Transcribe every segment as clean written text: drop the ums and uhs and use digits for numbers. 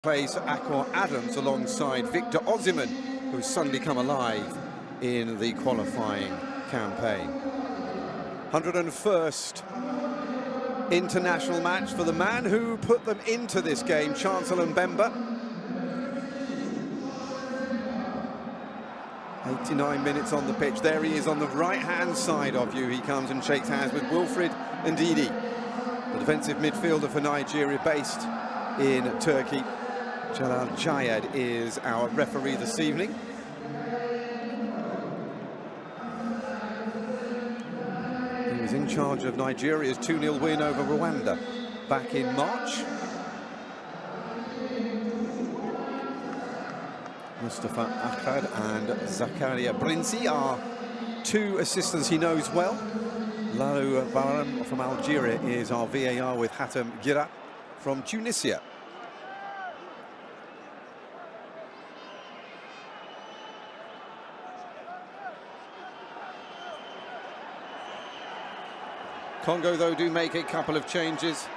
Plays Akor Adams alongside Victor Osimhen, who's suddenly come alive in the qualifying campaign. 101st international match for the man who put them into this game, Chancellor Mbemba. 89 minutes on the pitch. There he is on the right-hand side of you. He comes and shakes hands with Wilfred Ndidi, the defensive midfielder for Nigeria, based in Turkey. Jalal Jayad is our referee this evening. He was in charge of Nigeria's 2-0 win over Rwanda back in March. Mustafa Akhad and Zakaria Brinzi are two assistants he knows well. Lalu Baram from Algeria is our VAR, with Hatem Gira from Tunisia. Congo, though, do make a couple of changes.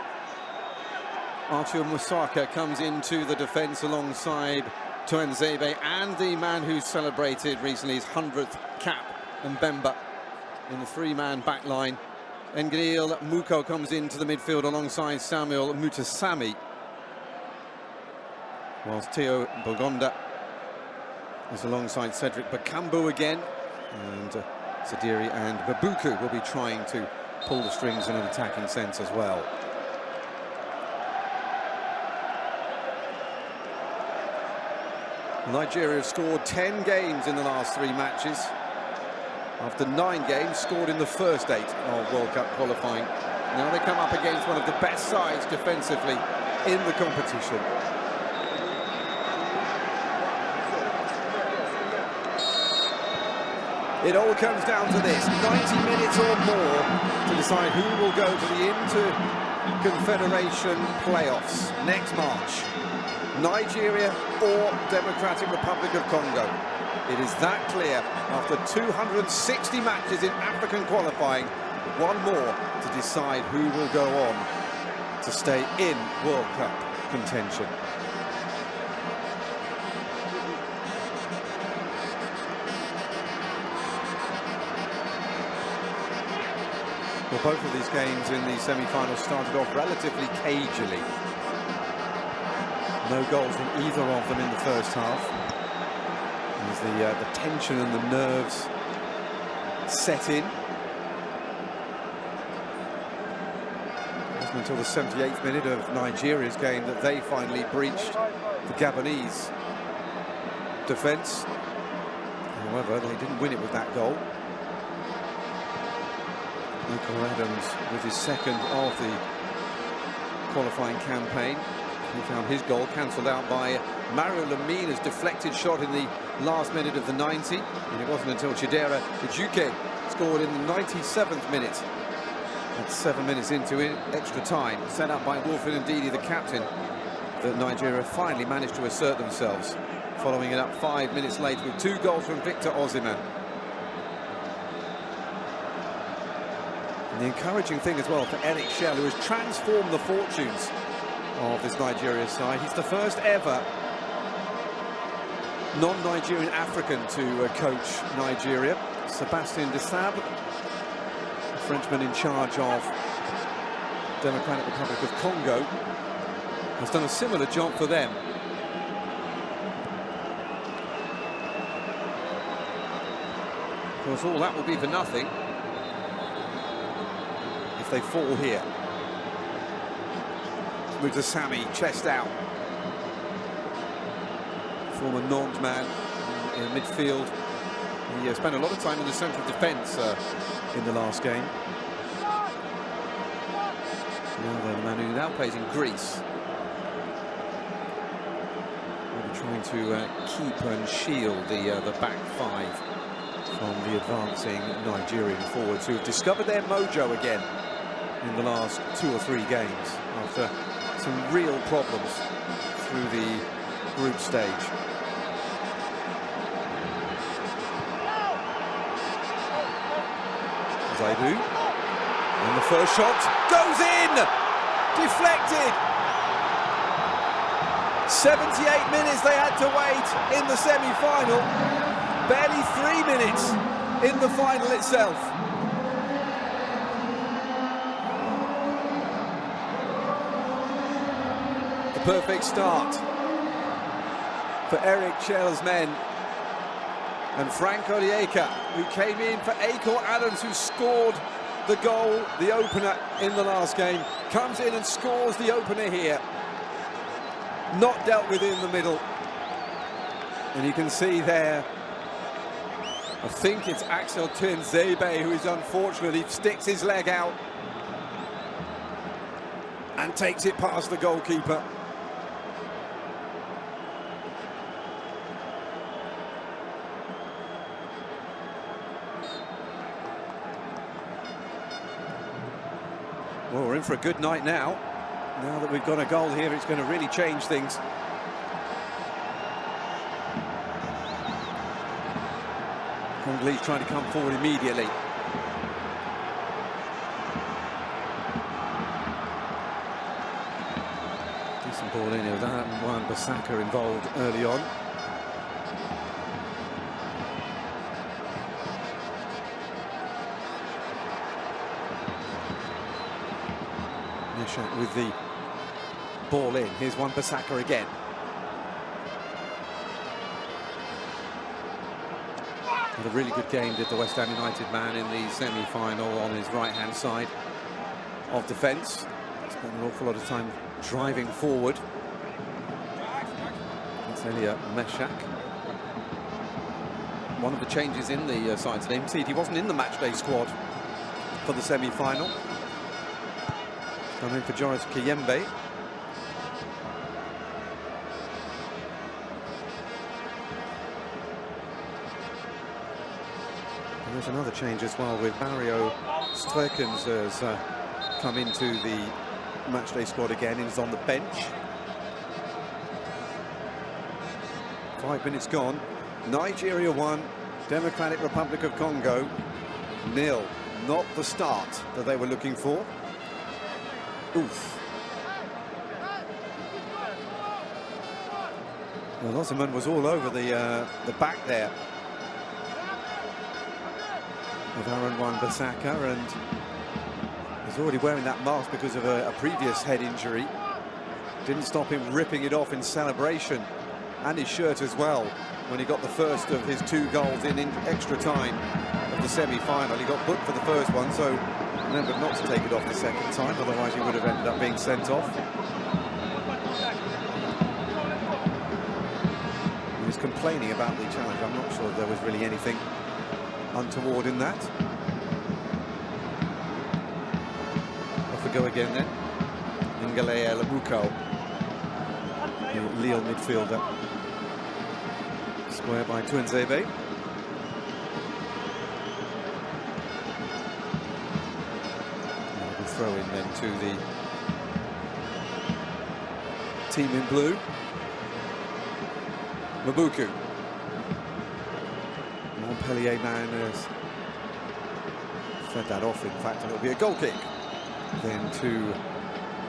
Arthur Musaka comes into the defence alongside Tuanzebe and the man who celebrated recently his 100th cap, Mbemba, in the three-man back line. Ngil Muko comes into the midfield alongside Samuel Mutasami, whilst Theo Bogonda is alongside Cedric Bakambu again, and Sadiri and Babuku will be trying to pull the strings in an attacking sense as well. Nigeria have scored 10 games in the last 3 matches, after 9 games scored in the first 8 of World Cup qualifying. Now they come up against one of the best sides defensively in the competition. It all comes down to this: 90 minutes or more to decide who will go to the Inter-Confederation playoffs next March. Nigeria or Democratic Republic of Congo. It is that clear after 260 matches in African qualifying. One more to decide who will go on to stay in World Cup contention. Well, both of these games in the semi-finals started off relatively cagily. No goals from either of them in the first half, as the tension and the nerves set in. It wasn't until the 78th minute of Nigeria's game that they finally breached the Gabonese defence. However, they didn't win it with that goal. Akor Adams with his second of the qualifying campaign. He found his goal cancelled out by Mario Lemina's deflected shot in the last minute of the 90. And it wasn't until Chidera Ejuke scored in the 97th minute, at 7 minutes into extra time, set up by Wilfred Ndidi, the captain, that Nigeria finally managed to assert themselves, following it up 5 minutes later with 2 goals from Victor Osimhen. And the encouraging thing as well for Eric Shell, who has transformed the fortunes of this Nigeria side. He's the first ever non-Nigerian African to coach Nigeria. Sebastien Desabre, a Frenchman in charge of Democratic Republic of Congo, has done a similar job for them. Of course, all that will be for nothing if they fall here. Mutasami, chest out. Former Nantes man in midfield. He spent a lot of time in the central defence in the last game. Now the man who now plays in Greece. We'll be trying to keep and shield the back 5 from the advancing Nigerian forwards, who have discovered their mojo again in the last 2 or 3 games after some real problems through the group stage. Zaidu, and the first shot goes in! Deflected! 78 minutes they had to wait in the semi-final. Barely 3 minutes in the final itself. The perfect start for Eric Chell's men. And Frank Onyeka, who came in for Akel Adams, who scored the goal, the opener in the last game, comes in and scores the opener here. Not dealt with in the middle. And you can see there, I think it's Axel Tuanzebe who is unfortunately sticks his leg out and takes it past the goalkeeper. Well, we're in for a good night now. Now that we've got a goal here, it's going to really change things. Congolese trying to come forward immediately. Decent ball in here with Wan-Bissaka involved early on. With the ball in. Here's Wan-Bissaka again. Had a really good game, did the West Ham United man in the semi-final on his right-hand side of defence. Spent an awful lot of time driving forward. That's Elia Meshak. One of the changes in the side today. He wasn't in the matchday squad for the semi-final. Come in for Joris Kiyembe. And there's another change as well with Mario Streukens has come into the matchday squad again and is on the bench. 5 minutes gone. Nigeria 1, Democratic Republic of Congo 0. Not the start that they were looking for. Oof. Well, Osman was all over the back there of Aaron Wan-Bissaka, and he's already wearing that mask because of a previous head injury. Didn't stop him ripping it off in celebration, and his shirt as well, when he got the first of his 2 goals in extra time of the semi-final. He got booked for the first one, so remembered not to take it off the second time, otherwise he would have ended up being sent off. He was complaining about the challenge. I'm not sure there was really anything untoward in that. Off we go again then. Ngale Labuko, the Lille midfielder. Square by Tuanzebe. Throw in then to the team in blue. Mabuku. Montpellier man has fed that off, in fact, and it'll be a goal kick then to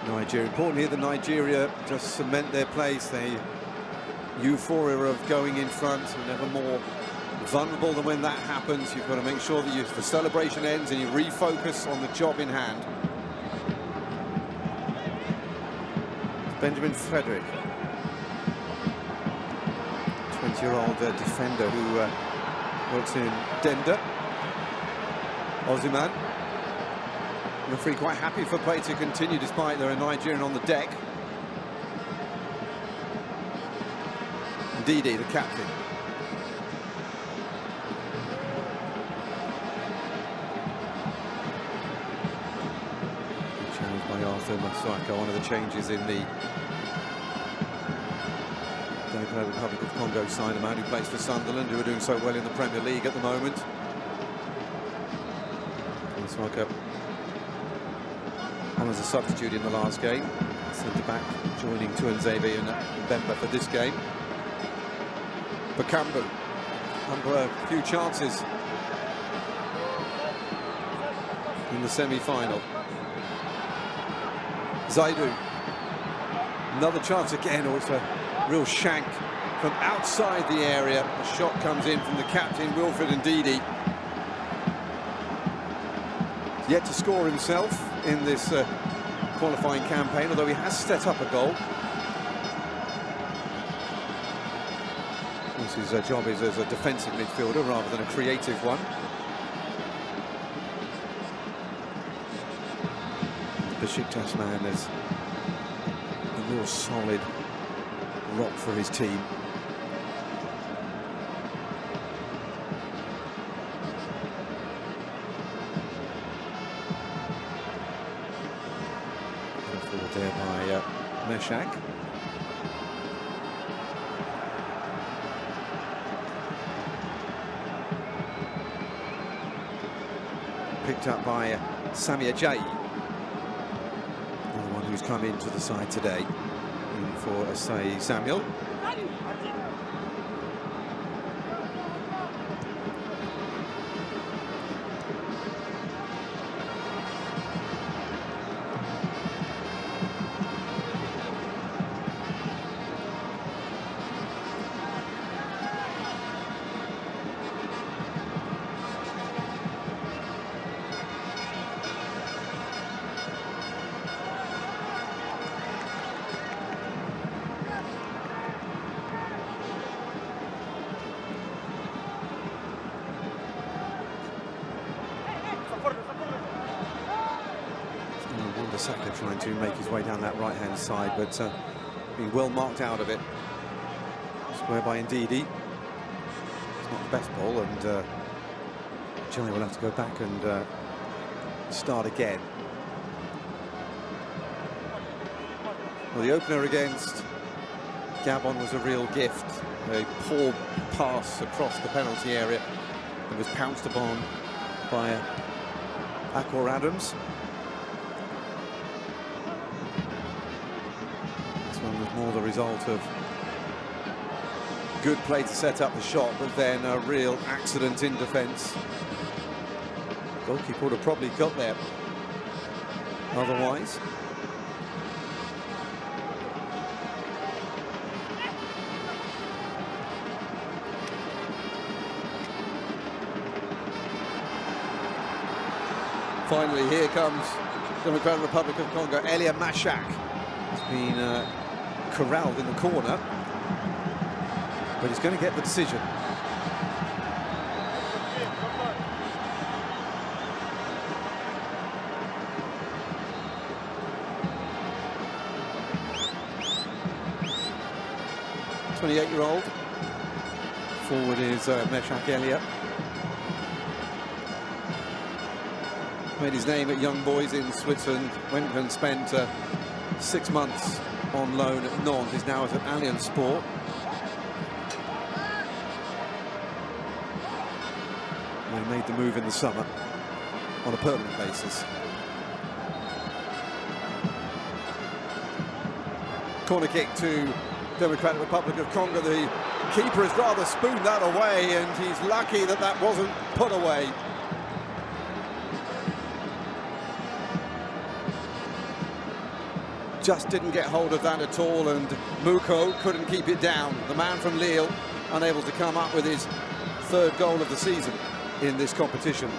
Nigeria. Important here that Nigeria just cement their place. The euphoria of going in front are never more vulnerable than when that happens. You've got to make sure that the celebration ends and you refocus on the job in hand. Benjamin Frederick, 20-year-old defender who works in Denda. Ozyman. Referee quite happy for play to continue despite there are Nigerian on the deck. Ndidi, the captain. Challenged by Arthur Masaka, one of the changes in the Democratic Republic of Congo side, a man who plays for Sunderland, who are doing so well in the Premier League at the moment. Masaka on as a substitute in the last game. Centre-back joining Tuanzebe and Mbemba for this game. Bakambu, under a few chances in the semi-final. Zaidu, another chance again, or it's a real shank from outside the area. The shot comes in from the captain, Wilfred Ndidi. Yet to score himself in this qualifying campaign, although he has set up a goal. Of course, his job is as a defensive midfielder rather than a creative one. The Besiktas man is a real solid rock for his team. Forward there by Meshak. Picked up by Sami Ajayi, the one who's come into the side today, in for Asai Samuel. Saka trying to make his way down that right-hand side, but being well marked out of it. Square by Ndidi. It's not the best ball, and Chile will have to go back and start again. Well, the opener against Gabon was a real gift. A poor pass across the penalty area. It was pounced upon by Akor Adams. Was more the result of good play to set up the shot, but then a real accident in defence. Goalkeeper would have probably got there otherwise. Finally, here comes Democratic Republic of Congo. Elia Mashak has been corralled in the corner, but he's going to get the decision. The 28-year-old forward is Meshak Elia. Made his name at Young Boys in Switzerland, went and spent 6 months on loan at Nantes, is now at Allianz Sport. They made the move in the summer on a permanent basis. Corner kick to Democratic Republic of Congo. The keeper has rather spooned that away, and he's lucky that that wasn't put away. Just didn't get hold of that at all, and Muko couldn't keep it down. The man from Lille unable to come up with his third goal of the season in this competition.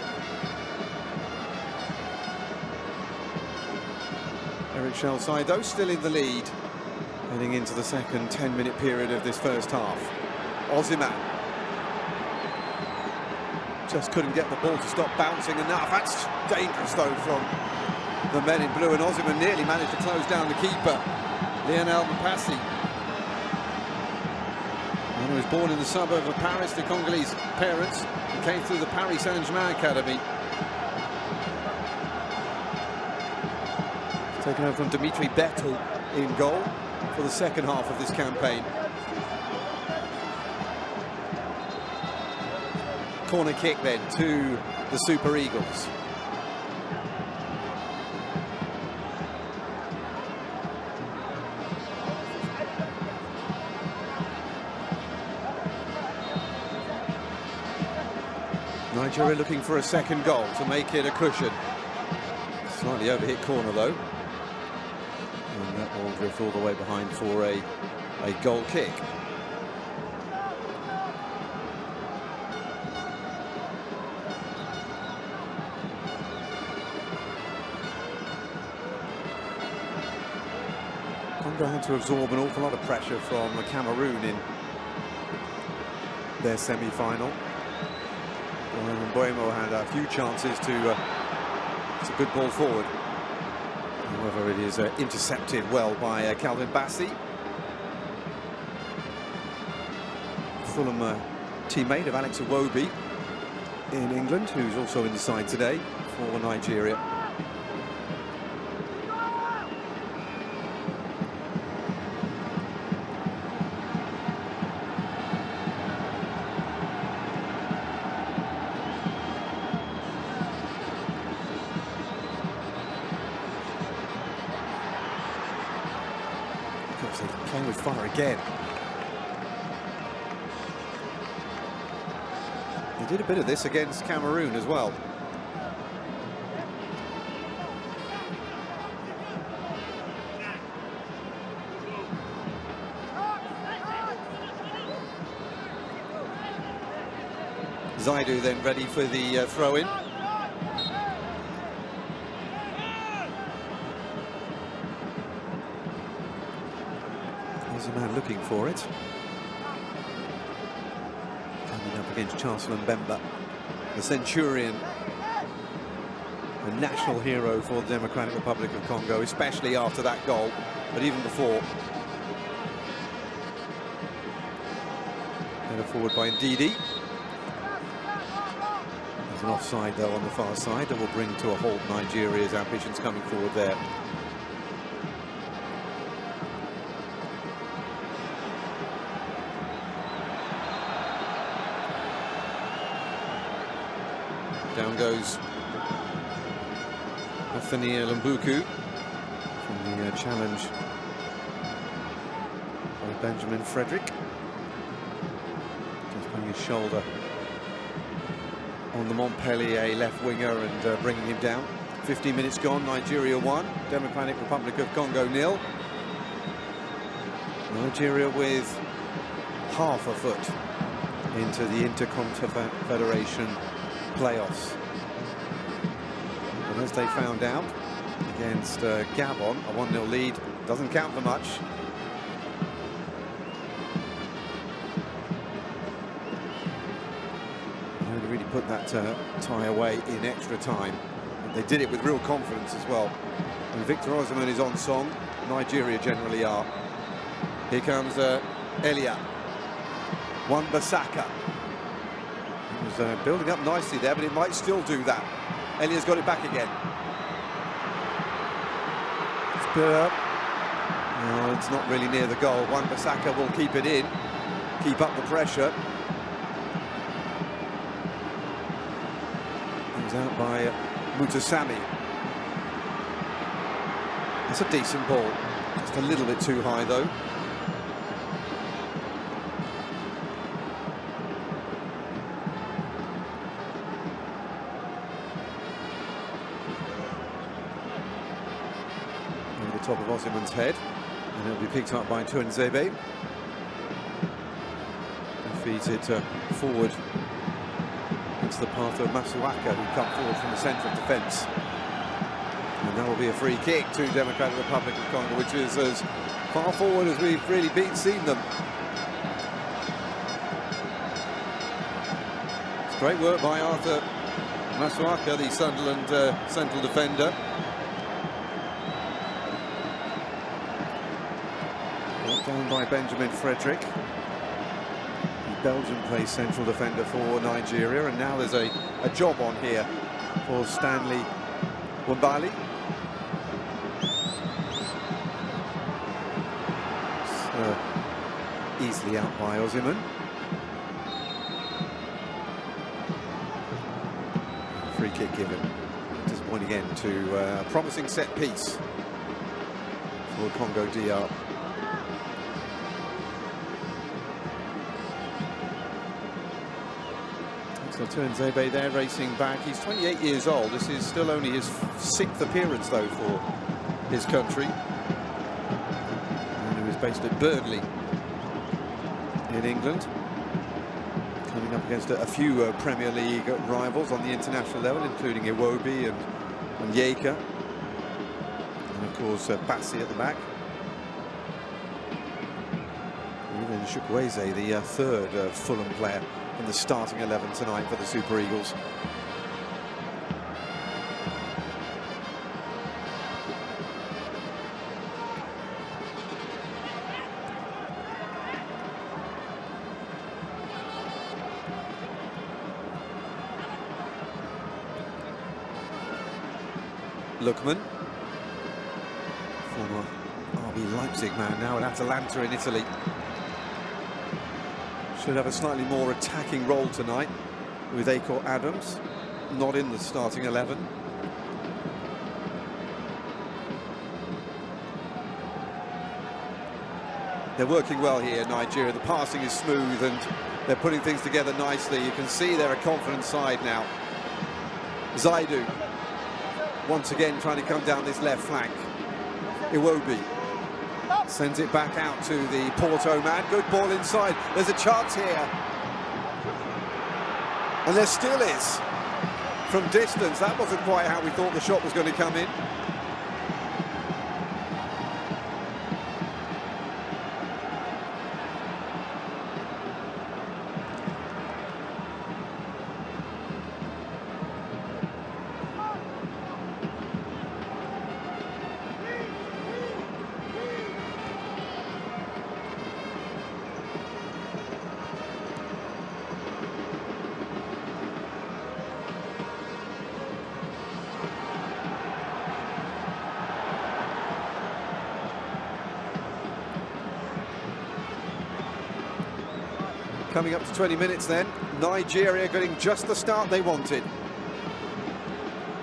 Eric Shalsaido still in the lead, heading into the second 10-minute period of this first half. Osimhen just couldn't get the ball to stop bouncing enough. That's dangerous though from the men in blue, and Osimhen nearly managed to close down the keeper, Lionel Mpassi. And he was born in the suburb of Paris to Congolese parents and came through the Paris Saint-Germain academy. Taken over from Dimitri Bettel in goal for the second half of this campaign. Corner kick then to the Super Eagles. Nigeria looking for a second goal to make it a cushion. Slightly overhit corner though. And that will drift all the way behind for a a goal kick. Congo had to absorb an awful lot of pressure from Cameroon in their semi-final. Buemo had a few chances to. It's a good ball forward. However, it is intercepted well by Calvin Bassey. Fulham teammate of Alex Iwobi in England, who's also in the side today for Nigeria. Playing with fire again. He did a bit of this against Cameroon as well. Zaidu then ready for the throw-in. There's a man looking for it. Coming up against Chancellor Mbemba, the Centurion, a national hero for the Democratic Republic of Congo, especially after that goal, but even before. Header forward by Ndidi. There's an offside though on the far side that will bring to a halt Nigeria's ambitions coming forward there. Down goes Nathaniel Mbuku from the challenge by Benjamin Frederick. Just putting his shoulder on the Montpellier left winger and bringing him down. 15 minutes gone, Nigeria 1, Democratic Republic of Congo 0. Nigeria with half a foot into the Interconfederation playoffs. And as they found out against Gabon, a 1-0 lead doesn't count for much. They really put that tie away in extra time. And they did it with real confidence as well. And Victor Osimhen is on song. Nigeria generally are. Here comes Elia Wan-Bissaka. Was building up nicely there, but it might still do that. Elia's got it back again. No, it's not really near the goal. Wan-Bissaka will keep it in, keep up the pressure. Comes out by Mutasami. That's a decent ball. Just a little bit too high though. Top of Osimhen's head, and it'll be picked up by Tuanzebe. Feeds it forward into the path of Masuaka, who come forward from the centre of defence. And that will be a free kick to Democratic Republic of Congo, which is as far forward as we've really seen them. It's great work by Arthur Masuaka, the Sunderland central defender. Down by Benjamin Frederick. The Belgian plays central defender for Nigeria, and now there's a job on here for Stanley Wambali. Easily out by Osimhen. Free kick given. Just point again to a promising set piece for Congo DR. So Tuanzebe there racing back. He's 28 years old. This is still only his 6th appearance though for his country. And he was based at Burnley in England. Coming up against a few Premier League rivals on the international level, including Iwobi and Yeka. And of course, Bassi at the back. Even Chukwueze, the third Fulham player in the starting 11 tonight for the Super Eagles. Lookman, former RB Leipzig man, now at Atalanta in Italy. Should have a slightly more attacking role tonight with Akor Adams not in the starting 11. They're working well here, Nigeria. The passing is smooth and they're putting things together nicely. You can see they're a confident side now. Zaidu once again trying to come down this left flank. Iwobi sends it back out to the Porto man. Good ball inside. There's a chance here. And there still is. From distance, that wasn't quite how we thought the shot was going to come in. Coming up to 20 minutes then, Nigeria getting just the start they wanted.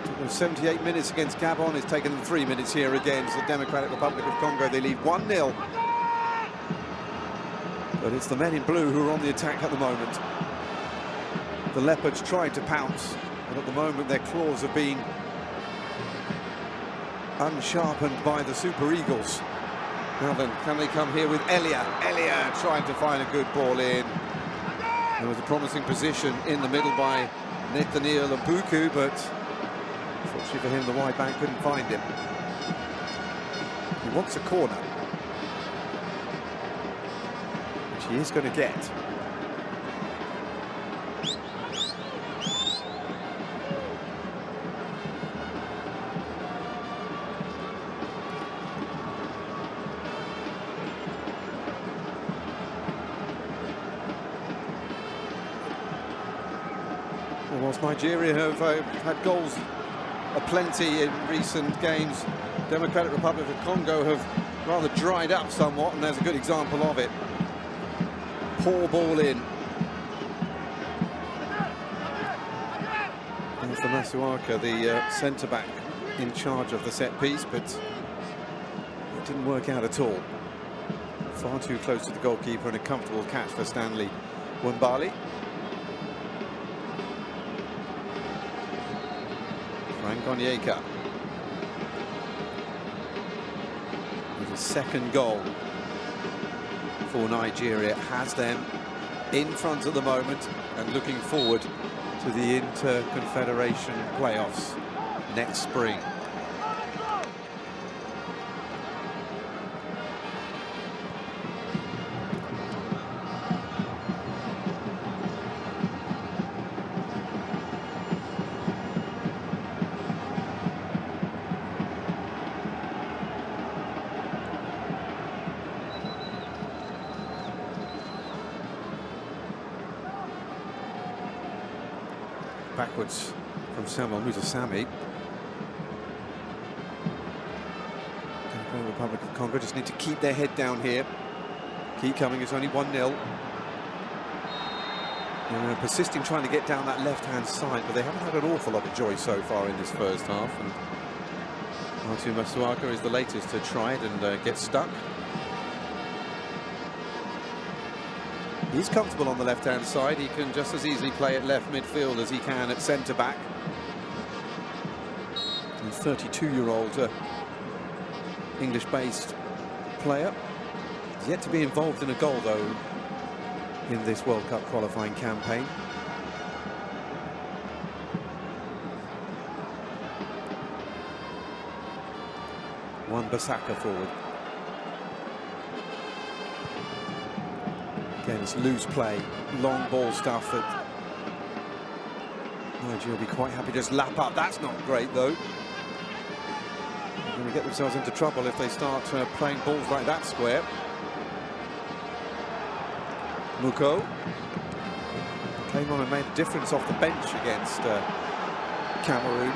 Took them 78 minutes against Gabon, it's taken them 3 minutes here against the Democratic Republic of Congo. They lead 1-0. But it's the men in blue who are on the attack at the moment. The Leopards tried to pounce, but at the moment their claws have been unsharpened by the Super Eagles. Now then, can they come here with Elia? Elia trying to find a good ball in. There was a promising position in the middle by Nathaniel Mbuku, but unfortunately for him, the wide back couldn't find him. He wants a corner, which he is going to get. Whilst Nigeria have had goals aplenty in recent games, Democratic Republic of Congo have rather dried up somewhat, and there's a good example of it. Poor ball in. And for Masuaka, the centre-back, in charge of the set piece, but it didn't work out at all. Far too close to the goalkeeper, and a comfortable catch for Stanley Wembali. Yeka with his second goal for Nigeria, has them in front at the moment and looking forward to the Inter-Confederation playoffs next spring. Backwards from Samuel Muzasami. The Republic of Congo just need to keep their head down here. Keep coming, it's only 1-0. They're persisting trying to get down that left-hand side, but they haven't had an awful lot of joy so far in this first half. And Artu Masuaka is the latest to try it and get stuck. He's comfortable on the left-hand side. He can just as easily play at left midfield as he can at centre-back. The 32-year-old English-based player. He's yet to be involved in a goal, though, in this World Cup qualifying campaign. Wan-Bissaka forward. Again, it's loose play, long ball stuff that Nigeria will be quite happy to just lap up. That's not great, though. They're going to get themselves into trouble if they start playing balls like that square. Muko came on and made a difference off the bench against Cameroon.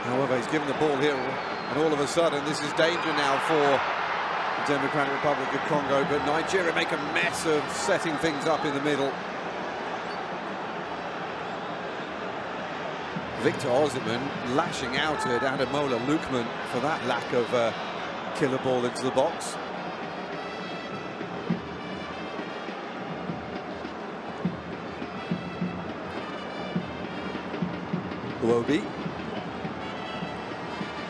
However, he's given the ball here, and all of a sudden this is danger now for the Democratic Republic of Congo, but Nigeria make a mess of setting things up in the middle. Victor Osimhen lashing out at Ademola Lookman for that lack of killer ball into the box. Iwobi.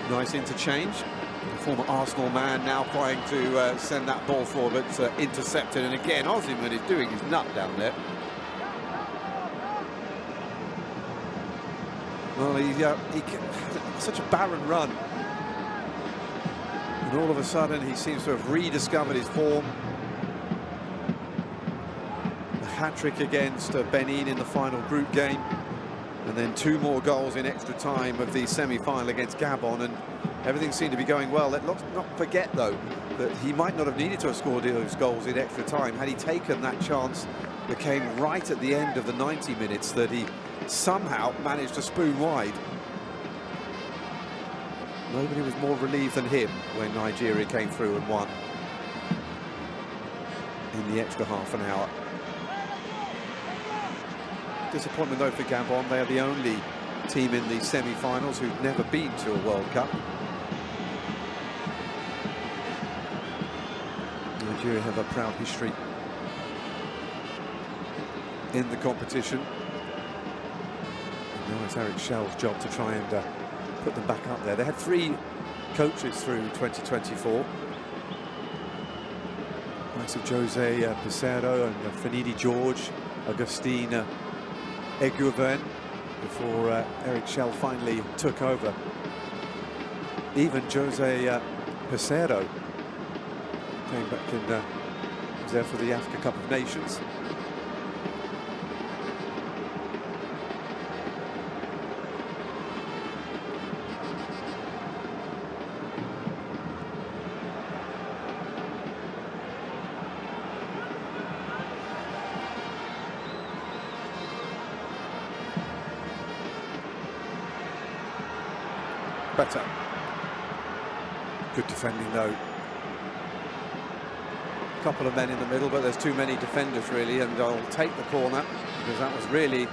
Nice interchange. The former Arsenal man now trying to send that ball forward, but intercepted. And again, Osimhen is doing his nut down there. Well, he such a barren run. And all of a sudden, he seems to have rediscovered his form. A hat-trick against Benin in the final group game. And then 2 more goals in extra time of the semi-final against Gabon, and everything seemed to be going well. Let's not forget, though, that he might not have needed to have scored those goals in extra time had he taken that chance that came right at the end of the 90 minutes that he somehow managed to spoon wide. Nobody was more relieved than him when Nigeria came through and won in the extra half an hour. Disappointment though for Gabon. They are the only team in the semi-finals who've never been to a World Cup. Nigeria have a proud history in the competition. And now it's Eric Schell's job to try and put them back up there. They had 3 coaches through 2024. Likes of Jose Peseiro and Finidi George, Augustine Eguven, before Eric Schell finally took over. Even Jose Peseiro came back and was there for the Africa Cup of Nations. Better. Good defending though. A couple of men in the middle, but there's too many defenders really, and I'll take the corner because that was really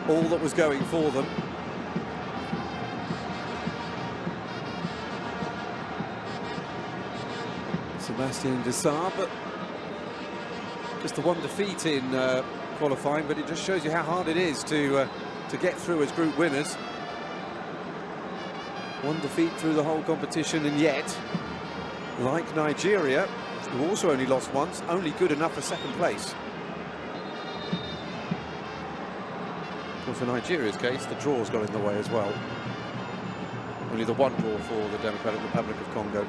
all that was going for them. Sebastian Desabre, but just the 1 defeat in qualifying, but it just shows you how hard it is to get through as group winners. 1 defeat through the whole competition, and yet, like Nigeria, who also only lost once, only good enough for 2nd place. Well, for Nigeria's case, the draws got in the way as well. Only the 1 draw for the Democratic Republic of Congo.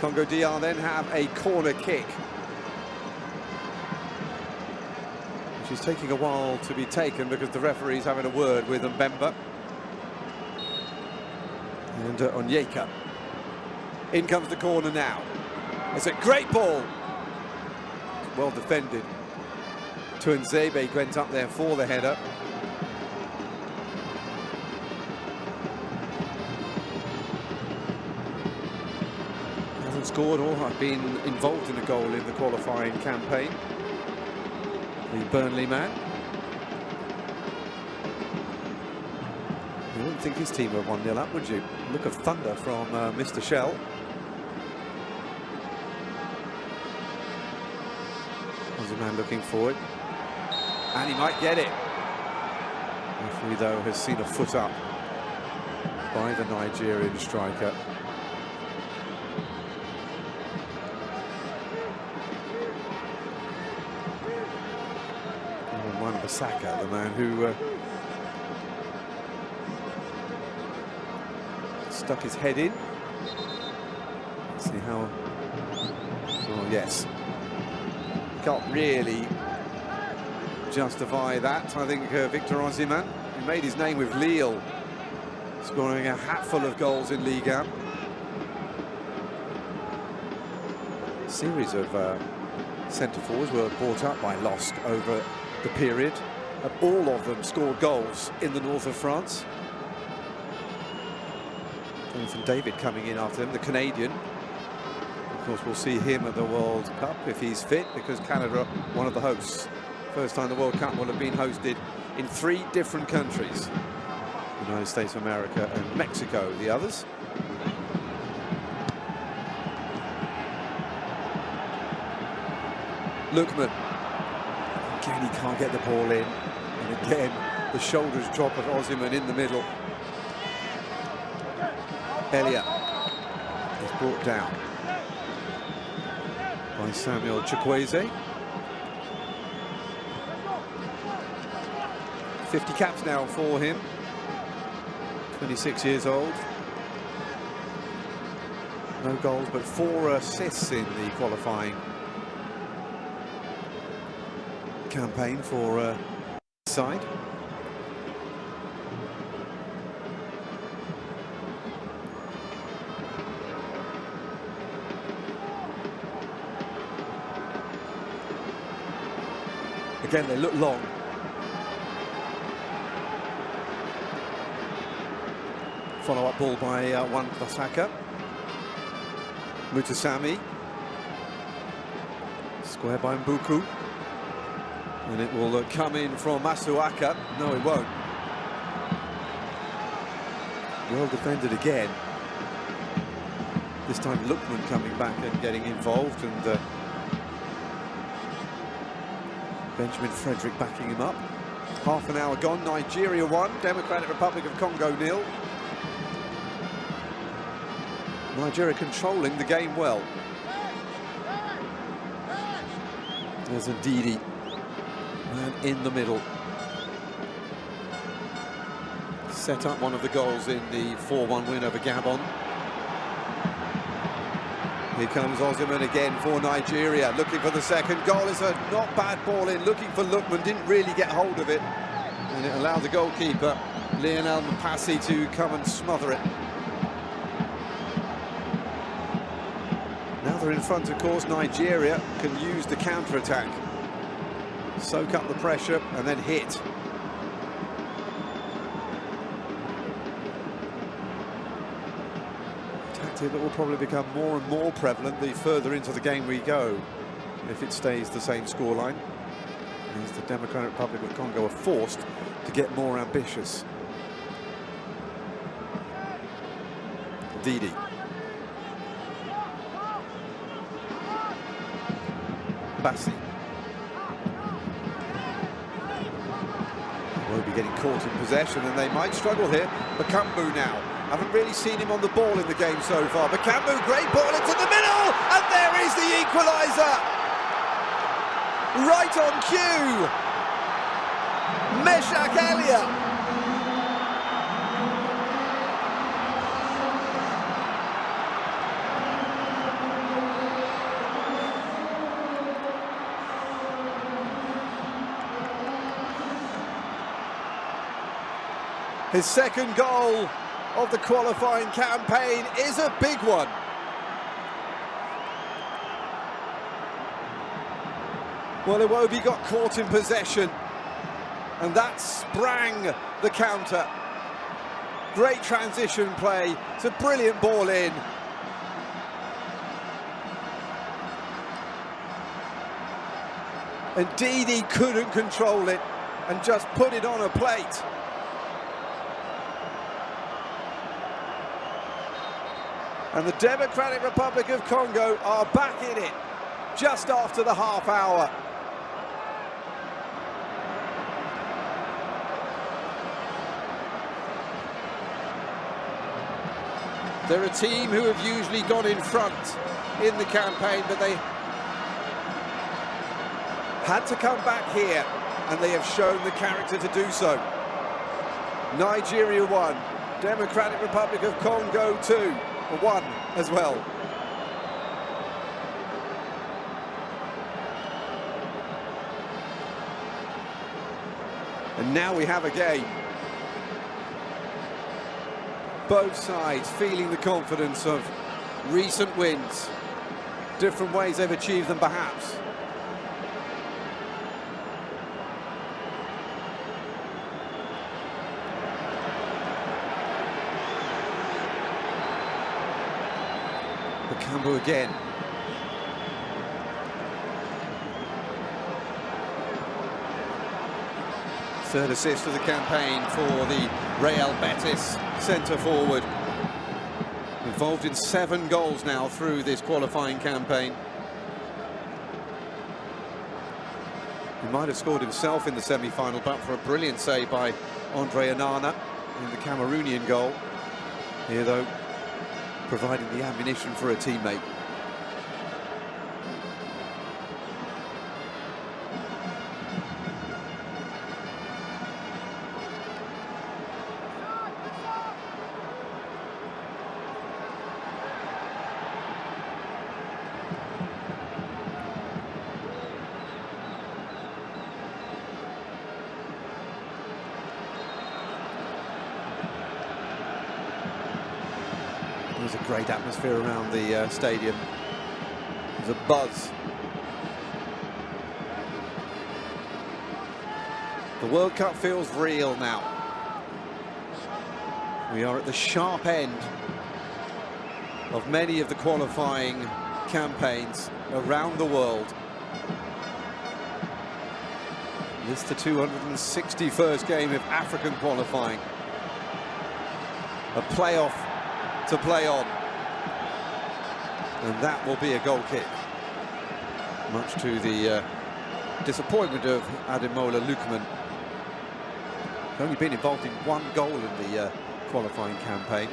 Congo DR then have a corner kick, which is taking a while to be taken because the referee's having a word with Mbemba and Onyeka. In comes the corner now. It's a great ball. Well defended. Tuanzebe went up there for the header. Hasn't scored or been involved in a goal in the qualifying campaign. The Burnley man. You wouldn't think his team were 1-0 up, would you? Look of thunder from Mr. Schell. There's a man looking forward. And he might get it. Referee, though, has seen a foot up by the Nigerian striker. Saka, the man who stuck his head in. Let's see how... Oh, yes. Can't really justify that. I think Victor Osimhen, who made his name with Lille, scoring a hatful of goals in Ligue 1. A series of centre-forwards were brought up by Losk over the period, and all of them scored goals in the north of France. Jonathan David coming in after him, the Canadian. Of course, we'll see him at the World Cup if he's fit, because Canada, one of the hosts. First time the World Cup will have been hosted in 3 different countries. United States of America and Mexico, the others. Lookman. Again, he can't get the ball in. And again, the shoulders drop of Osimhen in the middle. Elia is brought down by Samuel Chukwueze. 50 caps now for him. 26 years old. No goals, but 4 assists in the qualifying campaign for side. Again, they look long. Follow-up ball by Wan-Bissaka. Mutasami. Square by Mbuku. And it will come in from Masuaka. No, it won't. Well defended again. This time Lookman coming back and getting involved, and Benjamin Frederick backing him up. Half an hour gone. Nigeria 1, Democratic Republic of Congo 0. Nigeria controlling the game well. There's Ndidi, man in the middle. Set up one of the goals in the 4-1 win over Gabon. Here comes Osimhen again for Nigeria, looking for the second goal. It's a not bad ball in, looking for Lookman, didn't really get hold of it. And it allowed the goalkeeper, Lionel Mpassi, to come and smother it. Now they're in front, of course. Nigeria can use the counter-attack. Soak up the pressure and then hit. Tactic that will probably become more and more prevalent the further into the game we go, if it stays the same scoreline. As the Democratic Republic of Congo are forced to get more ambitious. Didi. Bassi. Will be getting caught in possession, and they might struggle here. Bakambu now. Haven't really seen him on the ball in the game so far. Bakambu, great ball into the middle, and there is the equaliser. Right on cue. Meshak Elia. His second goal of the qualifying campaign is a big one. Well, Iwobi got caught in possession, and that sprang the counter. Great transition play. It's a brilliant ball in. And Didi couldn't control it and just put it on a plate. And the Democratic Republic of Congo are back in it just after the half hour. They're a team who have usually gone in front in the campaign, but they had to come back here and they have shown the character to do so. Nigeria 1, Democratic Republic of Congo 2, or 1 as well. And now we have a game. Both sides feeling the confidence of recent wins. Different ways they've achieved them, perhaps. Bakambu again. Third assist of the campaign for the Real Betis centre forward. Involved in 7 goals now through this qualifying campaign. He might have scored himself in the semi-final, but for a brilliant save by Andre Onana in the Cameroonian goal. Here, though, providing the ammunition for a teammate. There's a great atmosphere around the stadium. There's a buzz. The World Cup feels real now. We are at the sharp end of many of the qualifying campaigns around the world. This is the 261st game of African qualifying. A playoff to play on, and that will be a goal kick, much to the disappointment of Ademola Lookman. He's only been involved in 1 goal in the qualifying campaign.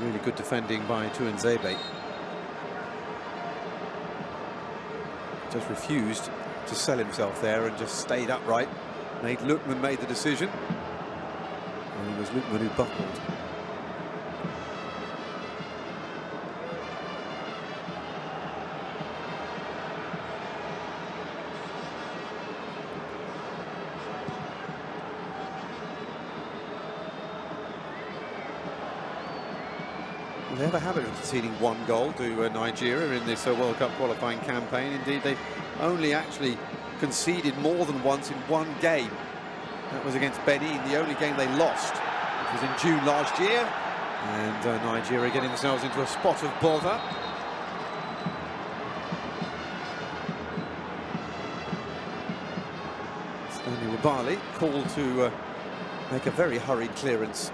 Really good defending by Tuanzebe. Just refused to sell himself there and just stayed upright. Lookman made the decision. And it was Lookman who buckled. Well, they have a habit of conceding 1 goal to Nigeria in this World Cup qualifying campaign. Indeed, they've only actually conceded more than once in 1 game. That was against Benin, the only game they lost. It was in June last year. And Nigeria getting themselves into a spot of bother. Stanley Wabali called to make a very hurried clearance.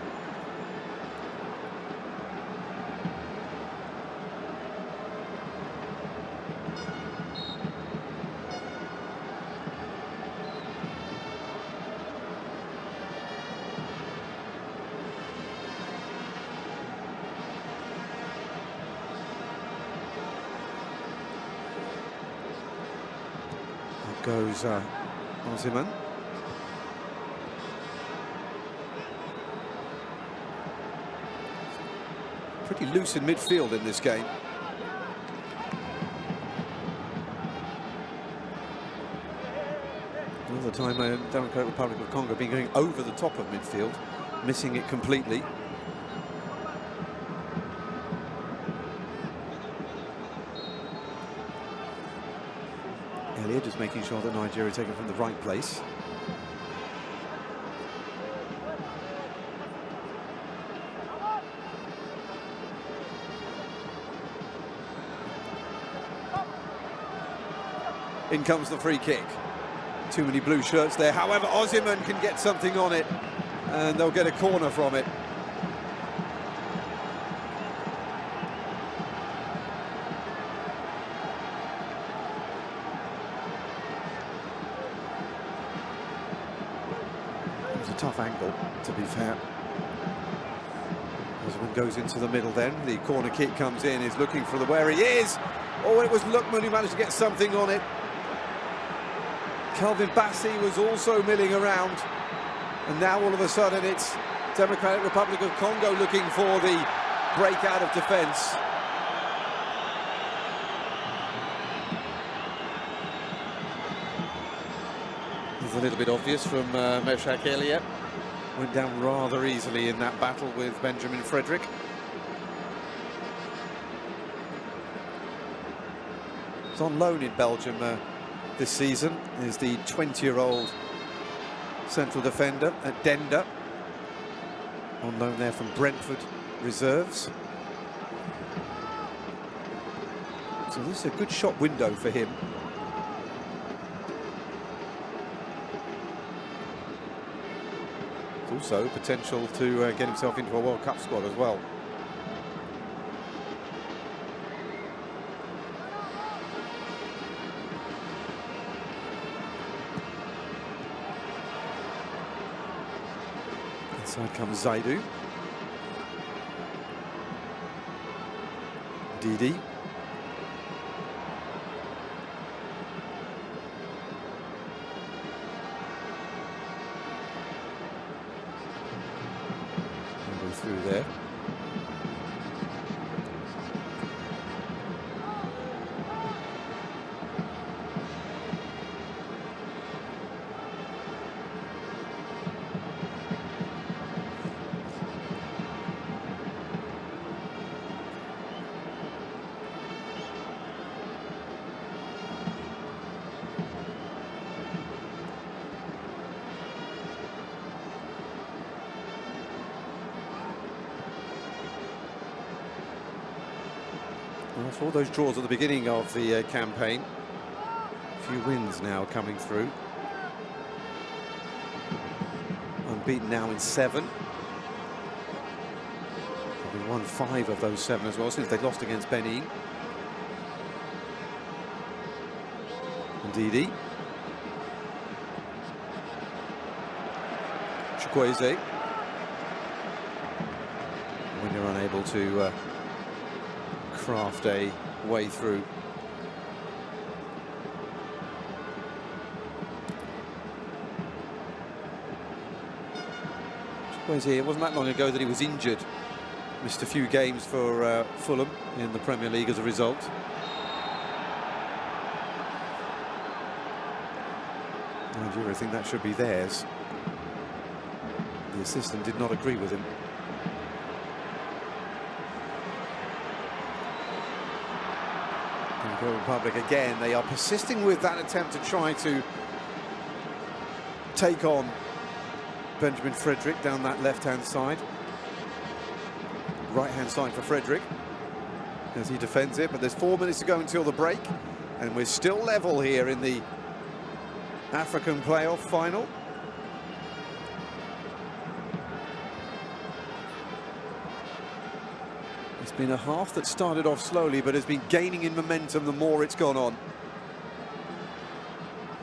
Goes Osimhen. Pretty loose in midfield in this game. Another time, Democratic Republic of Congo been going over the top of midfield, missing it completely. Just making sure that Nigeria take it from the right place. In comes the free kick. Too many blue shirts there. However, Osimhen can get something on it, and they'll get a corner from it. Tough angle, to be fair. Osimhen goes into the middle then. The corner kick comes in, is looking for where he is. Oh, it was Lookman who managed to get something on it. Kelvin Bassey was also milling around, and now all of a sudden it's Democratic Republic of Congo looking for the break out of defence. It's a little bit obvious from Meshach Elia. Went down rather easily in that battle with Benjamin Frederick. He's on loan in Belgium this season. Is the 20-year-old central defender at Denda. On loan there from Brentford reserves. So this is a good shot window for him. Also potential to get himself into a World Cup squad as well. Inside comes Zaidu. Didi. Through there. Well, for all those draws at the beginning of the campaign, a few wins now coming through. Unbeaten now in 7. They've won 5 of those 7 as well since they lost against Benin. Ndidi. Chukwueze. When you're unable to craft a way through. It wasn't that long ago that he was injured. Missed a few games for Fulham in the Premier League as a result. Nigeria think that should be theirs. The assistant did not agree with him. Republic again, they are persisting with that attempt to try to take on Benjamin Frederick down that left-hand side. Right-hand side for Frederick as he defends it, but there's 4 minutes to go until the break, and we're still level here in the African playoff final. It's been a half that started off slowly but has been gaining in momentum the more it's gone on.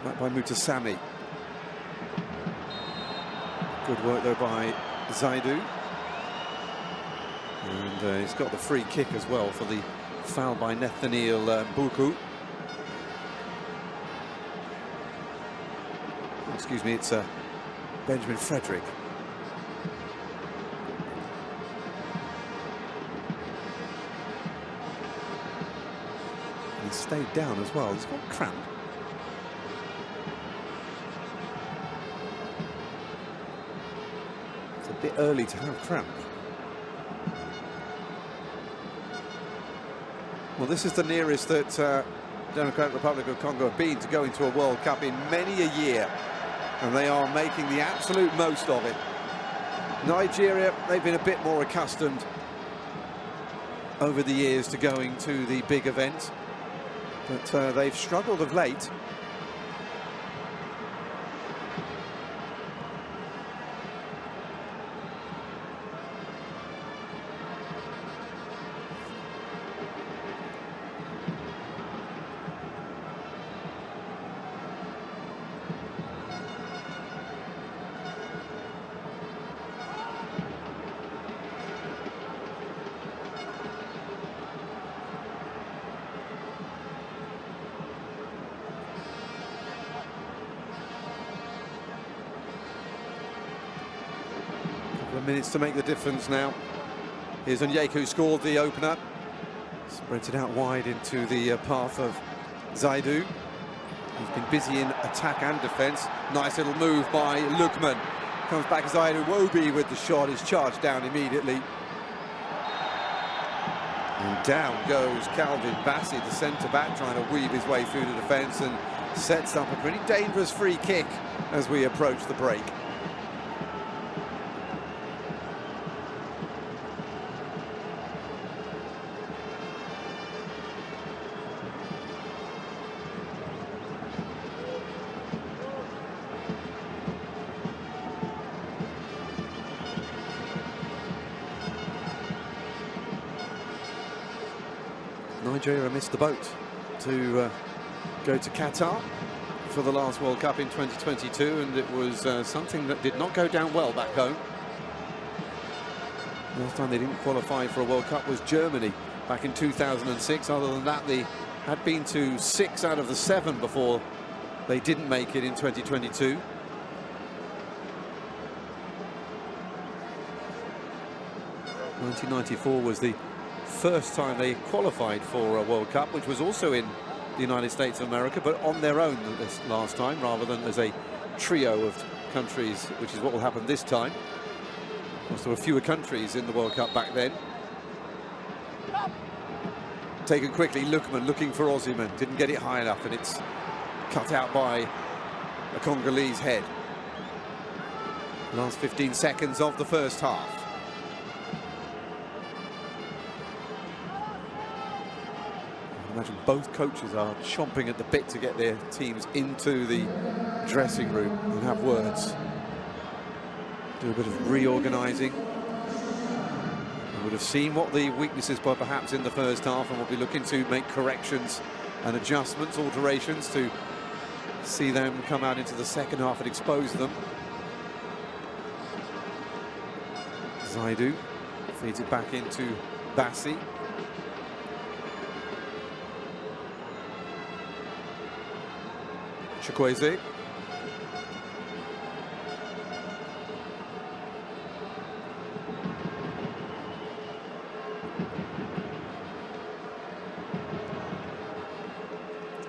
Back by Mutasami. Good work though by Zaidu. And he's got the free kick as well for the foul by Nathaniel Buku. Excuse me, it's Benjamin Frederick. He stayed down as well. He's got cramp. It's a bit early to have cramp. Well, this is the nearest that Democratic Republic of Congo have been to going to a World Cup in many a year, and they are making the absolute most of it. Nigeria, they've been a bit more accustomed over the years to going to the big event, but they've struggled of late. minutes to make the difference now. Here's Onyeka, who scored the opener. Spreads it out wide into the path of Zaidu. He's been busy in attack and defence. Nice little move by Lukman. Comes back Zaidu. Wobi with the shot is charged down immediately. And down goes Calvin Bassey, the centre-back, trying to weave his way through the defence and sets up a pretty dangerous free kick as we approach the break. Nigeria missed the boat to go to Qatar for the last World Cup in 2022, and it was something that did not go down well back home. Last time they didn't qualify for a World Cup was Germany back in 2006. Other than that, they had been to 6 out of the 7 before they didn't make it in 2022. '94 was the first time they qualified for a World Cup, which was also in the United States of America, but on their own this last time, rather than as a trio of countries, which is what will happen this time. There were fewer countries in the World Cup back then. Taken quickly, Lukman looking for Osimhen, didn't get it high enough, and it's cut out by a Congolese head. Last 15 seconds of the first half. I imagine both coaches are chomping at the bit to get their teams into the dressing room and have words. Do a bit of reorganising. We would have seen what the weaknesses were perhaps in the first half, and we'll be looking to make corrections and adjustments, alterations, to see them come out into the second half and expose them. Zaidu feeds it back into Bassey. Chukwueze.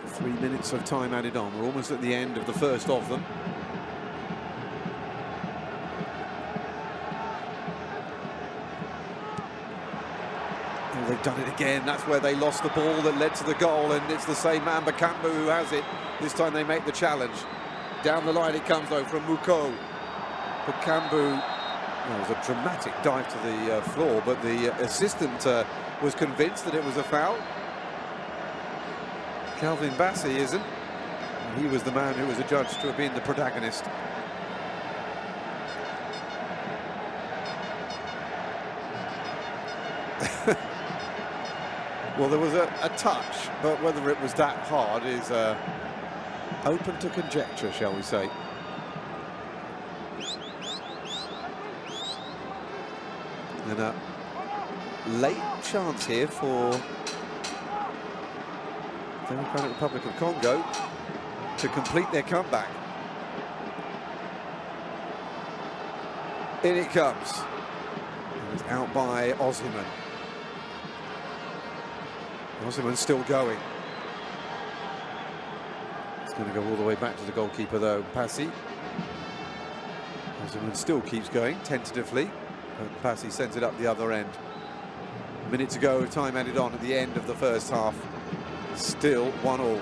Three minutes of time added on. We're almost at the end of the first of them. Oh, they've done it again. That's where they lost the ball that led to the goal, and it's the same man, Bakambu, who has it. This time they make the challenge. Down the line it comes, though, from Muko. Bakambu, well, it was a dramatic dive to the floor, but the assistant was convinced that it was a foul. Calvin Bassey isn't. He was the man who was adjudged to have been the protagonist. Well, there was a touch, but whether it was that hard is open to conjecture, shall we say. And a late chance here for the Democratic Republic of Congo to complete their comeback. In it comes. It's out by Osimhen. Osimhen's still going. It's going to go all the way back to the goalkeeper, though. Bassey. Osimhen still keeps going, tentatively. But Bassey sends it up the other end. A minute to go, time added on at the end of the first half. Still 1-1.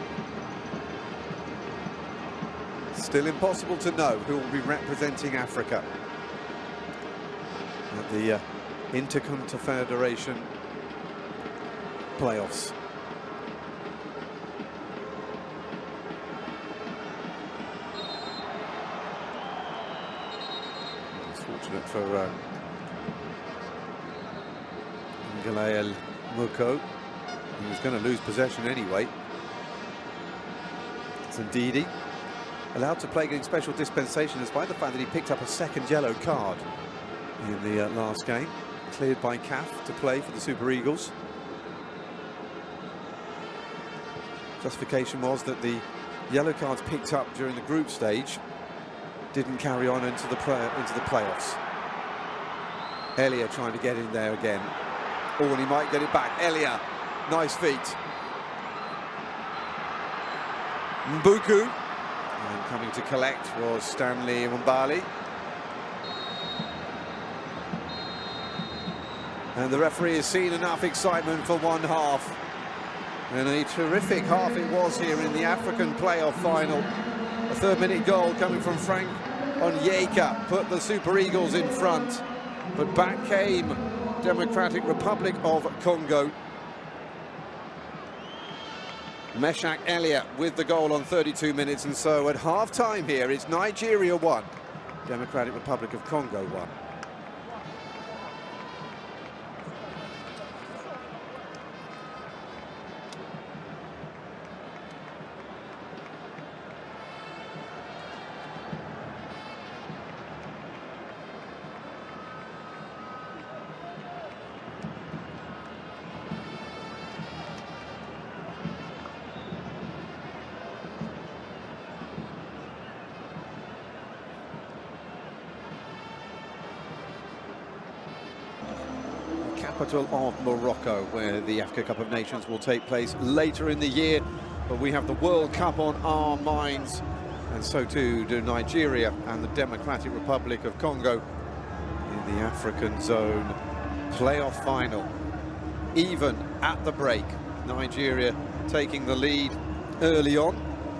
Still impossible to know who will be representing Africa at the Interconfederation playoffs. It's fortunate for Ngalael Muko. He was going to lose possession anyway. It's Ndidi allowed to play, getting special dispensation despite the fact that he picked up a second yellow card in the last game. Cleared by CAF to play for the Super Eagles. Justification was that the yellow cards picked up during the group stage didn't carry on into the playoffs. Elia trying to get in there again. Oh, and he might get it back. Elia, nice feet. Mbuku, and coming to collect was Stanley Mbali. And the referee has seen enough excitement for one half. And a terrific half it was here in the African playoff final. A third-minute goal coming from Frank Onyeka put the Super Eagles in front. But back came Democratic Republic of Congo. Meshak Elia with the goal on 32 minutes, and so at half-time here it's Nigeria 1, Democratic Republic of Congo 1. Capital of Morocco, where the Africa Cup of Nations will take place later in the year, but we have the World Cup on our minds, and so too do Nigeria and the Democratic Republic of Congo in the African zone playoff final. Even at the break, Nigeria taking the lead early on,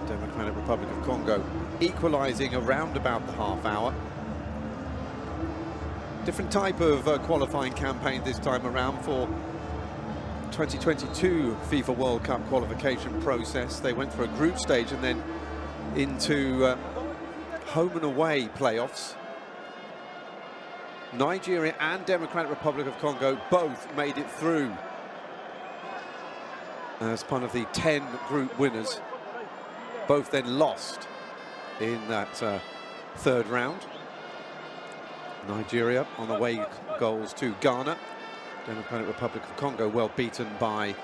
Democratic Republic of Congo equalising around about the half hour. Different type of qualifying campaign this time around for 2022 FIFA World Cup qualification process. They went through a group stage and then into home and away playoffs. Nigeria and Democratic Republic of Congo both made it through as part of the 10 group winners. Both then lost in that third round. Nigeria on the way goals to Ghana. Democratic Republic of Congo well beaten by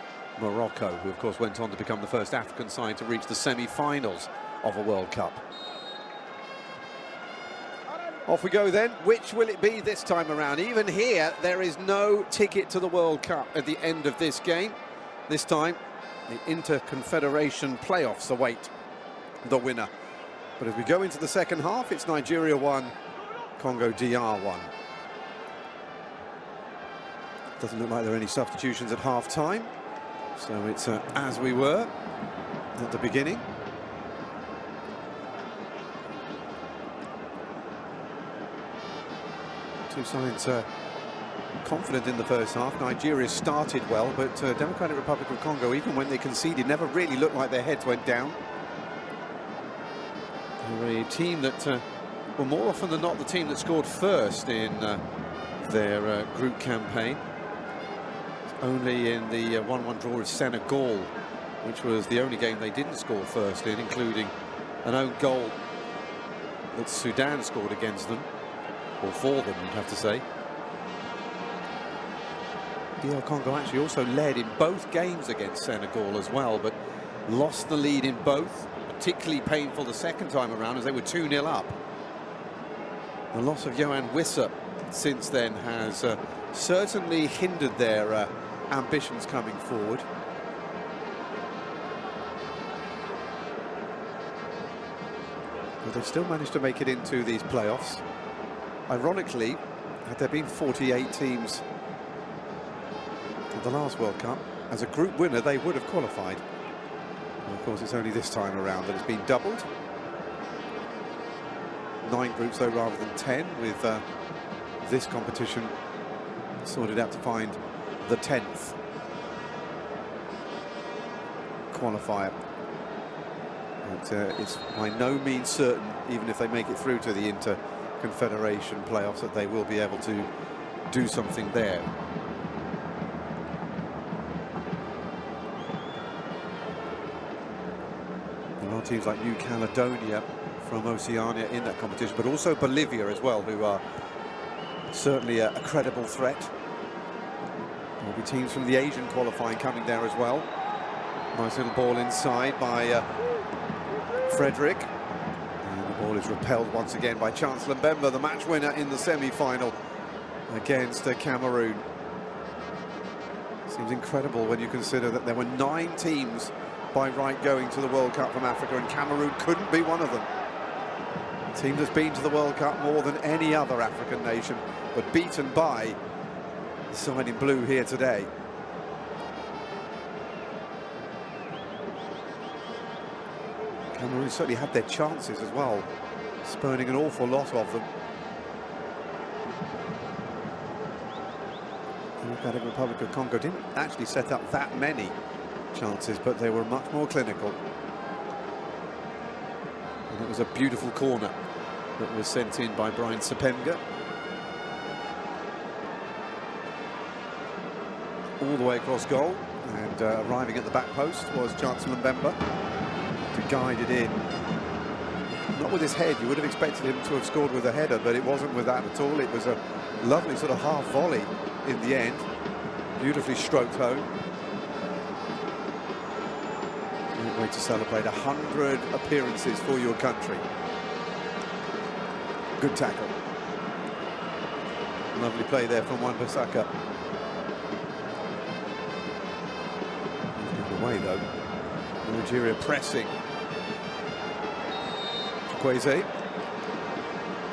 Morocco, who of course went on to become the first African side to reach the semi-finals of a World Cup. Off we go then. Which will it be this time around? Even here, there is no ticket to the World Cup at the end of this game. This time, the Inter-Confederation playoffs await the winner. But as we go into the second half, it's Nigeria 1, Congo DR 1. Doesn't look like there are any substitutions at half-time, so it's as we were at the beginning. Two sides confident in the first half. Nigeria started well, but Democratic Republic of Congo, even when they conceded, never really looked like their heads went down. They're a team that were more often than not the team that scored first in their group campaign. Only in the 1-1 draw with Senegal, which was the only game they didn't score first in, including an own goal that Sudan scored against them, or for them, you'd have to say. DR Congo actually also led in both games against Senegal as well, but lost the lead in both. Particularly painful the second time around, as they were 2-0 up. The loss of Yohan Wissa since then has certainly hindered their ambitions coming forward. But they've still managed to make it into these playoffs. Ironically, had there been 48 teams at the last World Cup, as a group winner they would have qualified. And of course, it's only this time around that it's been doubled. 9 groups though rather than 10, with this competition sorted out to find the 10th qualifier. But it's by no means certain, even if they make it through to the Inter-Confederation playoffs, that they will be able to do something there. There are teams like New Caledonia from Oceania in that competition, but also Bolivia as well, who are certainly a credible threat. There will be teams from the Asian qualifying coming there as well. Nice little ball inside by Frederick. And the ball is repelled once again by Chancellor Mbemba, the match winner in the semi-final. against Cameroon. Seems incredible when you consider that there were 9 teams by right going to the World Cup from Africa, and Cameroon couldn't be one of them. A team that's been to the World Cup more than any other African nation, but beaten by the side in blue here today. Cameroon certainly had their chances as well, spurning an awful lot of them. The Democratic Republic of Congo didn't actually set up that many chances, but they were much more clinical. And it was a beautiful corner that was sent in by Brian Sepenga. All the way across goal, and arriving at the back post was Chancellor Mbemba to guide it in. Not with his head. You would have expected him to have scored with a header, but it wasn't with that at all. It was a lovely sort of half volley in the end, beautifully stroked home. Great way to celebrate 100 appearances for your country. Good tackle. Lovely play there from Wan-Bissaka. Away though. Nigeria pressing. Kweze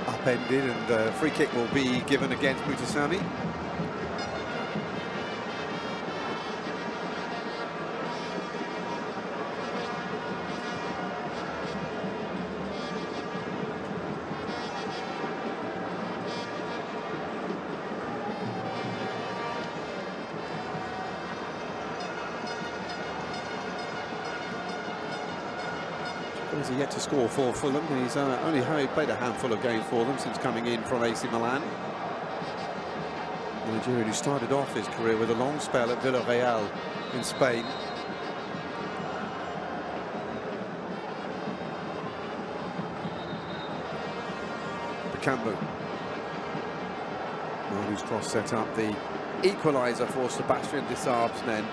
upended, and free kick will be given against Mutasami. He's yet to score for Fulham. He's only played a handful of games for them since coming in from AC Milan. The Nigerian who started off his career with a long spell at Villarreal in Spain. Bakambu. Whose cross set up the equaliser for Sebastian Desaab's men.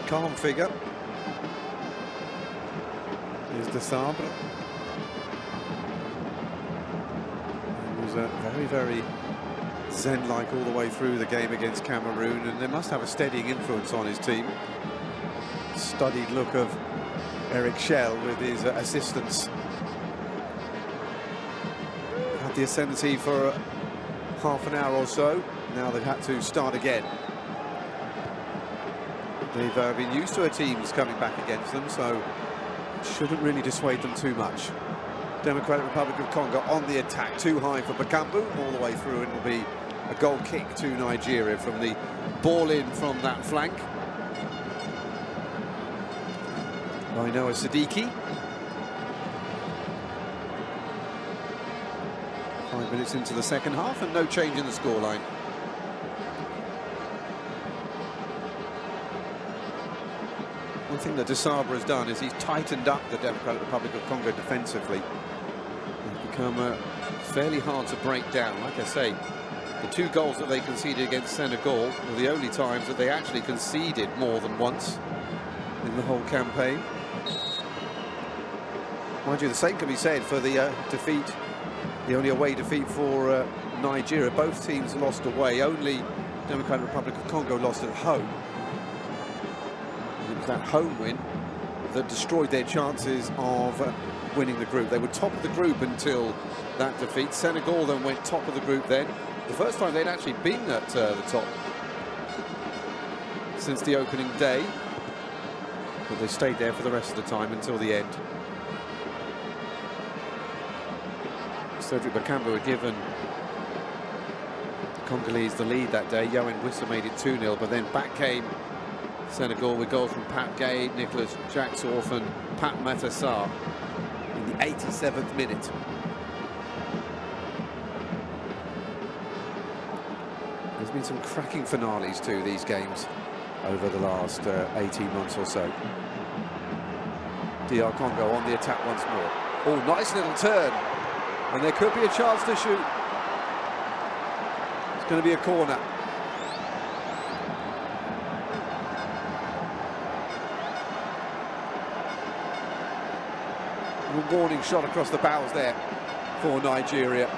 Calm figure. Is Desaab. He was very, very zen-like all the way through the game against Cameroon, and they must have a steadying influence on his team. Studied look of Eric Schell with his assistants. Had the ascendancy for half an hour or so. Now they've had to start again. They've been used to a teams coming back against them, so shouldn't really dissuade them too much. Democratic Republic of Congo on the attack, too high for Bakambu, all the way through, and it'll be a goal kick to Nigeria from the ball in from that flank by Noah Siddiqui. 5 minutes into the second half, and no change in the scoreline. One thing that Desaab has done is he's tightened up the Democratic Republic of Congo defensively. It's become fairly hard to break down. Like I say, the 2 goals that they conceded against Senegal were the only times that they actually conceded more than once in the whole campaign. Mind you, the same can be said for the defeat, the only away defeat for Nigeria. Both teams lost away. Only Democratic Republic of Congo lost at home. It was that home win that destroyed their chances of winning the group. They were top of the group until that defeat. Senegal then went top of the group then. The first time they'd actually been at the top since the opening day. But they stayed there for the rest of the time until the end. Cedric Bakambu had given the Congolese the lead that day. Yohan Wissa made it 2-0, but then back came Senegal with goals from Pat Gay, Nicholas Jacksorf and Pat Matassar in the 87th minute. There's been some cracking finales to these games over the last 18 months or so. DR Congo on the attack once more. Oh, nice little turn. And there could be a chance to shoot. It's going to be a corner. A warning shot across the bows there for Nigeria.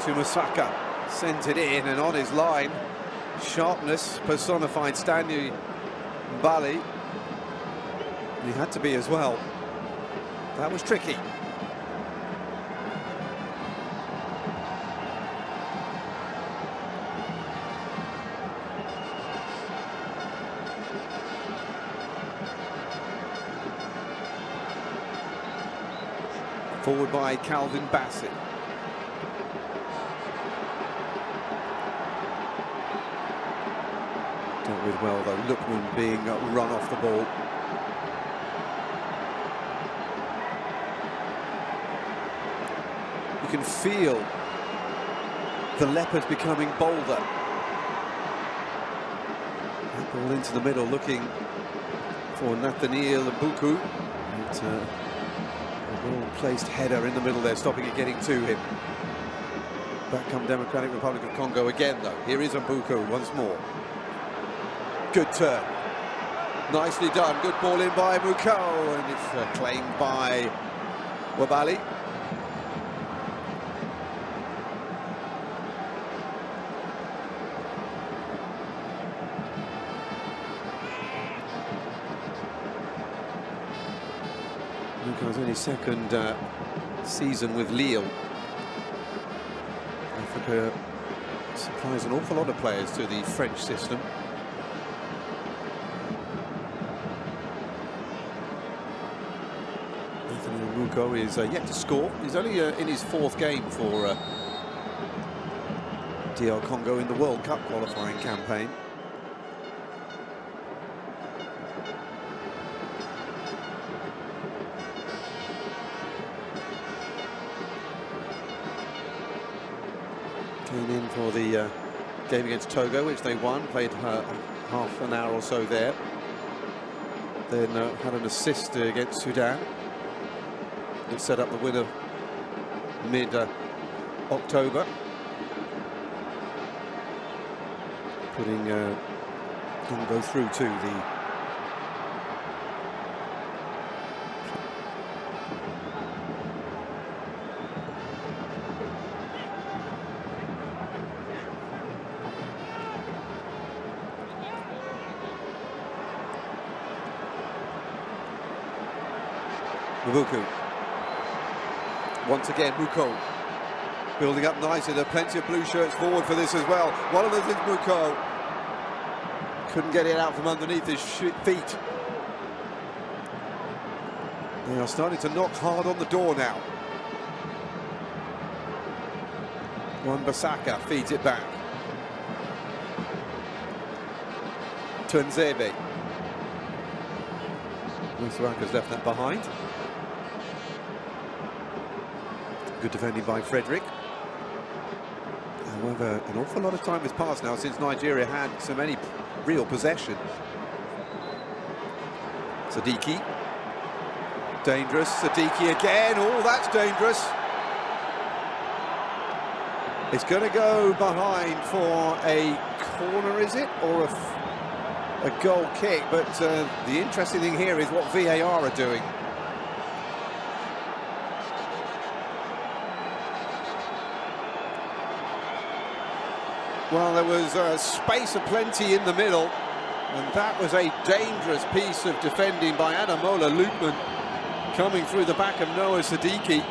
Masaka sent it in, and on his line, sharpness personified, Stanley Bali. He had to be as well. That was tricky. Forward by Calvin Bassett. Dealt with well though, Lookman being run off the ball. You can feel the Leopards becoming bolder. That ball into the middle, looking for Nathaniel Buku. A well-placed header in the middle there, stopping it getting to him. Back come Democratic Republic of Congo again, though. Here is Mbuku once more. Good turn. Nicely done. Good ball in by Muko, and it's claimed by Wabali. Muko's only second season with Lille. Africa supplies an awful lot of players to the French system. Muko is yet to score. He's only in his fourth game for DR Congo in the World Cup qualifying campaign. Came in for the game against Togo, which they won, played half an hour or so there. Then had an assist against Sudan. It set up the winner mid-October. Putting Congo through to the Muko. Once again, Muko building up nicely. There are plenty of blue shirts forward for this as well. One of them is Muko. Couldn't get it out from underneath his feet. They are starting to knock hard on the door now. Wan-Bissaka feeds it back to Nzebe. Bissaka's left that behind. Good defending by Frederick. However, an awful lot of time has passed now since Nigeria had so many real possession. Sadiki. Dangerous. Sadiki again. Oh, that's dangerous. It's going to go behind for a corner, is it? Or a goal kick. But the interesting thing here is what VAR are doing. Well, there was space aplenty in the middle, and that was a dangerous piece of defending by Ademola Lookman, coming through the back of Noah Sadiki.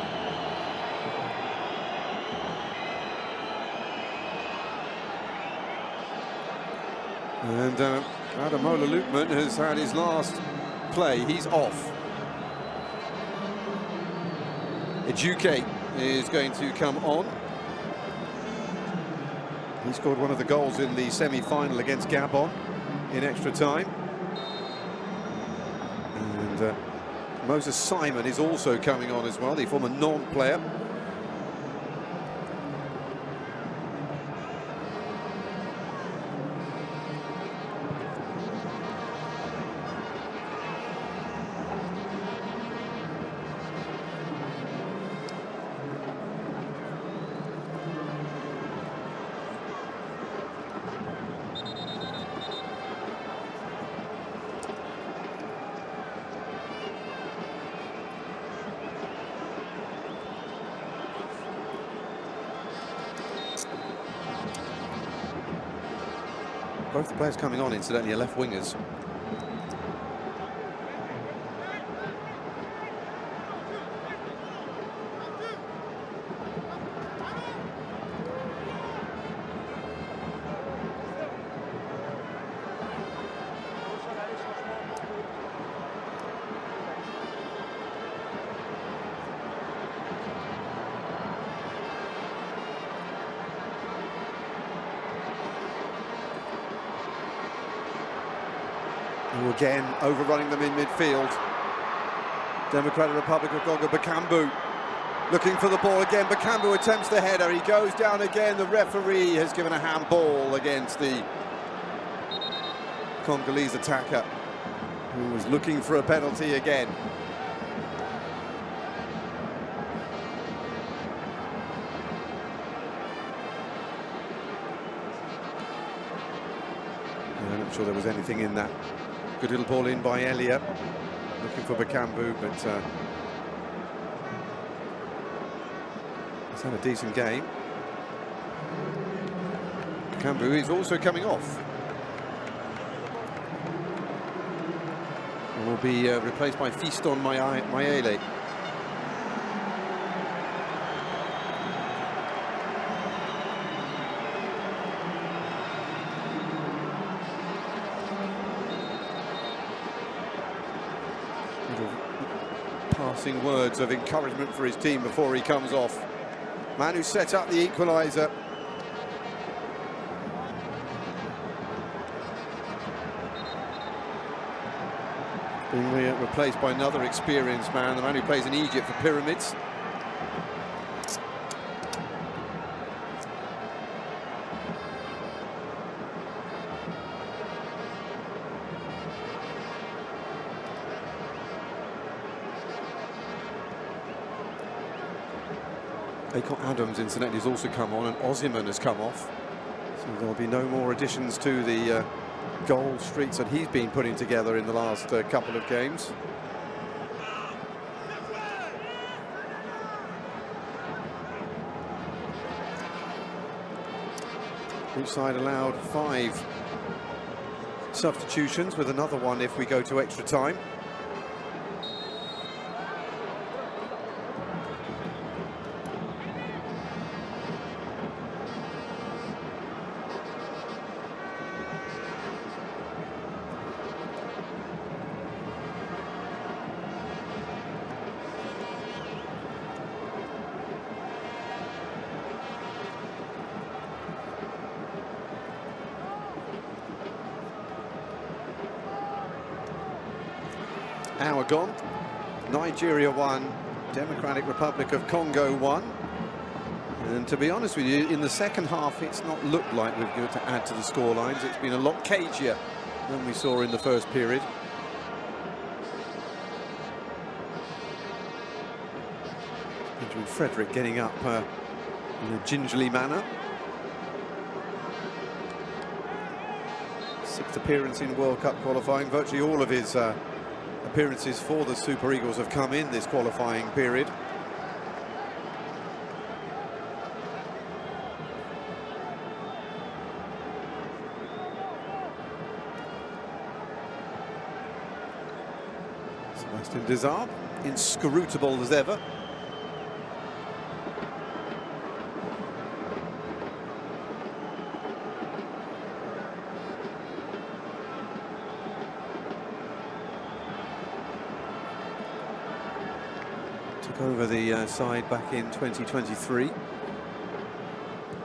And Ademola Lookman has had his last play. He's off. Ejuke is going to come on. He scored one of the goals in the semi-final against Gabon in extra time. And Moses Simon is also coming on as well, the former non-player. Both the players coming on, incidentally, are left wingers. Who again overrunning them in midfield. Democratic Republic of Congo, Bakambu looking for the ball again. Bakambu attempts the header, he goes down again. The referee has given a handball against the Congolese attacker, who was looking for a penalty again. I'm not sure there was anything in that. Good little ball in by Elia, looking for Bakambu, but he's had a decent game. Bakambu is also coming off. And will be replaced by Fiston Mayele. Passing words of encouragement for his team before he comes off. Man who set up the equaliser. Being replaced by another experienced man, the man who plays in Egypt for Pyramids. Adams, incidentally, has also come on, and Osimhen has come off. So there'll be no more additions to the goal streaks that he's been putting together in the last couple of games. Each side allowed 5 substitutions, with another one if we go to extra time. Hour gone. Nigeria 1, Democratic Republic of Congo 1. And to be honest with you, in the second half, it's not looked like we're going to add to the scorelines. It's been a lot cagier than we saw in the first period. Benjamin Frederick getting up in a gingerly manner. 6th appearance in World Cup qualifying. Virtually all of his appearances for the Super Eagles have come in this qualifying period. Sebastian Desarb, inscrutable as ever. Took over the side back in 2023.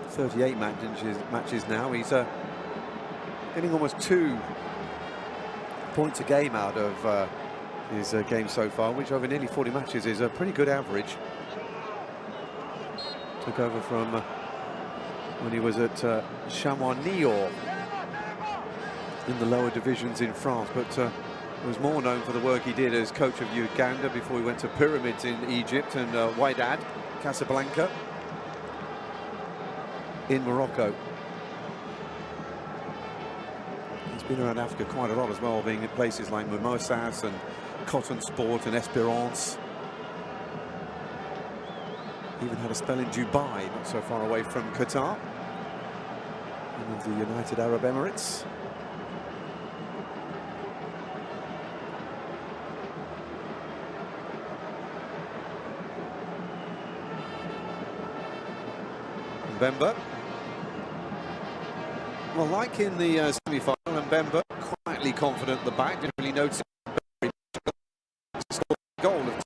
38 matches now. He's getting almost 2 points a game out of his game so far, which over nearly 40 matches is a pretty good average. Took over from when he was at Chamonix in the lower divisions in France, but was more known for the work he did as coach of Uganda before he went to Pyramids in Egypt, and Wydad Casablanca in Morocco. He's been around Africa quite a lot as well, being in places like Mimosas and Cotton Sport and Espérance. Even had a spell in Dubai, not so far away from Qatar. And of the United Arab Emirates. Mbemba. Well, like in the semi-final, Mbemba quietly confident at the back, didn't really notice very much. Scored a goal of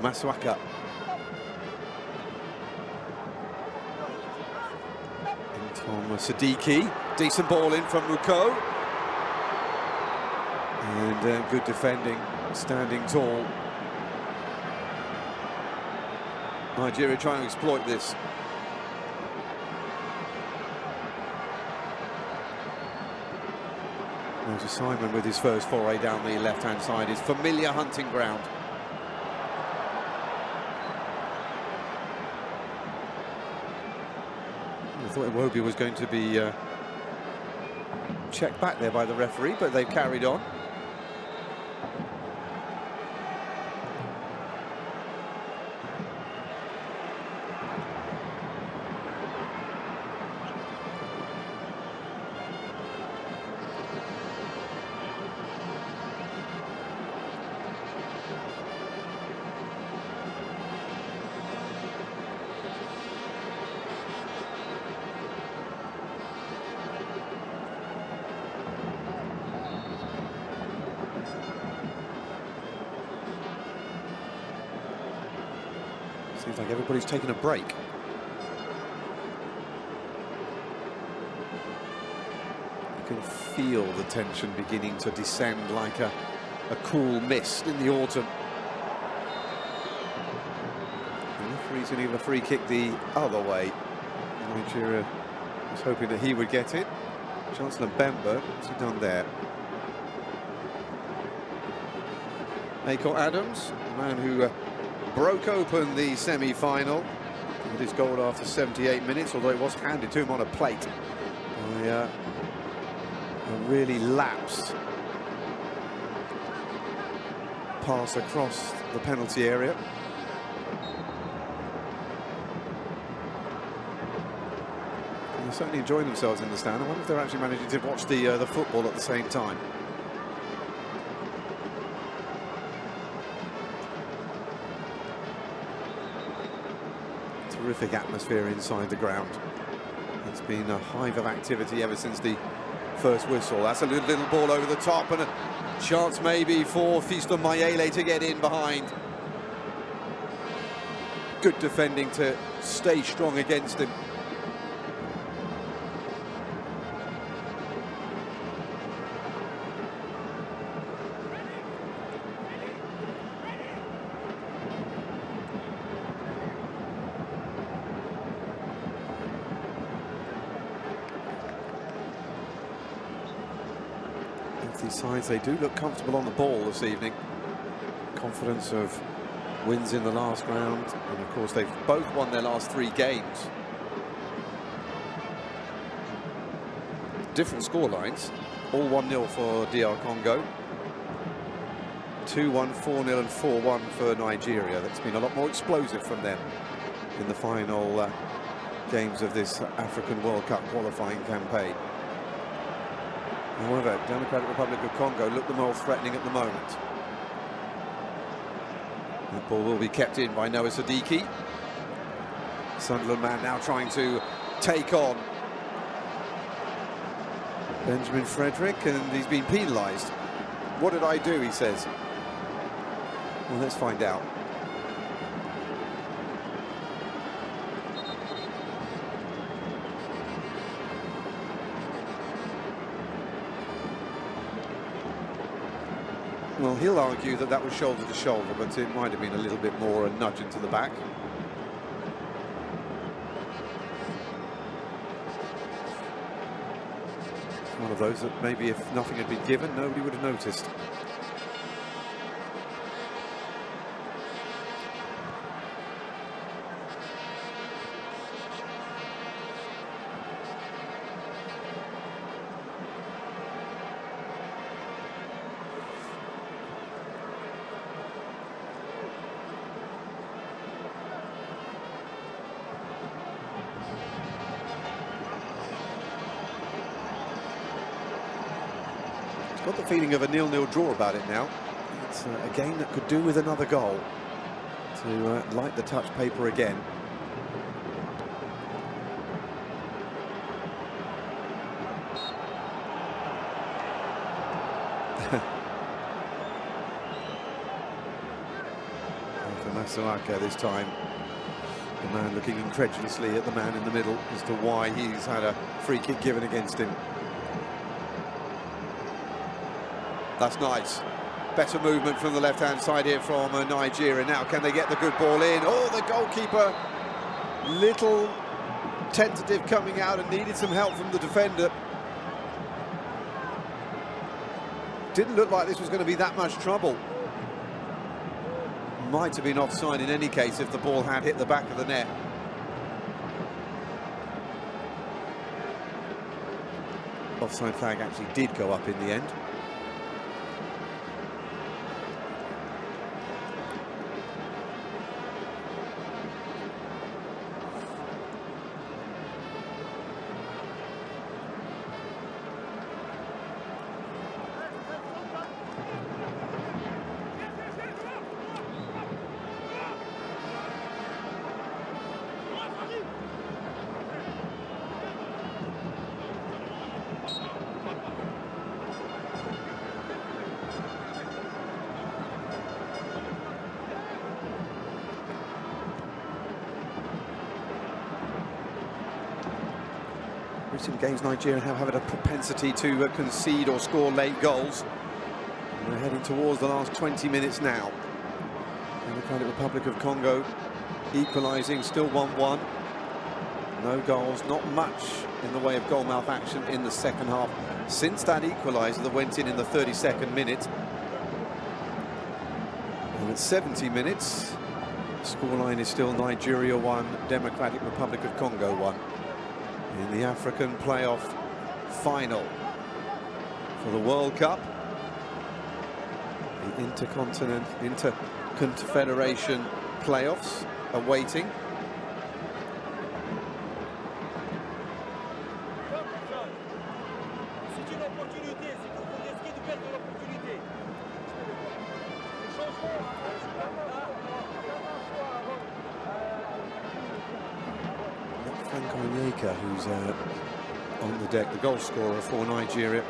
Masuaka. Tom Siddiqui, decent ball in from Ruko. And good defending, standing tall. Nigeria trying to exploit this. There's Simon with his first foray down the left-hand side, his familiar hunting ground. I thought Iwobi was going to be checked back there by the referee, but they've carried on. Seems like everybody's taken a break. You can feel the tension beginning to descend like a cool mist in the autumn. The referee's going to give a free kick the other way. Nigeria was hoping that he would get it. Chancellor Mbemba, what's he done there? Akol Adams, the man who broke open the semi-final with his goal after 78 minutes, although it was handed to him on a plate by a really lapsed pass across the penalty area. And they're certainly enjoying themselves in the stand. I wonder if they're actually managing to watch the football at the same time. Terrific atmosphere inside the ground. It's been a hive of activity ever since the first whistle. That's a little ball over the top and a chance maybe for Fiston Mayele to get in behind. Good defending to stay strong against him. These sides, they do look comfortable on the ball this evening. Confidence of wins in the last round, and of course they've both won their last 3 games. Different scorelines, all 1-0 for DR Congo, 2-1, 4-0 and 4-1 for Nigeria. That's been a lot more explosive from them in the final games of this African World Cup qualifying campaign. However, Democratic Republic of Congo look the most threatening at the moment. The ball will be kept in by Noah Siddiqui. Sunderland man now trying to take on Benjamin Frederick, and he's been penalised. What did I do, he says. Well, let's find out. Well, he'll argue that that was shoulder to shoulder, but it might have been a little bit more a nudge into the back. One of those that maybe if nothing had been given, nobody would have noticed. got the feeling of a 0-0 draw about it now. It's a game that could do with another goal to light the touch paper again. Masuaka this time, the man looking incredulously at the man in the middle as to why he's had a free kick given against him. That's nice. Better movement from the left-hand side here from Nigeria. Now, can they get the good ball in? Oh, the goalkeeper, little tentative coming out and needed some help from the defender. Didn't look like this was going to be that much trouble. Might have been offside in any case if the ball had hit the back of the net. Offside flag actually did go up in the end. Recent games, Nigeria have had a propensity to concede or score late goals. And we're heading towards the last 20 minutes now. Democratic Republic of Congo equalising, still 1-1. No goals, not much in the way of goal-mouth action in the second half since that equaliser that went in the 32nd minute. And at 70 minutes, the scoreline is still Nigeria 1, Democratic Republic of Congo 1. In the African playoff final for the World Cup, the Interconfederation playoffs awaiting. Who's on the deck, the goal scorer for Nigeria.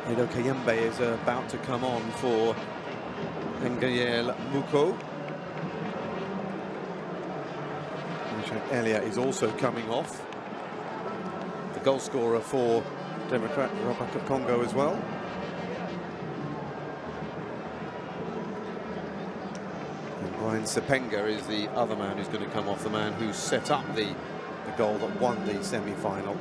Edo Kayembe is about to come on for Ngayel Muko. Elia is also coming off. The goal scorer for Democratic Republic of Congo as well. Brian Sepenga is the other man who's going to come off, the man who set up the goal that won the semi-final.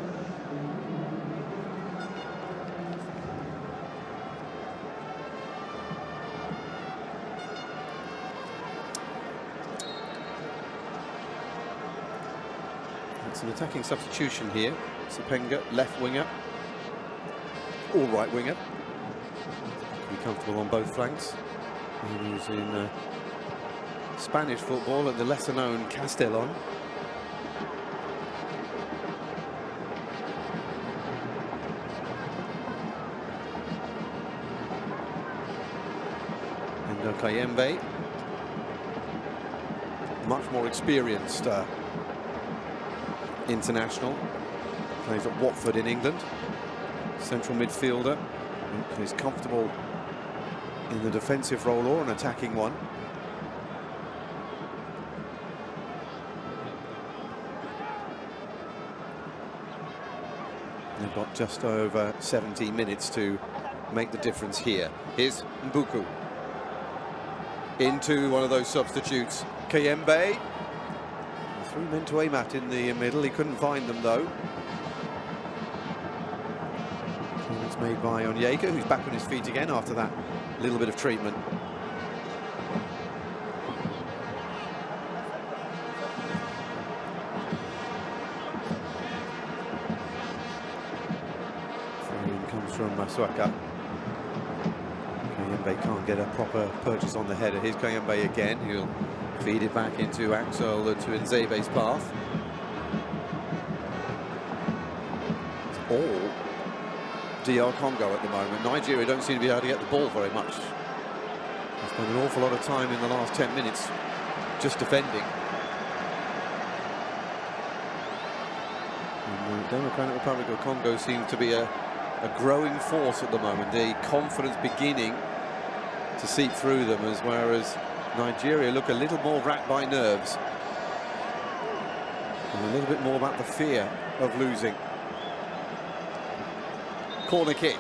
It's an attacking substitution here. Sepenga, left winger, all right winger. Be comfortable on both flanks. He was in Spanish football at the lesser-known Castellon. And Kayembe, much more experienced international, plays at Watford in England. Central midfielder, is comfortable in the defensive role or an attacking one. They've got just over 70 minutes to make the difference here. Here's Mbuku into one of those substitutes. Kayembe, 3 men to aim at in the middle. He couldn't find them though. It's made by Onyeka, who's back on his feet again after that little bit of treatment. From Masuaka. Kayembe can't get a proper purchase on the header. Here's Kayembe again. He'll feed it back into Axel to Nzebe's path. all DR Congo at the moment. Nigeria don't seem to be able to get the ball very much. They spent an awful lot of time in the last 10 minutes just defending. And the Democratic Republic of Congo seems to be a growing force at the moment. The confidence beginning to seep through them, whereas Nigeria look a little more racked by nerves and a little bit more about the fear of losing. Corner kick.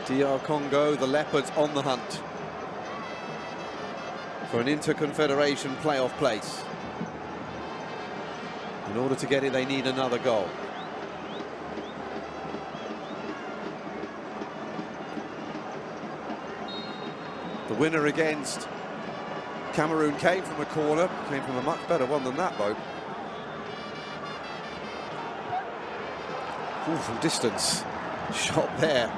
DR Congo, the Leopards on the hunt for an Interconfederation playoff place. In order to get it, they need another goal. The winner against Cameroon came from a corner, came from a much better one than that, though. Ooh, from distance, shot there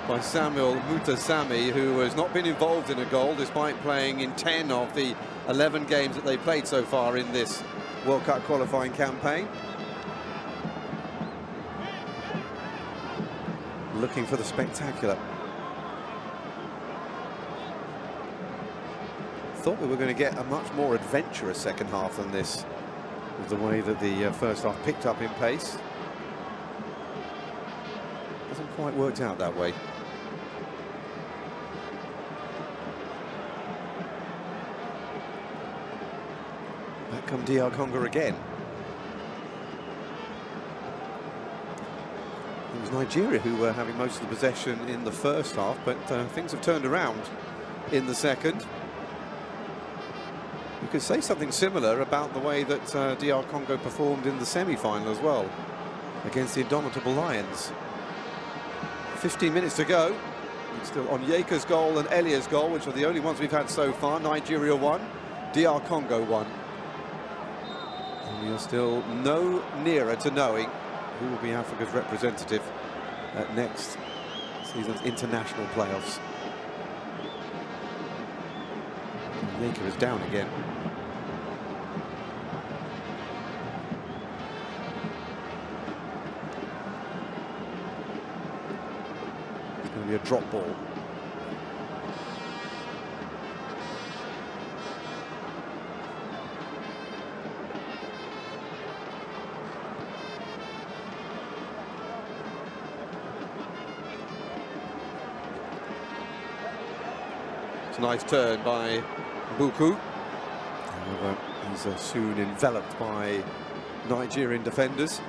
by Samuel Mutasami, who has not been involved in a goal despite playing in 10 of the 11 games that they played so far in this World Cup qualifying campaign. Looking for the spectacular. Thought we were going to get a much more adventurous second half than this, with the way that the first half picked up in pace. Hasn't quite worked out that way. Back come DR Congo again. It was Nigeria who were having most of the possession in the first half, but things have turned around in the second. You could say something similar about the way that DR Congo performed in the semi-final as well, against the indomitable Lions. 15 minutes to go. It's still Onyeka's goal and Elia's goal, which are the only ones we've had so far. Nigeria won, DR Congo won. And we are still no nearer to knowing who will be Africa's representative at next season's international playoffs. Onyeka is down again. A drop ball. It's a nice turn by Buku. However, he's soon enveloped by Nigerian defenders.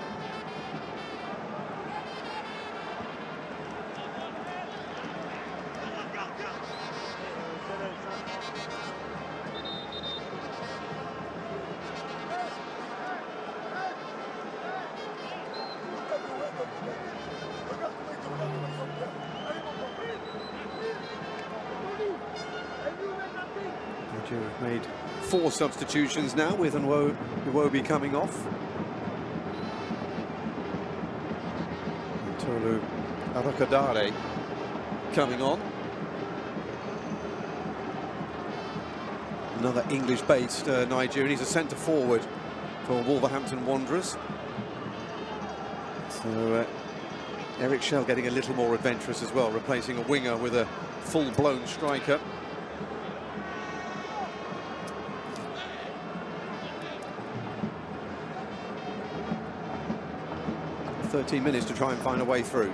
Nigeria have made 4 substitutions now, with Iwobi coming off. And Tolu Arakadare coming on. Another English-based Nigerian. He's a centre forward for Wolverhampton Wanderers. So Eric Shell getting a little more adventurous as well, replacing a winger with a full-blown striker. 13 minutes to try and find a way through.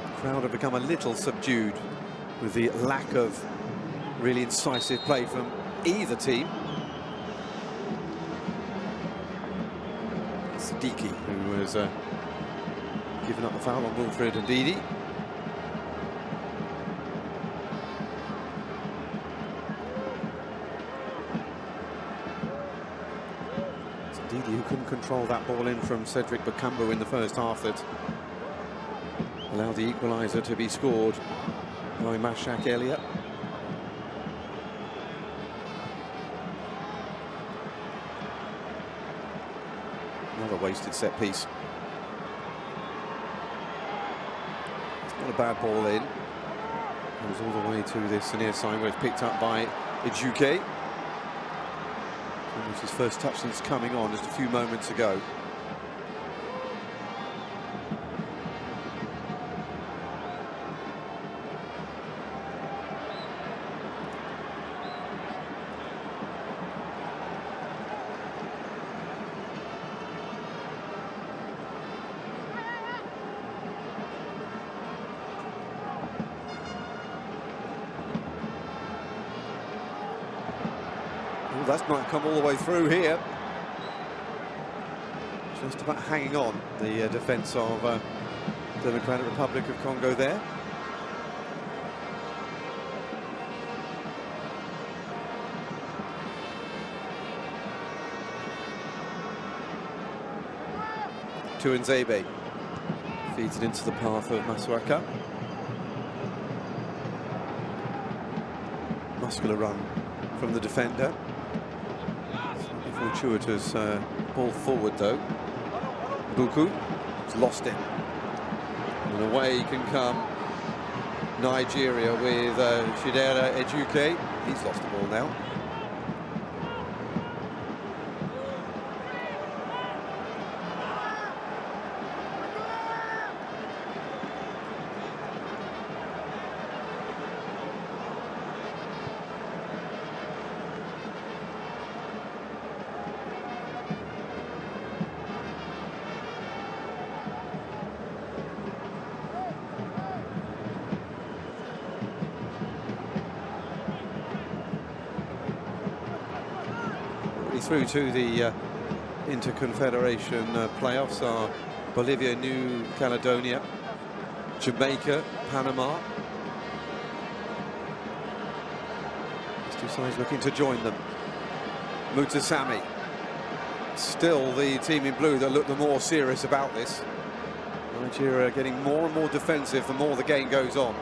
The crowd have become a little subdued with the lack of really incisive play from either team. Siddiqui, who was given up the foul on Wilfred Ndidi. Ndidi, who couldn't control that ball in from Cedric Bakambu in the first half, that allowed the equaliser to be scored by Mashak Elia. Another wasted set piece. It's not a bad ball in. Goes all the way to this near side where it's picked up by Ijuke. was his first touch since coming on just a few moments ago. That's not come all the way through here. Just about hanging on, the defence of Democratic Republic of Congo there. Tuanzebe feeds it into the path of Masuaka. Muscular run from the defender. Fortuitous ball forward though. Buku has lost it. And away can come Nigeria with Chidera Ejuke. He's lost the ball now. Through to the Interconfederation playoffs are Bolivia, New Caledonia, Jamaica, Panama. These two sides looking to join them. Mutasami, still the team in blue that look the more serious about this. Nigeria getting more and more defensive the more the game goes on.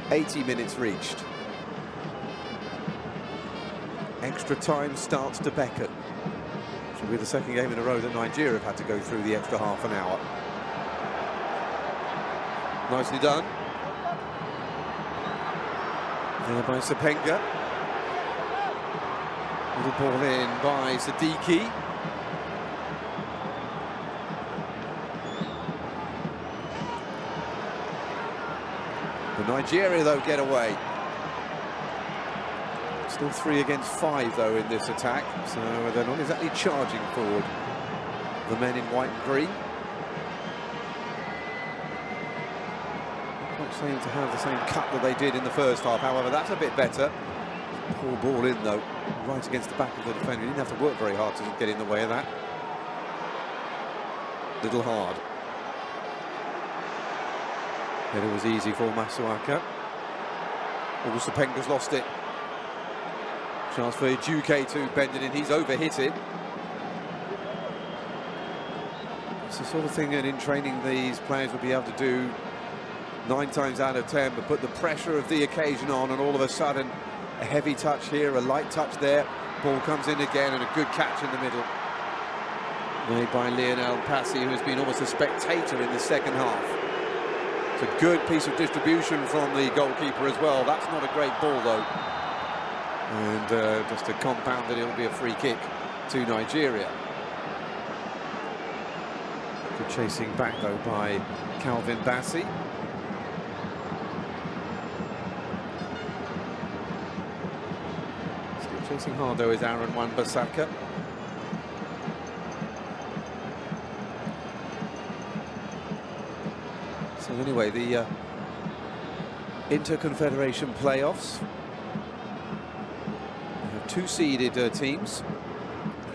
.80 minutes reached. Extra time starts to beckon. Should be the second game in a row that Nigeria have had to go through the extra half an hour. Nicely done. There by Sepenga. Little ball in by Sadiki. Nigeria, though, get away. Still 3 against 5, though, in this attack. So they're not exactly charging forward, the men in white and green. Not quite seem to have the same cut that they did in the first half. However, that's a bit better. Poor ball in, though, right against the back of the defender. He didn't have to work very hard to get in the way of that. Little hard. It was easy for Masuaka. Sepenga's lost it. Chance for Ejuke to bend it in. He's overhit it. It's the sort of thing that in training these players will be able to do 9 times out of 10, but put the pressure of the occasion on, and all of a sudden a heavy touch here, a light touch there. Ball comes in again, and a good catch in the middle. Made by Lionel Passy, who has been almost a spectator in the second half. A good piece of distribution from the goalkeeper as well. That's not a great ball though, and just to compound it, it'll be a free kick to Nigeria. Good chasing back though by Calvin Bassey. Still chasing hard though is Aaron Wan-Bissaka. So anyway, the Interconfederation playoffs. We have 2 seeded teams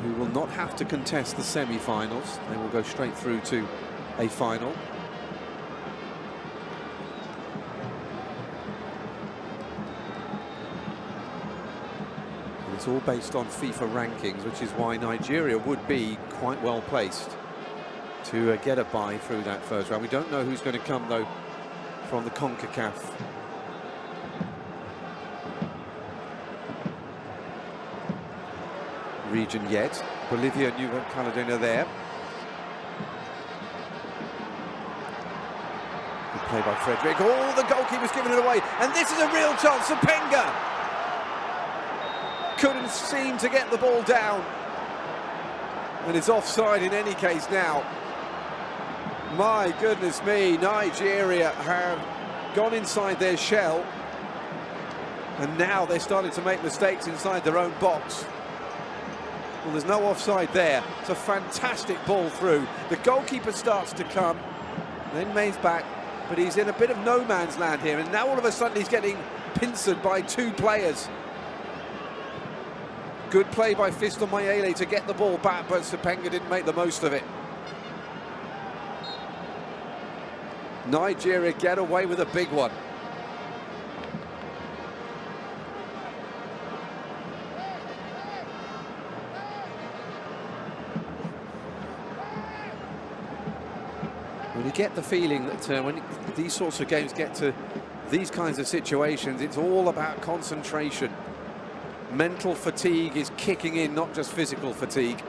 who will not have to contest the semi-finals. They will go straight through to a final. And it's all based on FIFA rankings, which is why Nigeria would be quite well placed to get a bye through that first round. We don't know who's going to come, though, from the CONCACAF region yet. Bolivia, New Caledonia there. The Play by Frederick. Oh, the goalkeeper's given it away. And this is a real chance. Sapenga couldn't seem to get the ball down. And it's offside in any case now. My goodness me, Nigeria have gone inside their shell. And now they're starting to make mistakes inside their own box. Well, there's no offside there. It's a fantastic ball through. The goalkeeper starts to come. Then May's back. But he's in a bit of no man's land here. And now all of a sudden he's getting pincered by two players. Good play by Fiston Mayele to get the ball back, but Sapenga didn't make the most of it. Nigeria get away with a big one. When you get the feeling that when these sorts of games get to these kinds of situations, it's all about concentration. Mental fatigue is kicking in, not just physical fatigue.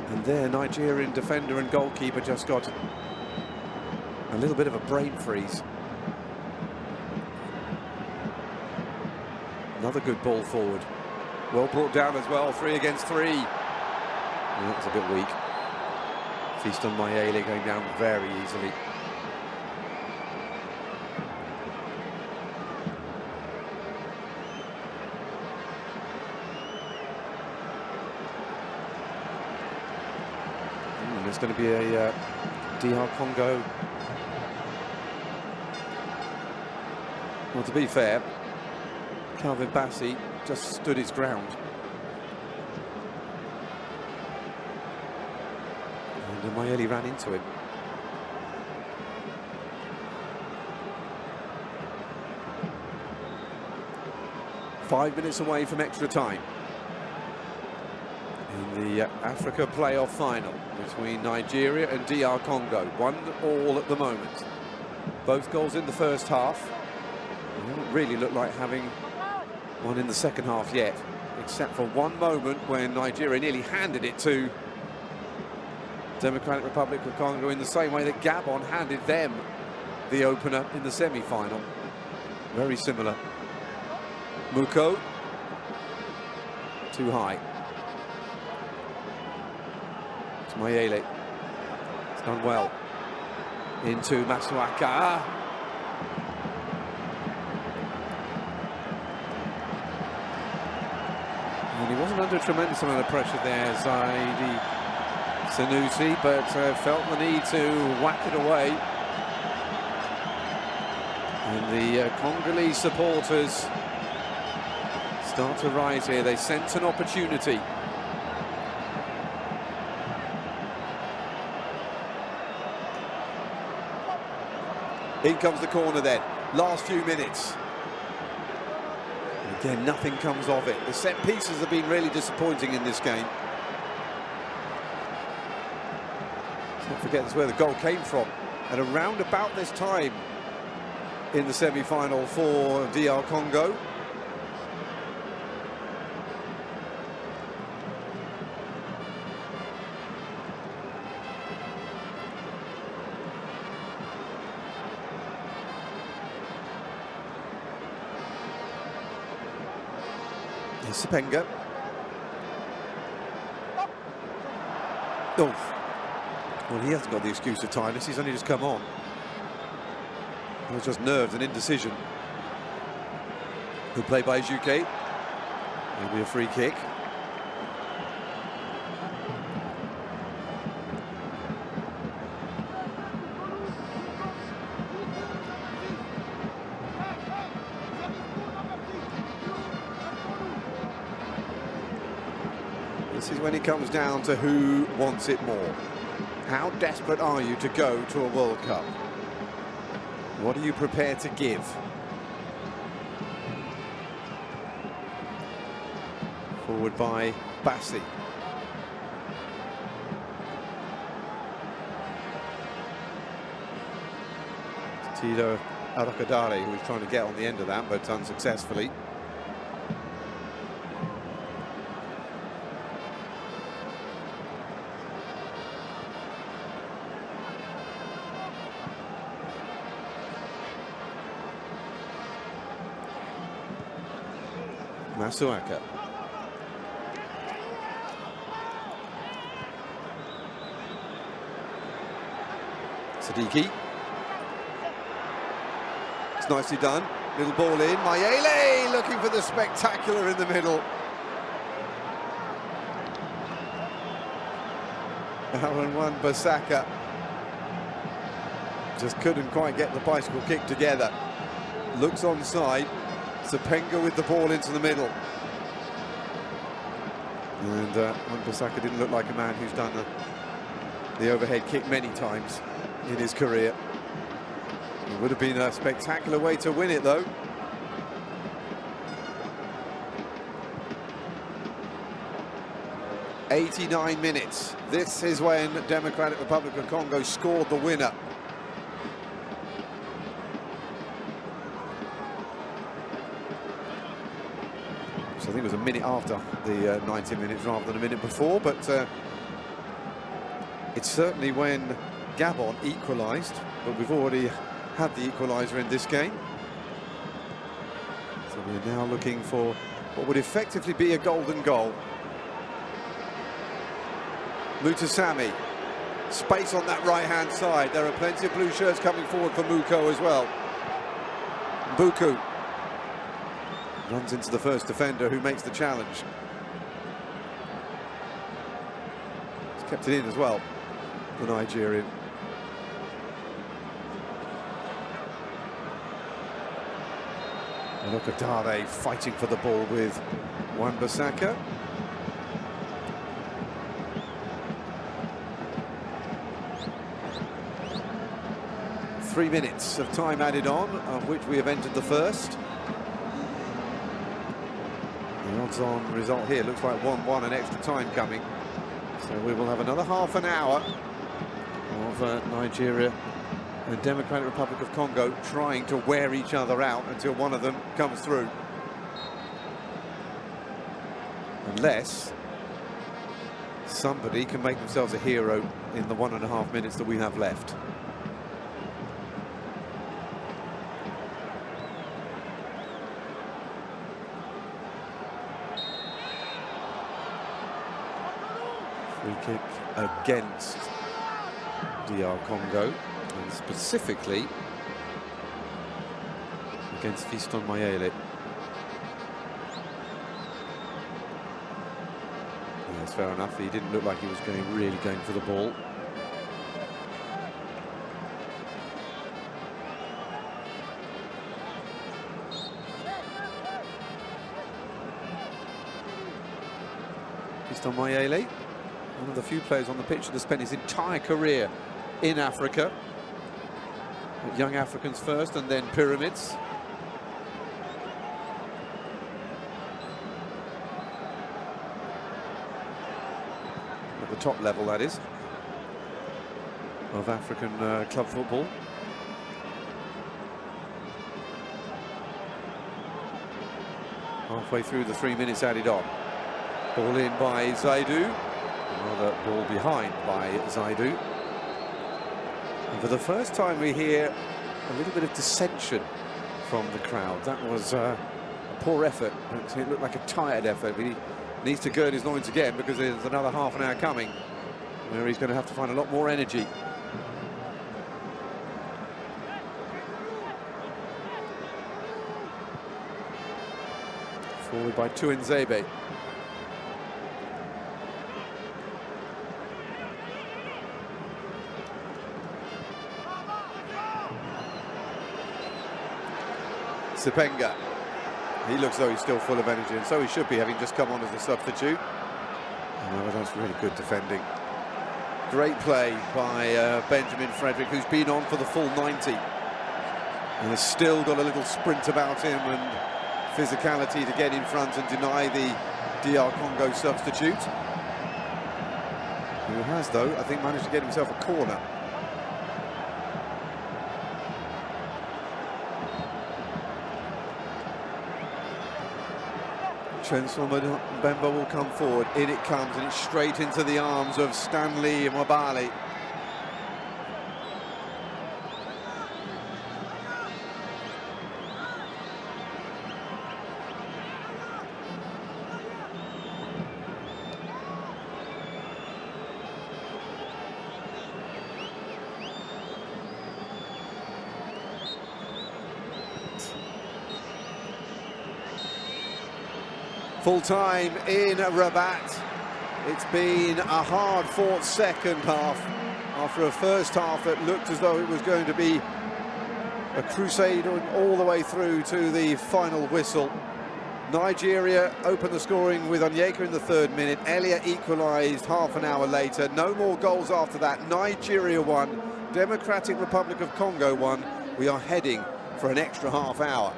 And there, Nigerian defender and goalkeeper just got a little bit of a brain freeze. Another good ball forward. Well brought down as well, 3 against 3. That was a bit weak. Fiston Mayele going down very easily. There's going to be a DR Congo. Well, to be fair, Calvin Bassey just stood his ground. And Mayele ran into him. Five minutes away from extra time in the Africa playoff final between Nigeria and DR Congo. 1-1 at the moment. Both goals in the first half. It doesn't really look like having one in the second half yet, except for one moment when Nigeria nearly handed it to Democratic Republic of Congo in the same way that Gabon handed them the opener in the semi-final. Very similar. Muko. Too high. It's Mayele. It's done well. Into Masuaka. And he wasn't under a tremendous amount of pressure there, Zaidi Sanusi, but felt the need to whack it away. And the Congolese supporters start to rise here. They sense an opportunity. In comes the corner then. Last few minutes. And again, nothing comes of it. The set pieces have been really disappointing in this game. Let's not forget that's where the goal came from. And around about this time in the semi-final for DR Congo. Sapenga. Oh, well, he hasn't got the excuse of tiredness. He's only just come on. It was just nerves and indecision. Good play by Juke. Maybe a free kick. This is when it comes down to who wants it more. How desperate are you to go to a World Cup? What are you prepared to give? Forward by Bassey. Tito Arakadare, who was trying to get on the end of that, but unsuccessfully. Masuaka. Siddiqui. It's nicely done. Little ball in. Mayele looking for the spectacular in the middle. Aaron Wan-Bissaka just couldn't quite get the bicycle kick together. Looks onside. Sepenga with the ball into the middle. And Wan-Bissaka didn't look like a man who's done the overhead kick many times in his career. It would have been a spectacular way to win it, though. '89 minutes. This is when Democratic Republic of Congo scored the winner. So I think it was a minute after the 90 minutes rather than a minute before, but it's certainly when Gabon equalised, but we've already had the equaliser in this game. So we're now looking for what would effectively be a golden goal. Mutasami, space on that right-hand side. There are plenty of blue shirts coming forward for Muko as well. Buku runs into the first defender who makes the challenge. He's kept it in as well, the Nigerian. Olokadare fighting for the ball with Wan-Bissaka. Three minutes of time added on, of which we have entered the first. The odds-on result here looks like 1-1, an extra time coming. So we will have another half an hour of Nigeria and Democratic Republic of Congo trying to wear each other out until one of them comes through. Unless somebody can make themselves a hero in the 1.5 minutes that we have left. Free kick against DR Congo, and specifically against Fiston Mayele. Yes, fair enough. He didn't look like he was really going for the ball. Fiston Mayele, one of the few players on the pitch that has spent his entire career in Africa. Young Africans first and then Pyramids. At the top level, that is, of African club football. Halfway through the 3 minutes added on. Ball in by Zaidu. Another ball behind by Zaidu. And for the first time we hear a little bit of dissension from the crowd. That was a poor effort. It looked like a tired effort. He needs to gird his loins again because there's another half an hour coming where he's going to have to find a lot more energy. Forward by Tuanzebe. Sepenga. He looks though he's still full of energy, and so he should be, having just come on as a substitute. Oh, that's really good defending. Great play by Benjamin Frederick, who's been on for the full 90. And has still got a little sprint about him and physicality to get in front and deny the DR Congo substitute. Who has, though, I think, managed to get himself a corner. Chancellor Mbemba will come forward. In it comes, and it's straight into the arms of Stanley Mwabali. Full time in Rabat. It's been a hard-fought second half after a first half that looked as though it was going to be a crusade all the way through to the final whistle. Nigeria opened the scoring with Onyeka in the 3rd minute. Elia equalised half an hour later. No more goals after that. Nigeria won. Democratic Republic of Congo won. We are heading for an extra half hour.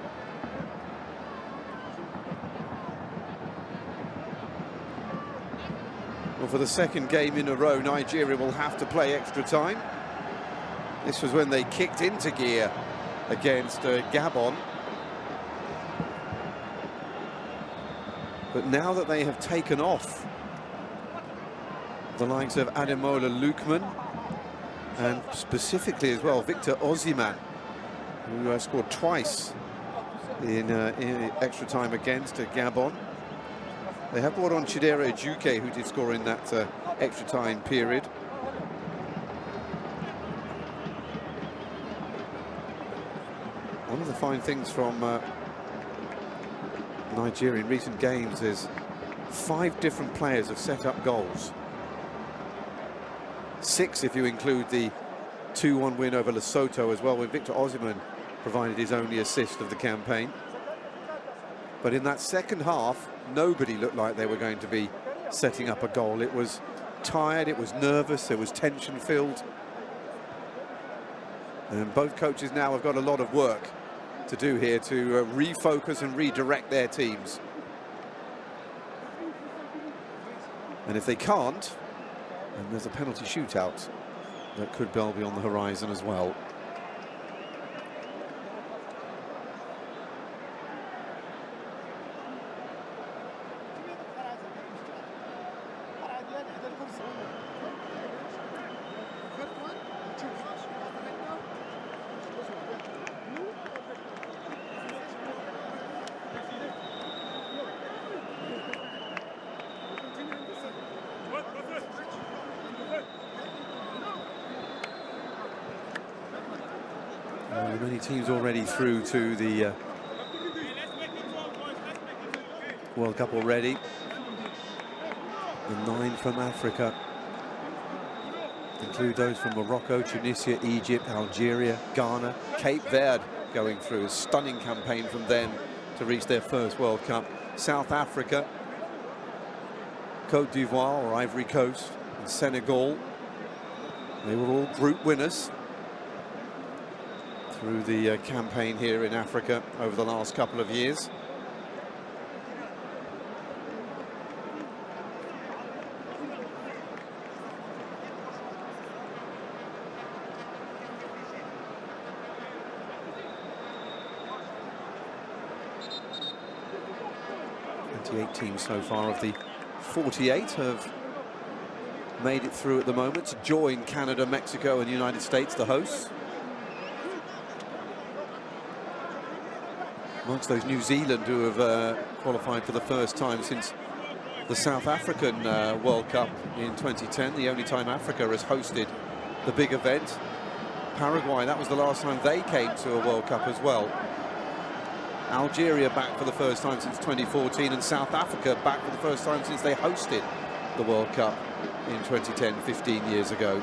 Well, for the second game in a row, Nigeria will have to play extra time. This was when they kicked into gear against Gabon. But now that they have taken off the likes of Ademola Lookman and specifically as well Victor Osimhen, who scored twice in extra time against Gabon. They have brought on Chidera Ejuke, who did score in that extra time period. One of the fine things from Nigeria in recent games is 5 different players have set up goals. 6 if you include the 2-1 win over Lesotho as well, when Victor Osimhen provided his only assist of the campaign. But in that second half, nobody looked like they were going to be setting up a goal. It was tired, it was nervous, it was tension-filled. And both coaches now have got a lot of work to do here to refocus and redirect their teams. And if they can't, then there's a penalty shootout that could well be on the horizon as well. Many teams already through to the World Cup already. The 9 from Africa include those from Morocco, Tunisia, Egypt, Algeria, Ghana, Cape Verde going through. A stunning campaign from them to reach their first World Cup. South Africa, Côte d'Ivoire or Ivory Coast, and Senegal. They were all group winners through the campaign here in Africa over the last couple of years. Teams so far of the 48 have made it through at the moment to join Canada, Mexico and the United States, the hosts. Amongst those, New Zealand, who have qualified for the first time since the South African World Cup in 2010, the only time Africa has hosted the big event. Paraguay, that was the last time they came to a World Cup as well. Algeria back for the first time since 2014, and South Africa back for the first time since they hosted the World Cup in 2010, 15 years ago.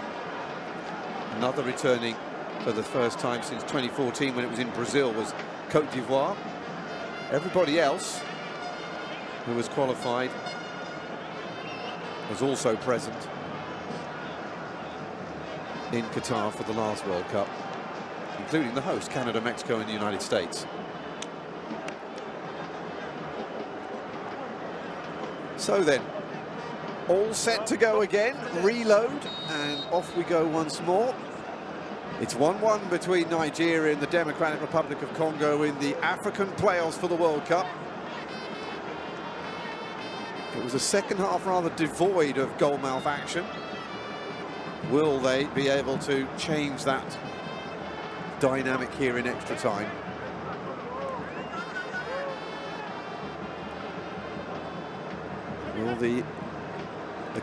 Another returning for the first time since 2014 when it was in Brazil was Côte d'Ivoire. Everybody else who was qualified was also present in Qatar for the last World Cup, including the host, Canada, Mexico and the United States. So then, all set to go again, reload, and off we go once more. It's 1-1 between Nigeria and the Democratic Republic of Congo in the African playoffs for the World Cup. It was a second half rather devoid of goalmouth action. Will they be able to change that dynamic here in extra time? Will the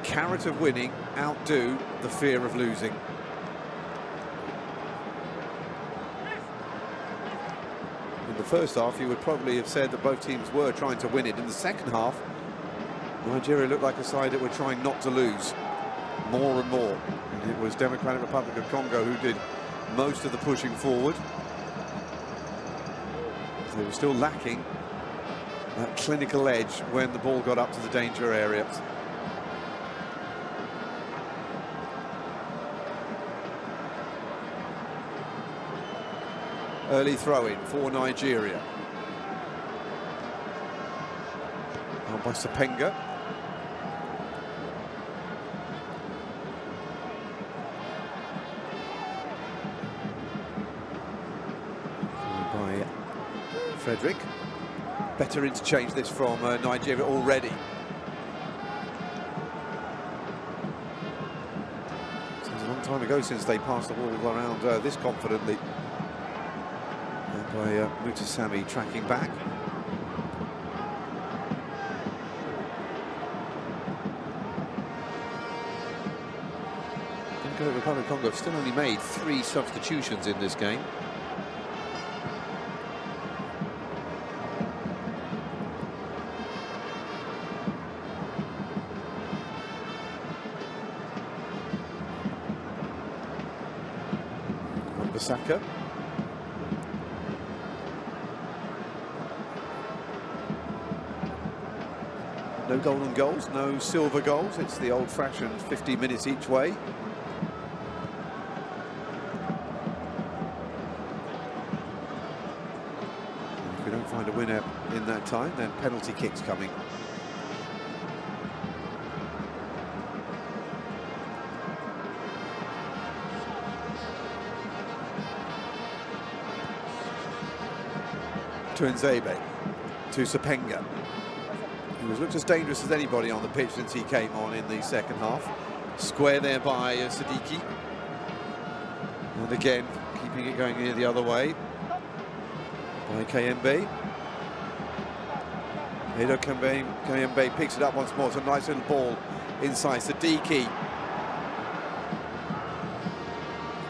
carrot of winning outdo the fear of losing? In the first half, you would probably have said that both teams were trying to win it. In the second half, Nigeria looked like a side that were trying not to lose more and more. And it was Democratic Republic of Congo who did most of the pushing forward. They were still lacking that clinical edge when the ball got up to the danger area. Early throw-in for Nigeria. Now by Sepenga. By Frederick. Better interchange this from Nigeria already. Seems a long time ago since they passed the ball around this confidently. By Mutasami tracking back. The Republic of Congo have still only made 3 substitutions in this game. Basaka. No golden goals, no silver goals. It's the old-fashioned 50 minutes each way. And if we don't find a winner in that time, then penalty kicks coming. To Nzebe, to Sepenga. He was looked as dangerous as anybody on the pitch since he came on in the second half. Square there by Siddiqui. And again, keeping it going here the other way by Kayembe. Edo Kayembe picks it up once more. It's a nice little ball inside Siddiqui.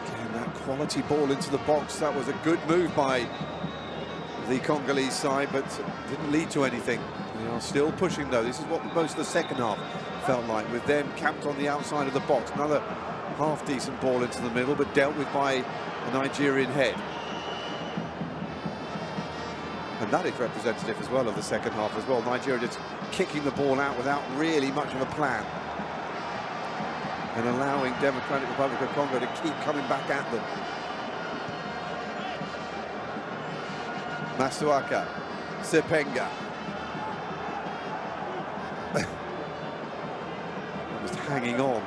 Again, that quality ball into the box. That was a good move by the Congolese side, but didn't lead to anything. They are still pushing though. This is what most of the second half felt like, with them camped on the outside of the box. Another half-decent ball into the middle, but dealt with by a Nigerian head. And that is representative as well of the second half as well. Nigeria just kicking the ball out without really much of a plan, and allowing Democratic Republic of Congo to keep coming back at them. Masuaka, Sepenga. Just hanging on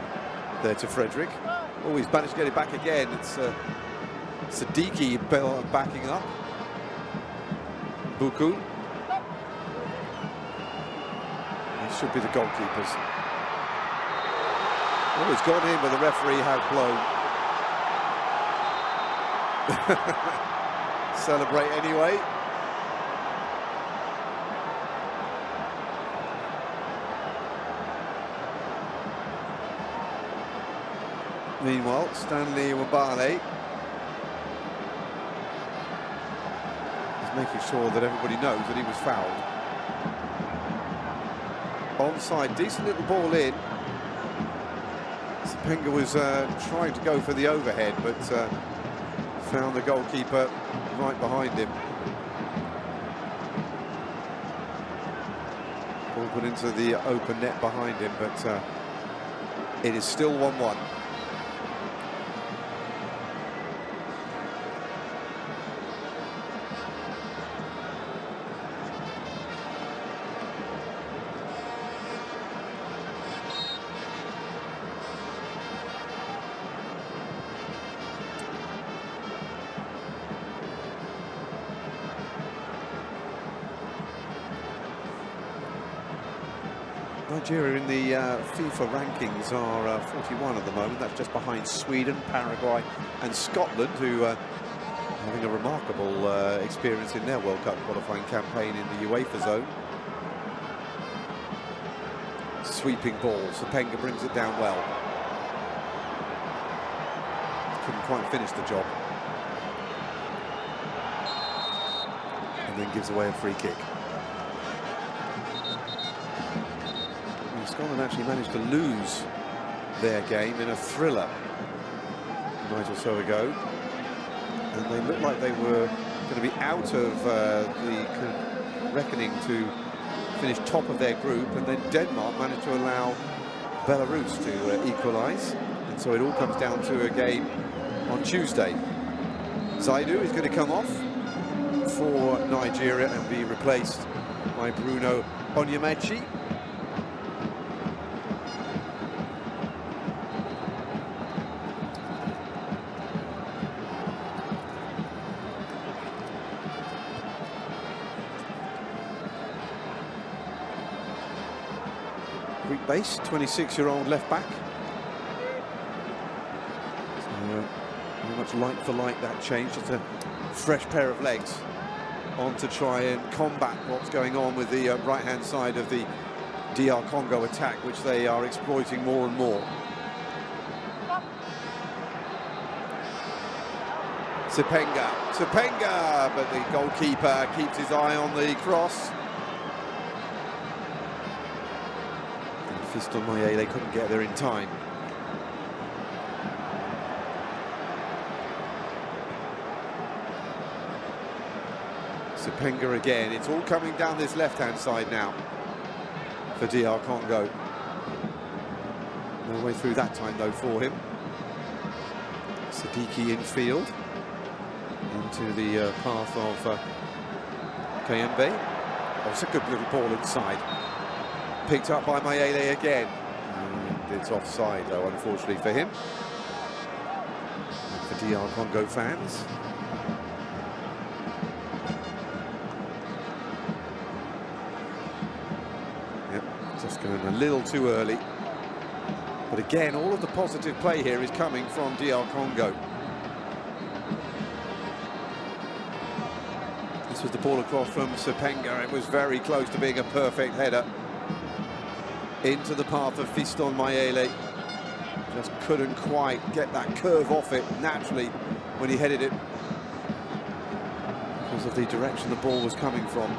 there to Frederick. Oh, he's managed to get it back again. It's Siddiqui backing up. Buku. It should be the goalkeepers. Oh, it's gone in, but the referee has blown. Celebrate anyway. Meanwhile, Stanley Wabale is making sure that everybody knows that he was fouled. Onside, decent little ball in. Sepenga was trying to go for the overhead, but found the goalkeeper right behind him. Ball put into the open net behind him, but it is still 1-1. Nigeria in the FIFA rankings are 41 at the moment. That's just behind Sweden, Paraguay and Scotland, who are having a remarkable experience in their World Cup qualifying campaign in the UEFA zone. Sweeping ball, Sepenga brings it down well. Couldn't quite finish the job. and then gives away a free kick. And Scotland actually managed to lose their game in a thriller a night or so ago, and they looked like they were going to be out of the reckoning to finish top of their group, and then Denmark managed to allow Belarus to equalise, and so it all comes down to a game on Tuesday. Zaidu is going to come off for Nigeria and be replaced by Bruno Onyemaechi. Greek base, 26-year-old left back. So, very much like for like that change. It's a fresh pair of legs on to try and combat what's going on with the right-hand side of the DR Congo attack, which they are exploiting more and more. Sepenga, but the goalkeeper keeps his eye on the cross. Fiston Mayele couldn't get there in time. Sepenga again. It's all coming down this left-hand side now for DR Congo. No way through that time though for him. Sadiki infield into the path of Kayembe. Oh, it's a good little ball inside. Picked up by Mayele again. And it's offside though, unfortunately for him. And for DR Congo fans. Yep, just going a little too early. But again, all of the positive play here is coming from DR Congo. This was the ball across from Sepenga. It was very close to being a perfect header into the path of Fiston Mayele. Just couldn't quite get that curve off it naturally when he headed it because of the direction the ball was coming from.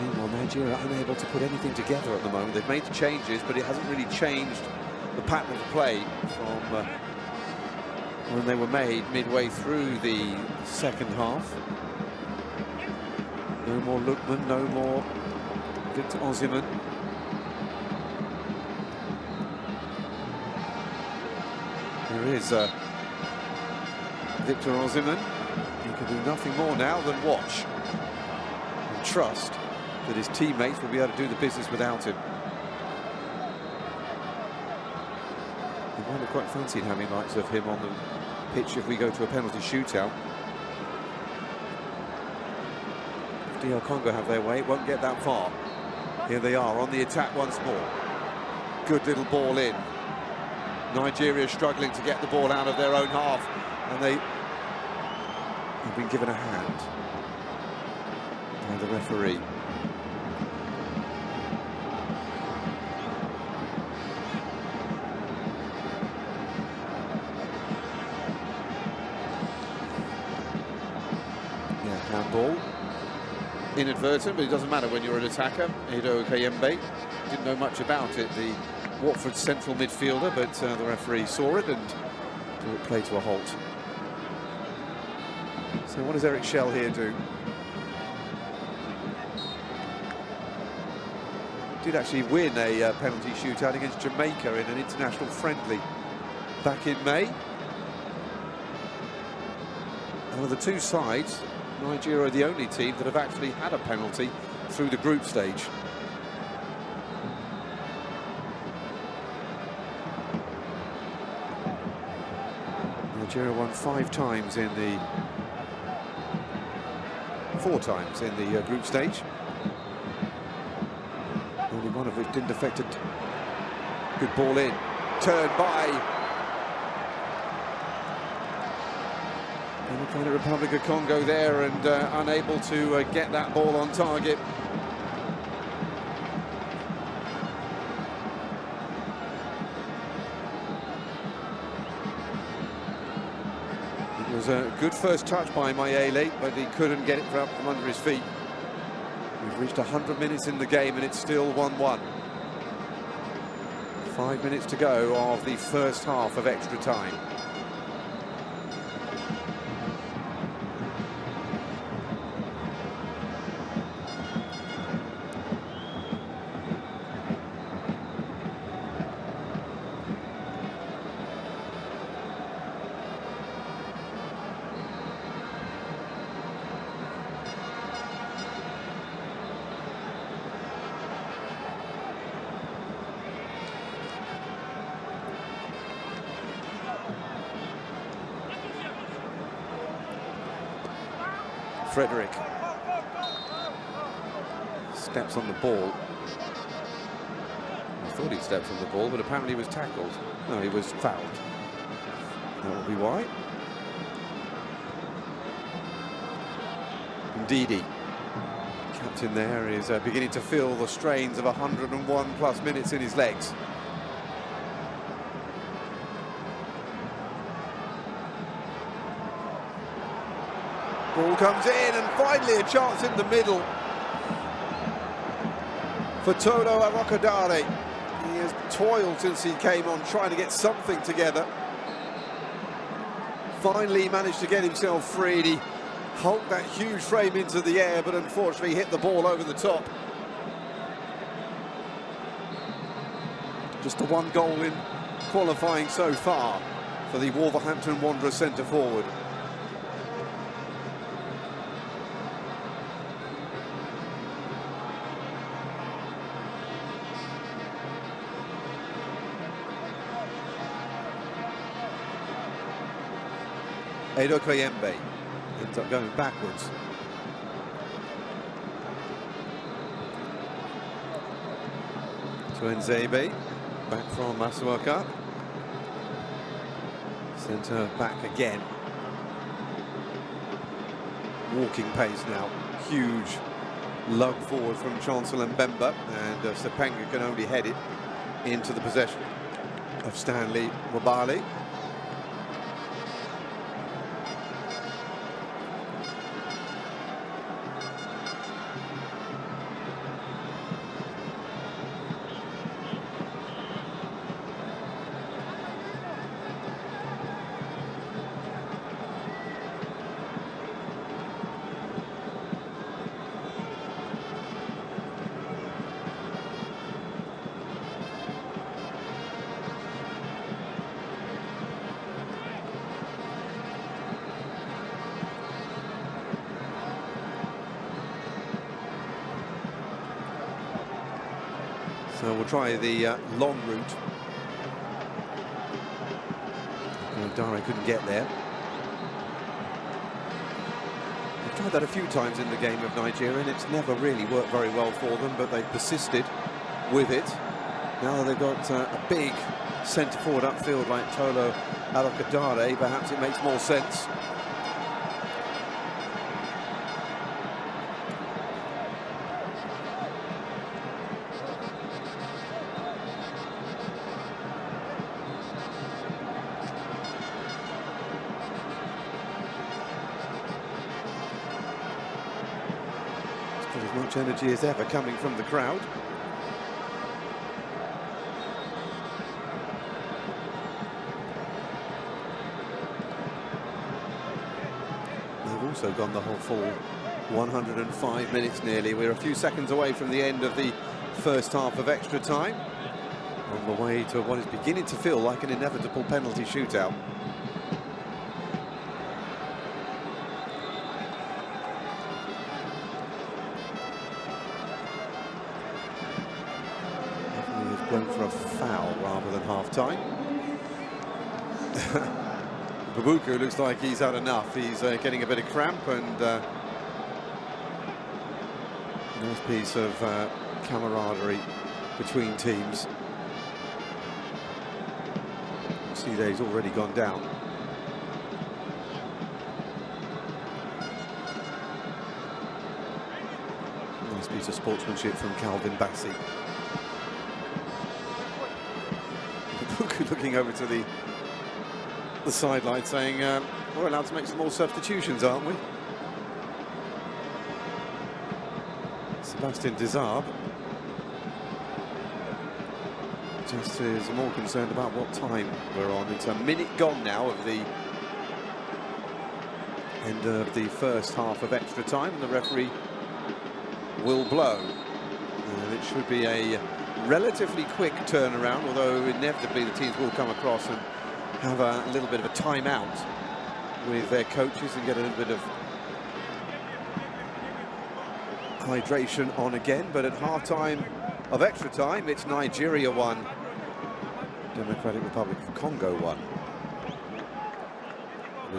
Meanwhile, Nigeria are unable to put anything together at the moment. They've made the changes, but it hasn't really changed the pattern of play from when they were made midway through the second half. No more Lookman, no more Victor Osimhen. Here is Victor Osimhen. He can do nothing more now than watch and trust that his teammates will be able to do the business without him. He might have quite fancied having likes of him on the pitch if we go to a penalty shootout. If DR Congo have their way, it won't get that far. Here they are on the attack once more. Good little ball in. Nigeria struggling to get the ball out of their own half, and they have been given a hand by the referee. Handball, inadvertent, but it doesn't matter when you're an attacker. Edo Kayembe didn't know much about it, the Watford central midfielder, but the referee saw it and drew it play to a halt. So what does Eric Schell here do? Did actually win a penalty shootout against Jamaica in an international friendly back in May. And of the two sides, Nigeria are the only team that have actually had a penalty through the group stage. Nigeria won 4 times in the group stage. Only one of which didn't affect it. Good ball in, turned by Democratic Republic of Congo there, and unable to get that ball on target. It was a good first touch by Mayele, but he couldn't get it from under his feet. We've reached 100 minutes in the game and it's still 1-1. 5 minutes to go of the first half of extra time. Frederick steps on the ball. I thought he stepped on the ball, but apparently he was tackled. No, he was fouled. That will be why. Ndidi, captain there, is beginning to feel the strains of 101 plus minutes in his legs. Ball comes in, and finally a chance in the middle for Tolo Arokadare. He has toiled since he came on, trying to get something together. Finally he managed to get himself freed. He hulked that huge frame into the air, but unfortunately hit the ball over the top. Just the one goal in qualifying so far for the Wolverhampton Wanderers centre forward. Edo Koyembe ends up going backwards. To Nzebe, back from Masuaka. Centre back again. Walking pace now. Huge lug forward from Chancellor Mbemba, and Sepenga can only head it into the possession of Stanley Wabali. So we'll try the long route. Dare couldn't get there. They've tried that a few times in the game of Nigeria, and it's never really worked very well for them, but they've persisted with it. Now that they've got a big centre forward upfield like Tolo Arokadare, perhaps it makes more sense. As much energy as ever coming from the crowd. They've also gone the whole full 105 minutes nearly. We're a few seconds away from the end of the first half of extra time, on the way to what is beginning to feel like an inevitable penalty shootout. Blown for a foul rather than half-time. Babuku looks like he's had enough. He's getting a bit of cramp, and nice piece of camaraderie between teams. See there, he's already gone down. Nice piece of sportsmanship from Calvin Bassey. Looking over to the sideline saying, we're allowed to make some more substitutions, aren't we? Sebastian Desarbe just is more concerned about what time we're on. It's a minute gone now of the end of the first half of extra time, and the referee will blow. And it should be a relatively quick turnaround, although inevitably the teams will come across and have a little bit of a timeout with their coaches and get a little bit of hydration on again. But at half-time of extra time, it's Nigeria 1, Democratic Republic of Congo 1.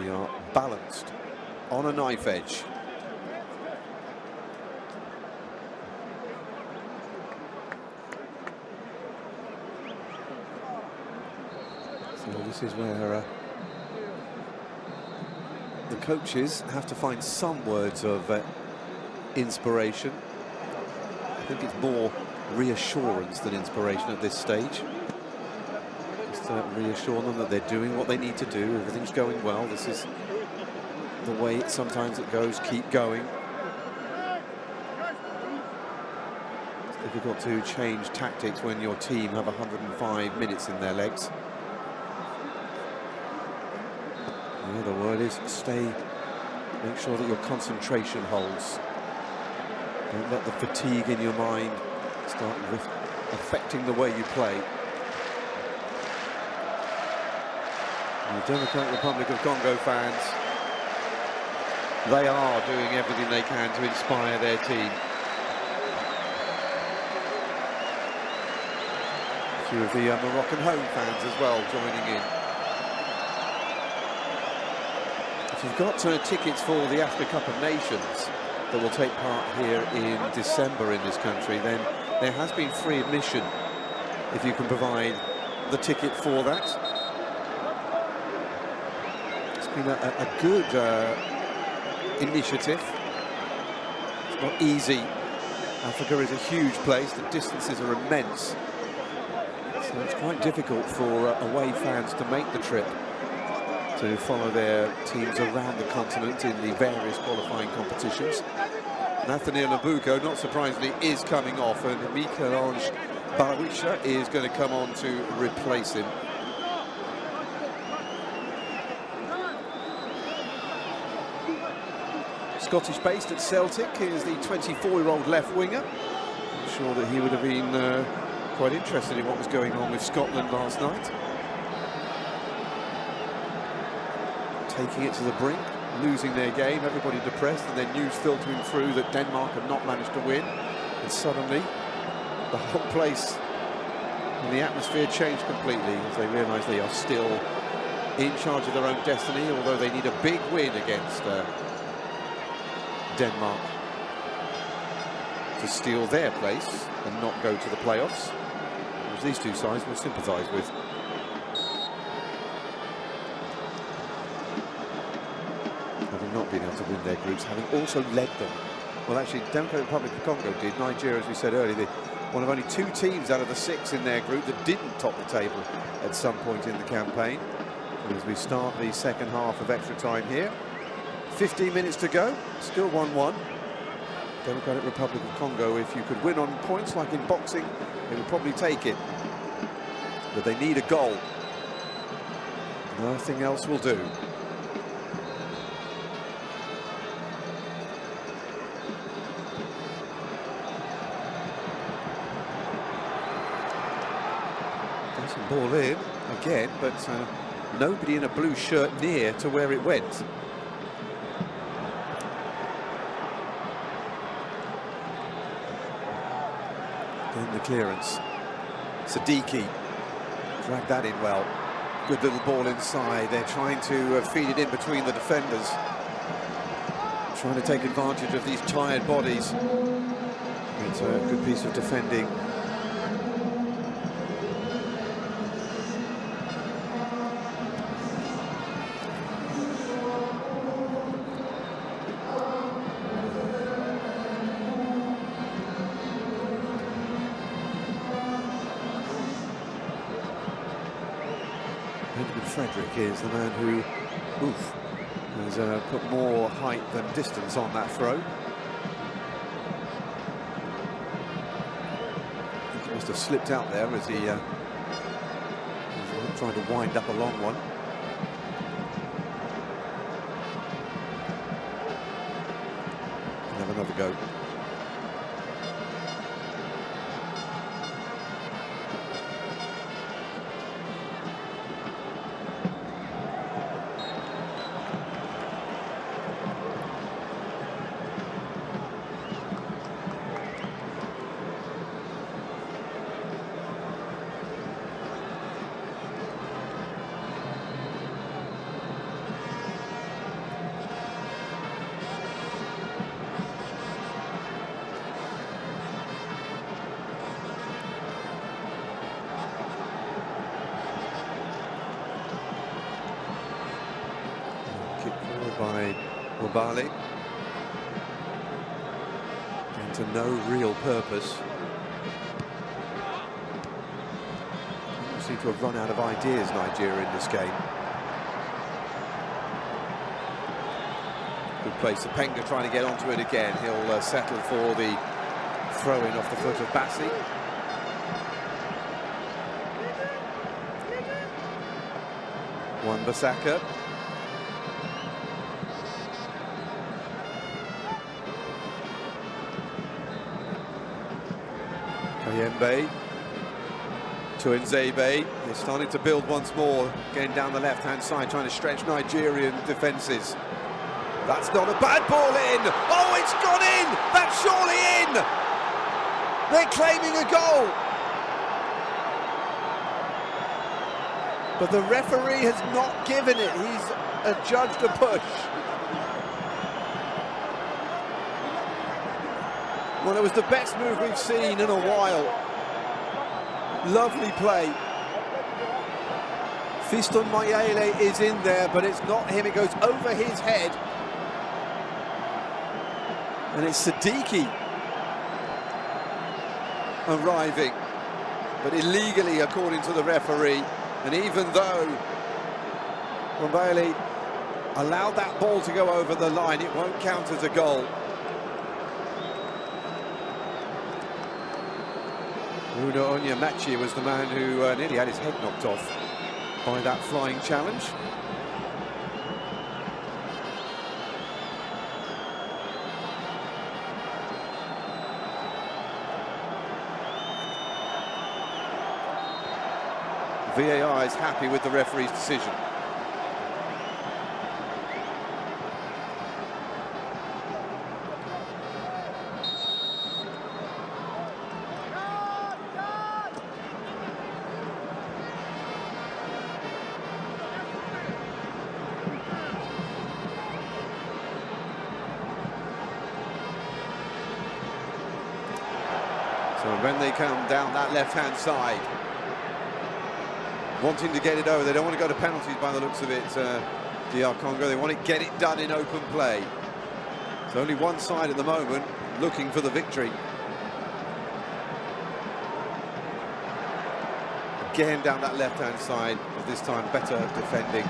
We are balanced on a knife edge. So this is where the coaches have to find some words of inspiration. I think it's more reassurance than inspiration at this stage. Just to reassure them that they're doing what they need to do, everything's going well, this is the way sometimes it goes, keep going. It's difficult to change tactics when your team have 105 minutes in their legs. The other word is make sure that your concentration holds. Don't let the fatigue in your mind start affecting the way you play. And the Democratic Republic of Congo fans, they are doing everything they can to inspire their team. A few of the Moroccan home fans as well joining in. If you've got tickets for the Africa Cup of Nations that will take part here in December in this country, then there has been free admission if you can provide the ticket for that. It's been a good initiative. It's not easy. Africa is a huge place, the distances are immense, so it's quite difficult for away fans to make the trip to follow their teams around the continent in the various qualifying competitions. Nathaniel Nabuko, not surprisingly, is coming off, and Mikel-Ange Barisha is going to come on to replace him. Scottish-based at Celtic is the 24-year-old left winger. I'm sure that he would have been quite interested in what was going on with Scotland last night. Taking it to the brink, losing their game, everybody depressed, and then news filtering through that Denmark have not managed to win, and suddenly the whole place and the atmosphere changed completely as they realise they are still in charge of their own destiny, although they need a big win against Denmark to steal their place and not go to the playoffs, which these two sides will sympathise with. Having not been able to win their groups, having also led them. Well, actually, Democratic Republic of Congo did. Nigeria, as we said earlier, one of only 2 teams out of the 6 in their group that didn't top the table at some point in the campaign. And as we start the second half of extra time here, 15 minutes to go, still 1-1. Democratic Republic of Congo, if you could win on points like in boxing, they would probably take it. But they need a goal. Nothing else will do. Ball in again, but nobody in a blue shirt near to where it went. Then the clearance. Siddiqui dragged that in well. Good little ball inside. They're trying to feed it in between the defenders, trying to take advantage of these tired bodies. It's a good piece of defending. Frederick is the man who has put more height than distance on that throw. He must have slipped out there as he was trying to wind up a long one. He'll have another go. Kick forward by Wabali. And to no real purpose. They seem to have run out of ideas, Nigeria, in this game. Good place. Sapenga trying to get onto it again. He'll settle for the throw-in off the foot of Bassi. Wan-Bissaka. Kayembe to Nzebe. They're starting to build once more, getting down the left-hand side, trying to stretch Nigerian defences. That's not a bad ball in. Oh, it's gone in. That's surely in. They're claiming a goal. But the referee has not given it. He's adjudged a push. Well, it was the best move we've seen in a while. Lovely play. Fiston Mayele is in there, but it's not him. It goes over his head. And it's Siddiqui arriving, but illegally, according to the referee. And even though Mayele allowed that ball to go over the line, it won't count as a goal. Bruno Onyemachi was the man who nearly had his head knocked off by that flying challenge. VAR is happy with the referee's decision. So when they come down that left-hand side, wanting to get it over, they don't want to go to penalties by the looks of it, DR Congo. They want to get it done in open play. It's only one side at the moment looking for the victory. Again down that left-hand side, but this time better defending.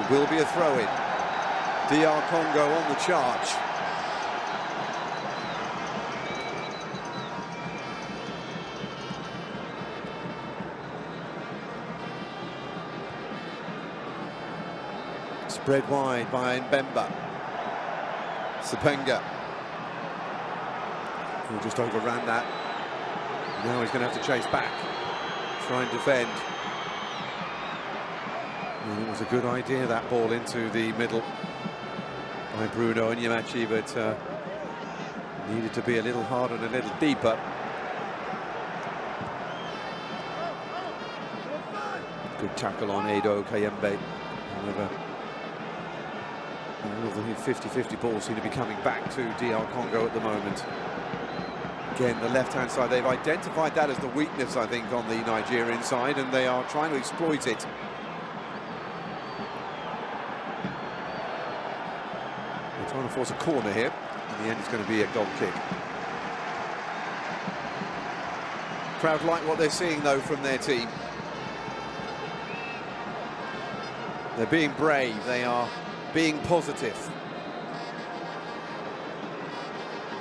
It will be a throw-in. DR Congo on the charge. Spread wide by Mbemba. Sapenga, who just overran that. Now he's going to have to chase back, try and defend. And it was a good idea, that ball into the middle by Bruno Onyemachi, but needed to be a little harder and a little deeper. Good tackle on Edo Kayembe. However, all of the 50-50 balls seem to be coming back to DR Congo at the moment. Again, the left-hand side, they've identified that as the weakness, I think, on the Nigerian side, and they are trying to exploit it. They're trying to force a corner here. In the end, it's going to be a goal kick. Crowd like what they're seeing, though, from their team. They're being brave, they are being positive.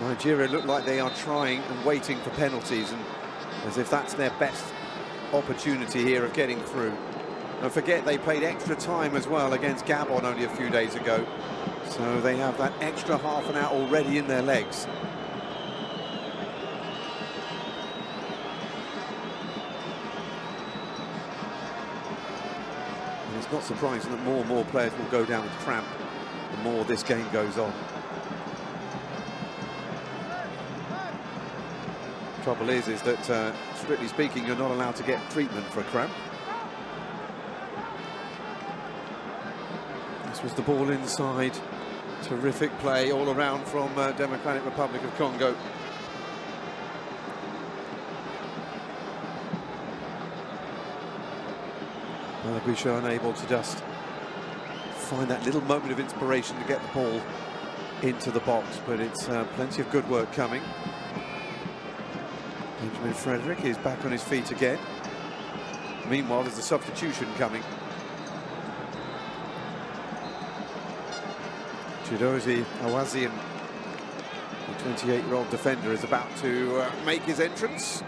Nigeria look like they are trying and waiting for penalties, and as if that's their best opportunity here of getting through. Don't forget, they played extra time as well against Gabon only a few days ago, so they have that extra half an hour already in their legs. And it's not surprising that more and more players will go down with cramp the more this game goes on. Trouble is that, strictly speaking, you're not allowed to get treatment for a cramp. This was the ball inside. Terrific play all around from Democratic Republic of Congo. Malagwisha unable to just find that little moment of inspiration to get the ball into the box, but it's plenty of good work coming. Benjamin Frederick is back on his feet again. Meanwhile, there's a substitution coming. Chidozie Awazian, the 28-year-old defender, is about to make his entrance.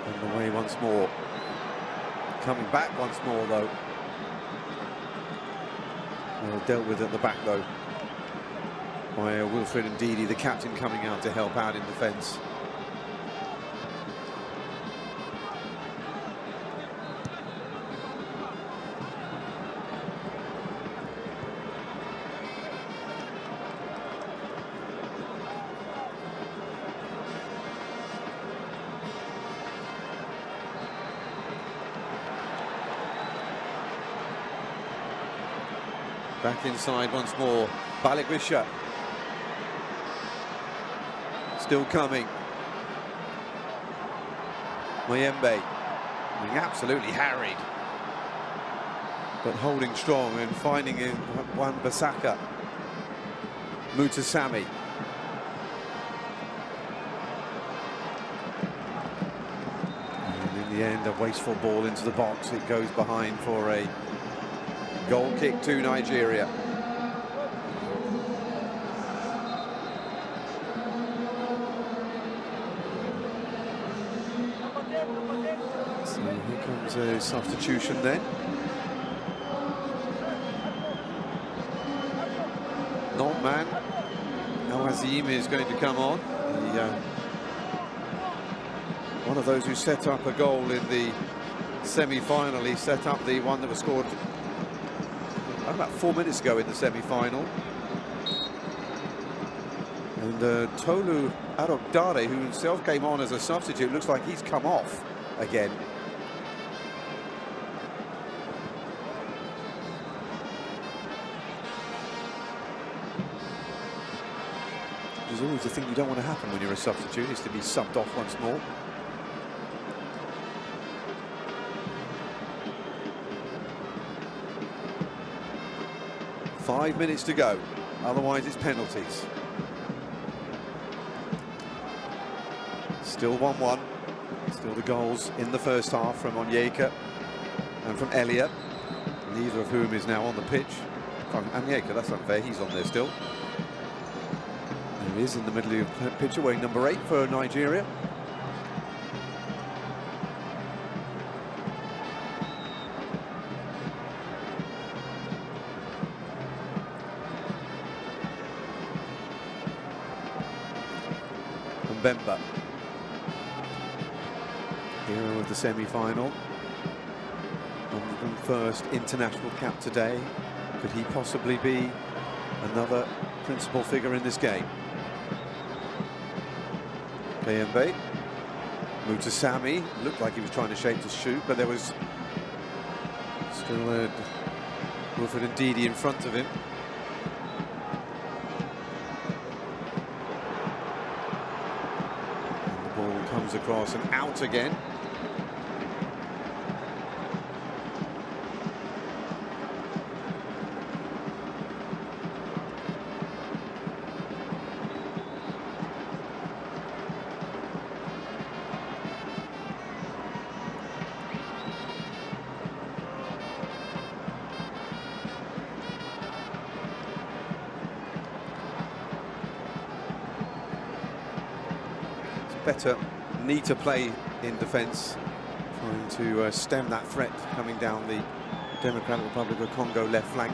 And away once more. Coming back once more, though. Well dealt with at the back, though, by Wilfred Ndidi, the captain, coming out to help out in defence. Back inside once more, Malagwisha. Still coming. Mayembe being absolutely harried, but holding strong and finding in Wan-Bissaka. Mutasami. And in the end, a wasteful ball into the box. It goes behind for a goal kick to Nigeria. So here comes a substitution then. Non-man Awazim is going to come on. One of those who set up a goal in the semi-final. He set up the one that was scored about 4 minutes ago in the semi-final. And Tolu Arokdare, who himself came on as a substitute, looks like he's come off again. Which is always the thing you don't want to happen when you're a substitute, is to be subbed off once more. Five minutes to go, otherwise it's penalties. Still 1-1. Still the goals in the first half from Onyeka and from Elliott, neither of whom is now on the pitch. Onyeka, that's unfair, he's on there still. There he is in the middle of the pitch, wearing number 8 for Nigeria. Bemba, hero of the semi-final, 101st international cap today. Could he possibly be another principal figure in this game? Mayembe, Mutasami looked like he was trying to shape to shoot, but there was still Wilfred Ndidi in front of him. Comes across and out again. better, neater play in defence, trying to stem that threat coming down the Democratic Republic of Congo left flank.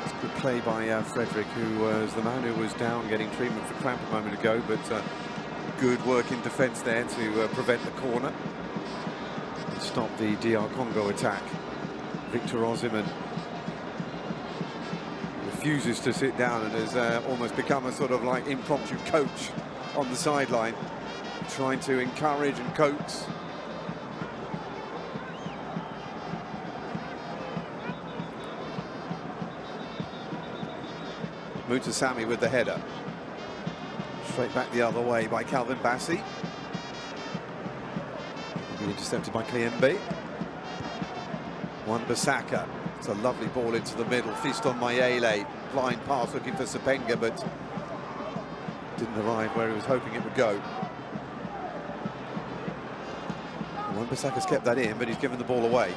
It's good play by Frederick, who was the man who was down getting treatment for cramp a moment ago, but good work in defence there to prevent the corner and stop the DR Congo attack. Victor Osimhen refuses to sit down and has almost become a sort of like impromptu coach on the sideline, trying to encourage and coax. Mutasami with the header. Straight back the other way by Calvin Bassey. Intercepted by Kayembe. Wan-Bissaka. It's a lovely ball into the middle. Fiston Mayele. Blind pass looking for Sepenga, but didn't arrive where he was hoping it would go. Wan-Bissaka's kept that in, but he's given the ball away.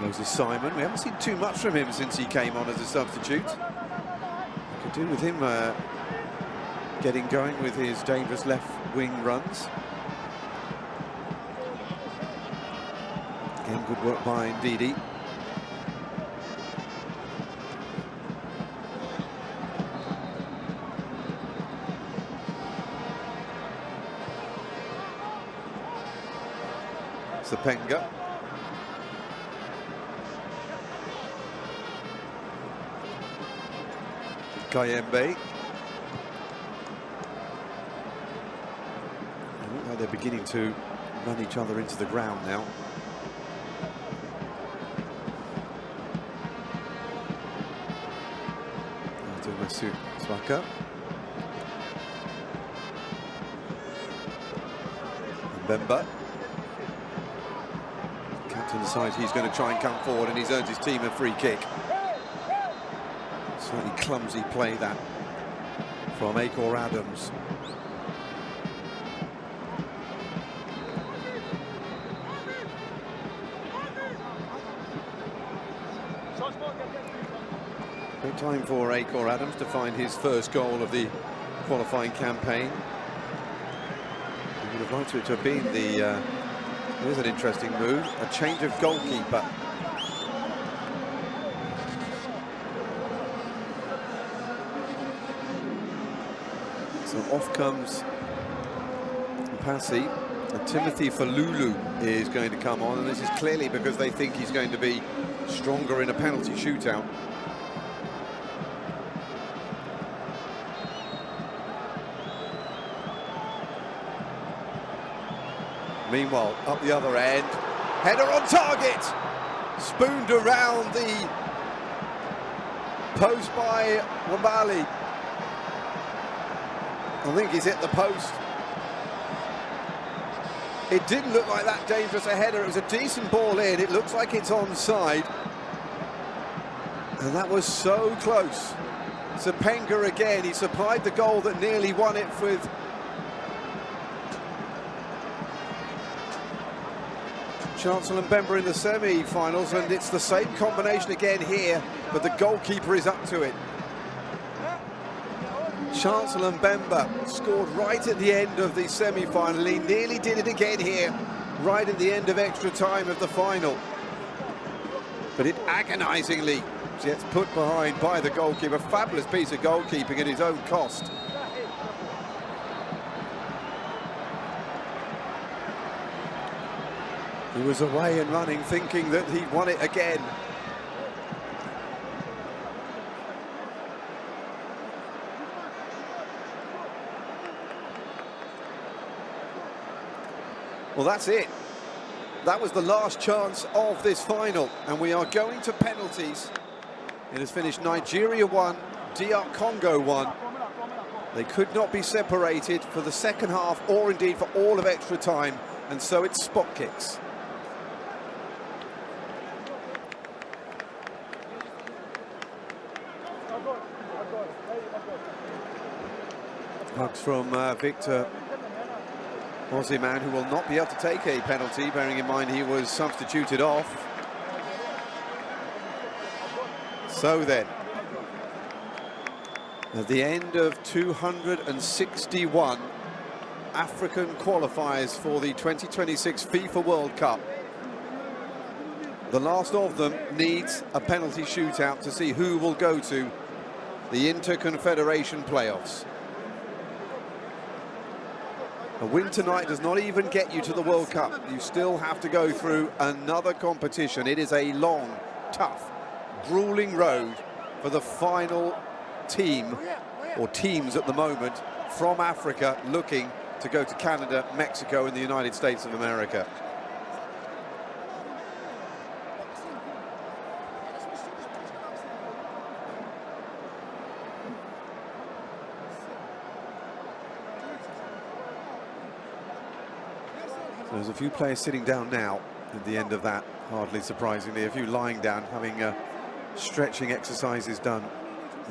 Moses Simon. We haven't seen too much from him since he came on as a substitute. Could do with him getting going with his dangerous left wing runs. Again, good work by Ndidi. Sepenga. Kayembe. They're beginning to run each other into the ground now. Swaka. Mbemba. Captain decides he's going to try and come forward, and he's earned his team a free kick. Slightly clumsy play that from Akor Adams. Great time for Akor Adams to find his first goal of the qualifying campaign. He would have liked it to have been the... here's an interesting move, a change of goalkeeper. So off comes Passy, and Timothy Falulu is going to come on, and this is clearly because they think he's going to be stronger in a penalty shootout. Meanwhile, up the other end, header on target, spooned around the post by Wambali. I think he's hit the post. It didn't look like that dangerous a header. It was a decent ball in. It looks like it's onside. And that was so close. Sepenga again. He supplied the goal that nearly won it with Chancellor Mbemba in the semi-finals, and it's the same combination again here, but the goalkeeper is up to it. Chancellor Mbemba scored right at the end of the semi-final. He nearly did it again here, right at the end of extra time of the final. But it agonisingly gets put behind by the goalkeeper. Fabulous piece of goalkeeping at his own cost. He was away and running, thinking that he'd won it again. Well, that's it. That was the last chance of this final, and we are going to penalties. It has finished Nigeria 1, DR Congo 1. They could not be separated for the second half, or indeed for all of extra time, and so it's spot kicks. Hugs from Victor Aussie man who will not be able to take a penalty, bearing in mind he was substituted off. So then, at the end of 261 African qualifiers for the 2026 FIFA World Cup, the last of them needs a penalty shootout to see who will go to the Interconfederation playoffs. A win tonight does not even get you to the World Cup. You still have to go through another competition. It is a long, tough, grueling road for the final team, or teams at the moment, from Africa looking to go to Canada, Mexico and the United States of America. So there's a few players sitting down now at the end of that, hardly surprisingly. A few lying down, having stretching exercises done.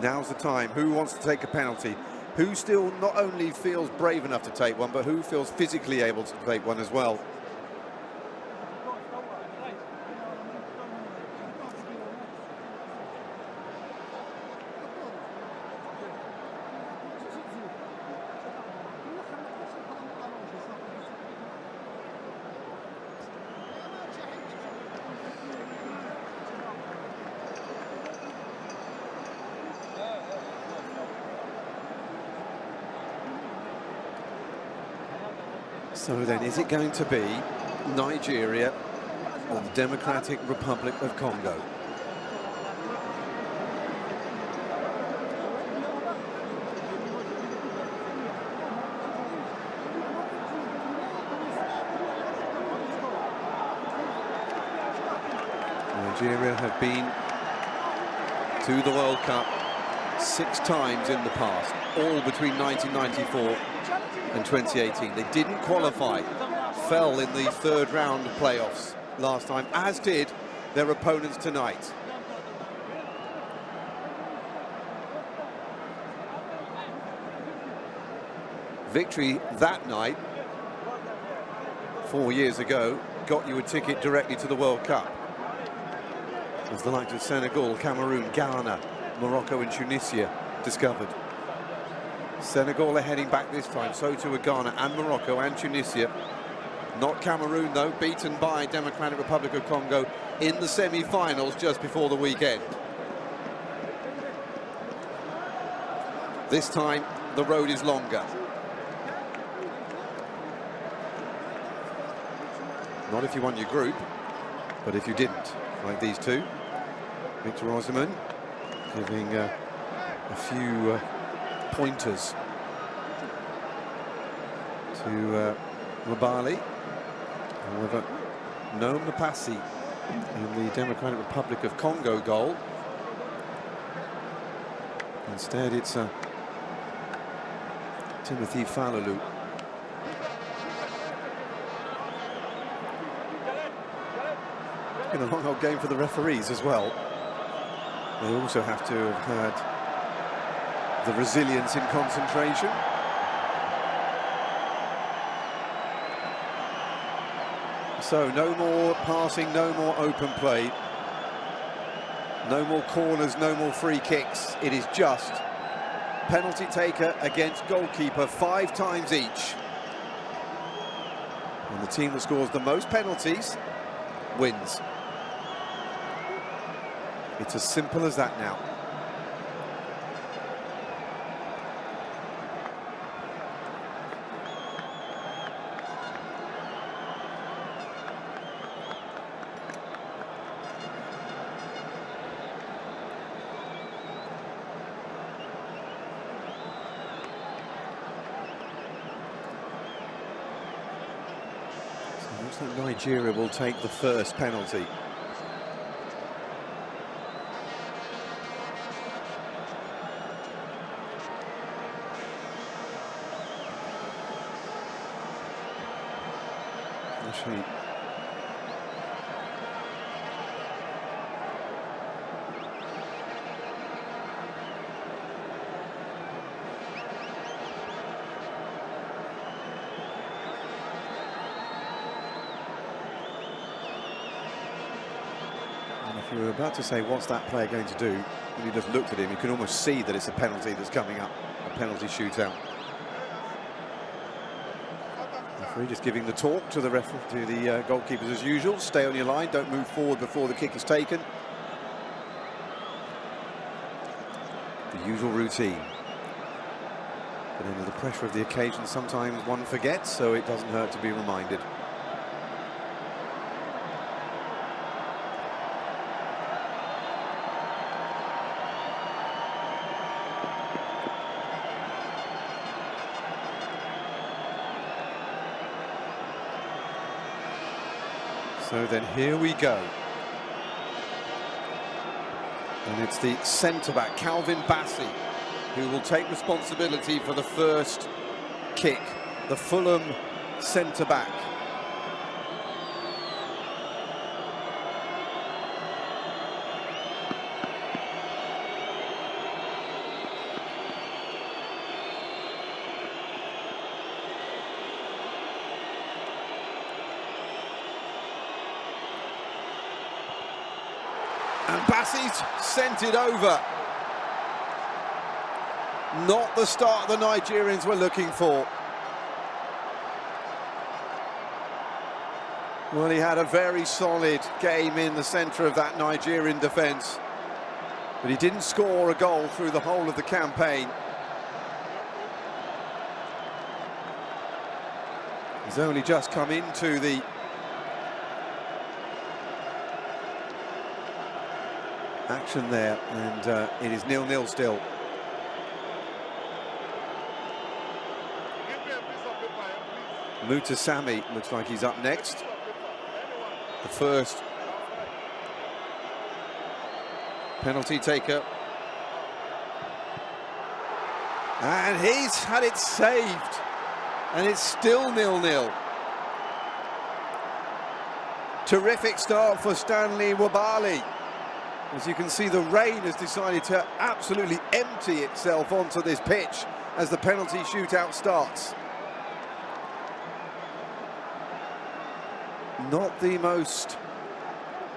Now's the time. Who wants to take a penalty? Who still not only feels brave enough to take one, but who feels physically able to take one as well? So then, is it going to be Nigeria or the Democratic Republic of Congo? Nigeria have been to the World Cup 6 times in the past, all between 1994 and 2018. They didn't qualify, fell in the 3rd round of playoffs last time, as did their opponents tonight. Victory that night, 4 years ago, got you a ticket directly to the World Cup. As the likes of Senegal, Cameroon, Ghana, Morocco and Tunisia discovered. Senegal are heading back this time, so too are Ghana and Morocco and Tunisia. Not Cameroon, though, beaten by Democratic Republic of Congo in the semi-finals just before the weekend. This time, the road is longer. Not if you won your group, but if you didn't, like these two. Victor Osimhen giving a few pointers to Mabali. However, no Mapasi in the Democratic Republic of Congo goal. Instead, it's Timothy Falalu. It's been a long old game for the referees as well. They also have to have had the resilience in concentration. So no more passing, no more open play, no more corners, no more free kicks. It is just penalty taker against goalkeeper 5 times each. And the team that scores the most penalties wins. It's as simple as that now. Looks like Nigeria will take the first penalty. Actually, And if you were about to say, what's that player going to do? When you just looked at him, you can almost see that it's a penalty that's coming up, a penalty shootout. Referee just giving the talk to the goalkeepers as usual. Stay on your line, don't move forward before the kick is taken. The usual routine. But under the pressure of the occasion, sometimes one forgets, so it doesn't hurt to be reminded. So then here we go. And it's the centre-back, Calvin Bassey, who will take responsibility for the first kick. The Fulham centre-back. And Bassey's sent it over. Not the start the Nigerians were looking for. Well, he had a very solid game in the centre of that Nigerian defence, but he didn't score a goal through the whole of the campaign. He's only just come into the action there, and it is 0-0 still. Mutasami looks like he's up next. The first penalty taker. And he's had it saved. And it's still 0-0. Terrific start for Stanley Nwabali. As you can see, the rain has decided to absolutely empty itself onto this pitch as the penalty shootout starts. Not the most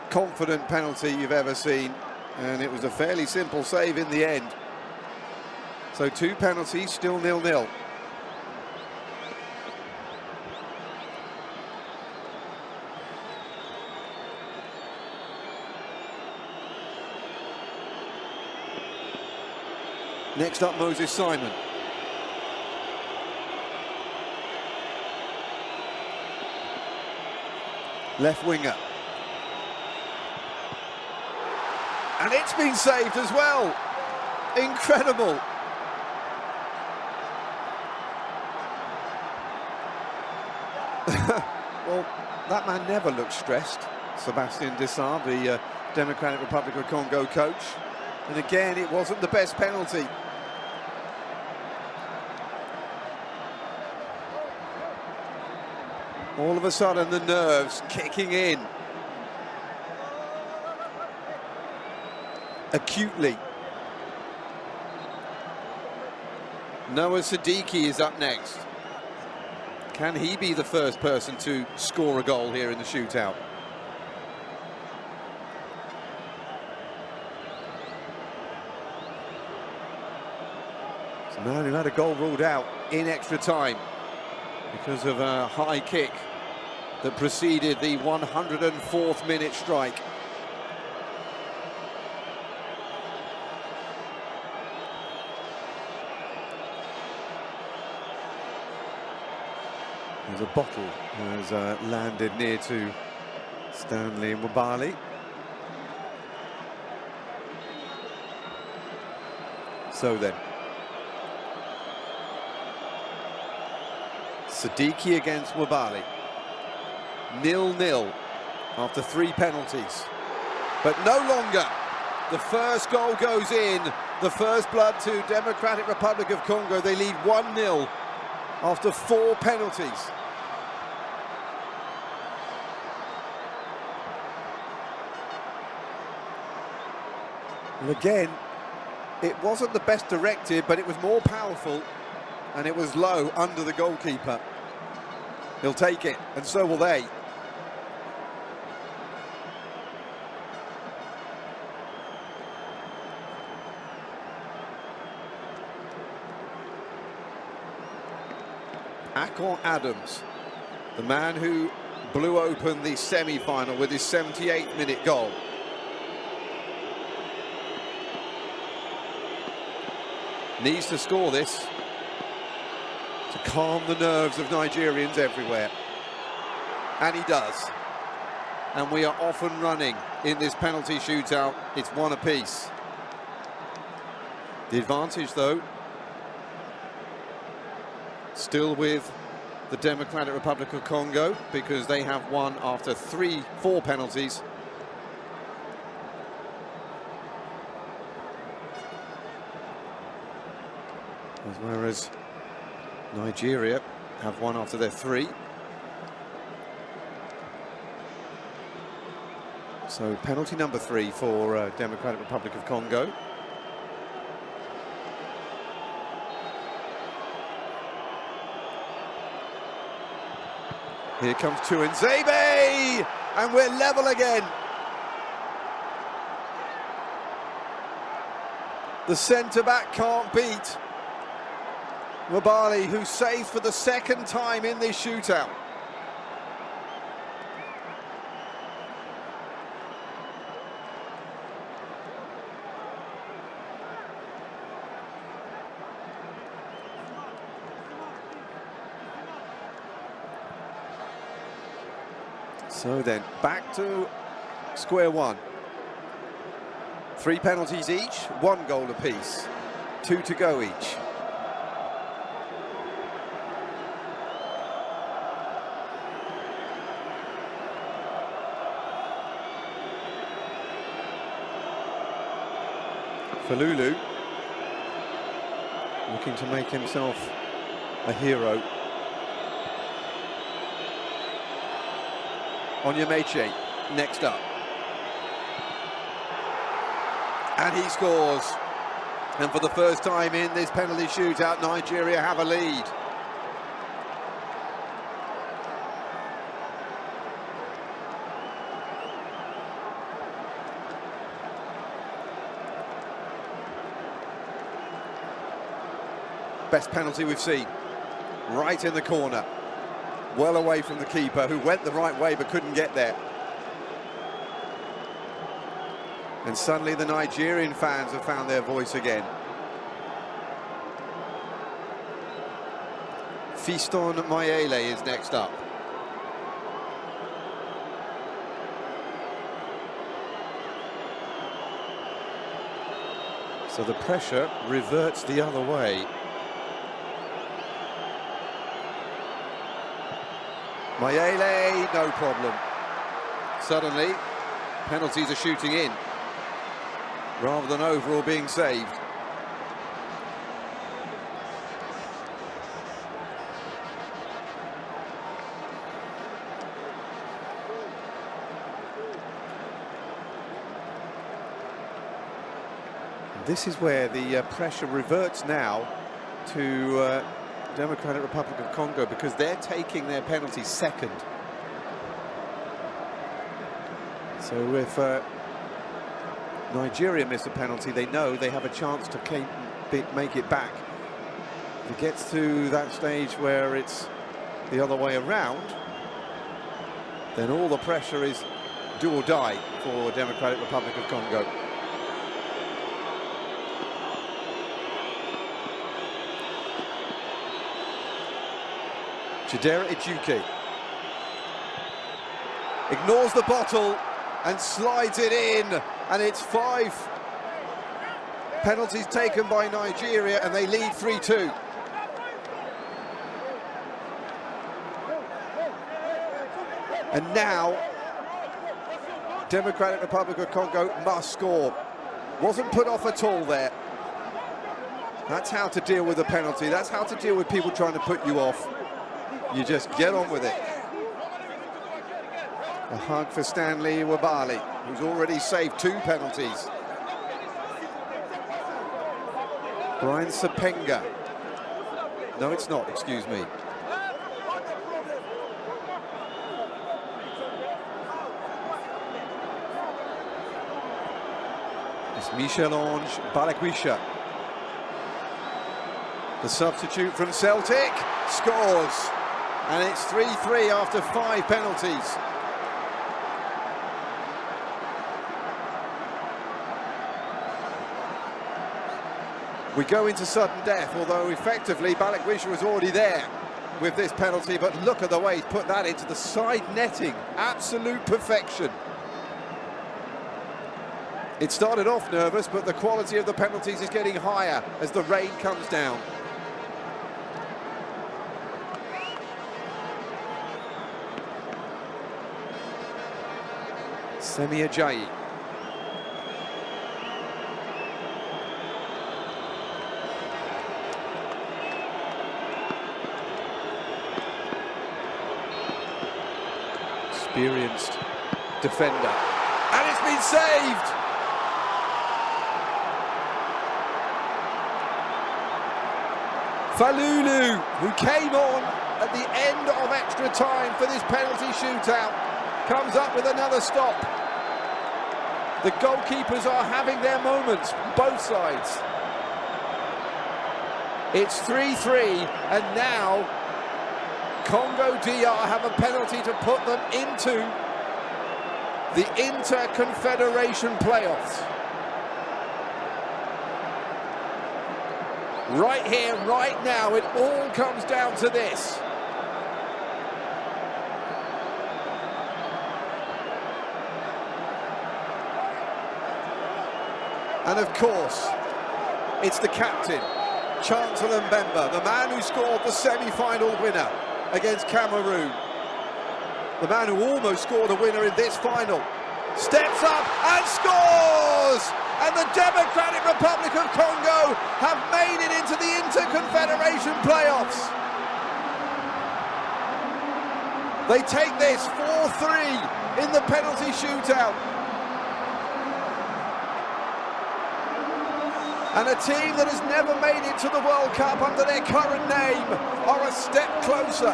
confident penalty you've ever seen, and it was a fairly simple save in the end. So 2 penalties, still 0-0. Next up, Moses Simon. Left winger. And it's been saved as well. Incredible. Well, that man never looks stressed. Sebastian Desabre, the Democratic Republic of Congo coach. And again, it wasn't the best penalty. All of a sudden, the nerves kicking in. Acutely. Noah Siddiqui is up next. Can he be the first person to score a goal here in the shootout? It's a man who had a goal ruled out in extra time because of a high kick that preceded the 104th minute strike. There's a bottle has landed near to Stanley Nwabali. So then, Siddiqui against Nwabali. 0-0 after 3 penalties. But no longer. The first goal goes in. The first blood to Democratic Republic of Congo. They lead 1-0 after 4 penalties. And again, it wasn't the best directed, but it was more powerful, and it was low under the goalkeeper. He'll take it, and so will they. Akon Adams, the man who blew open the semi-final with his 78th minute goal. Needs to score this to calm the nerves of Nigerians everywhere. And he does. And we are off and running in this penalty shootout. It's one apiece. The advantage, though, still with the Democratic Republic of Congo, because they have won after 4 penalties. Whereas Nigeria have won after their 3. So penalty number 3 for Democratic Republic of Congo. Here comes Tuanzebe, and we're level again. The centre-back can't beat Mabali, who saved for the 2nd time in this shootout. So then, back to square one. 3 penalties each, 1 goal apiece, 2 to go each. Falulu looking to make himself a hero. Onyemeche next up, and he scores, and for the first time in this penalty shootout, Nigeria have a lead. Best penalty we've seen, right in the corner, well away from the keeper, who went the right way but couldn't get there. And suddenly the Nigerian fans have found their voice again. Fiston Mayele is next up. So the pressure reverts the other way. Mayele, no problem. Suddenly, penalties are shooting in, rather than over or being saved. This is where the pressure reverts now to Democratic Republic of Congo, because they're taking their penalty second. So if Nigeria miss a penalty, they know they have a chance to make it back. If it gets to that stage where it's the other way around, then all the pressure is do or die for Democratic Republic of Congo. Chidera Ijuke ignores the bottle and slides it in, and it's 5 penalties taken by Nigeria, and they lead 3-2. And now Democratic Republic of Congo must score. Wasn't put off at all there. That's how to deal with a penalty. That's how to deal with people trying to put you off. You just get on with it. A hug for Stanley Wabali, who's already saved 2 penalties. Brian Sapenga. No, it's not, excuse me. It's Michel-Ange Balakwisha. The substitute from Celtic scores, and it's 3-3 after 5 penalties. We go into sudden death, although effectively Balikwisha was already there with this penalty, but look at the way he's put that into the side netting. Absolute perfection. It started off nervous, but the quality of the penalties is getting higher as the rain comes down. Semi Ajayi. Experienced defender, and it's been saved. Falulu, who came on at the end of extra time for this penalty shootout, comes up with another stop. The goalkeepers are having their moments, both sides. It's 3-3, and now Congo DR have a penalty to put them into the Inter-Confederation playoffs. Right here, right now, it all comes down to this. And of course, it's the captain, Chancellor Mbemba, the man who scored the semi-final winner against Cameroon. The man who almost scored a winner in this final. Steps up and scores! And the Democratic Republic of Congo have made it into the Inter-Confederation playoffs. They take this 4-3 in the penalty shootout. And a team that has never made it to the World Cup under their current name are a step closer.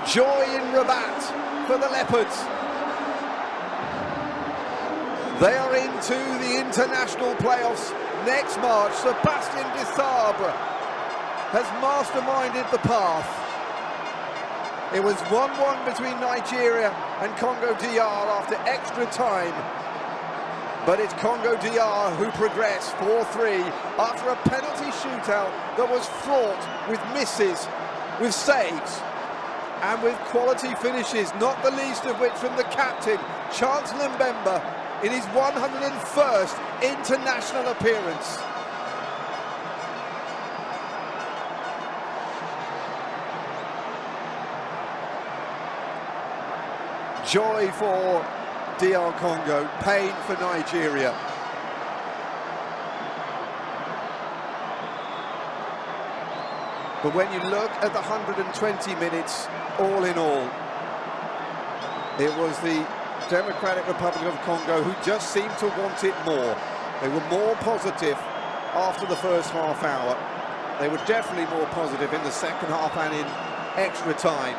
Joy in Rabat for the Leopards. They are into the international playoffs next March. Sébastien Desabre has masterminded the path. It was 1-1 between Nigeria and Congo DR after extra time. But it's Congo DR who progress 4-3 after a penalty shootout that was fraught with misses, with saves, and with quality finishes, not the least of which from the captain, Chancellor Mbemba, in his 101st international appearance. Joy for DR Congo, pain for Nigeria. But when you look at the 120 minutes, all in all, it was the Democratic Republic of Congo who just seemed to want it more. They were more positive after the first half hour. They were definitely more positive in the second half and in extra time.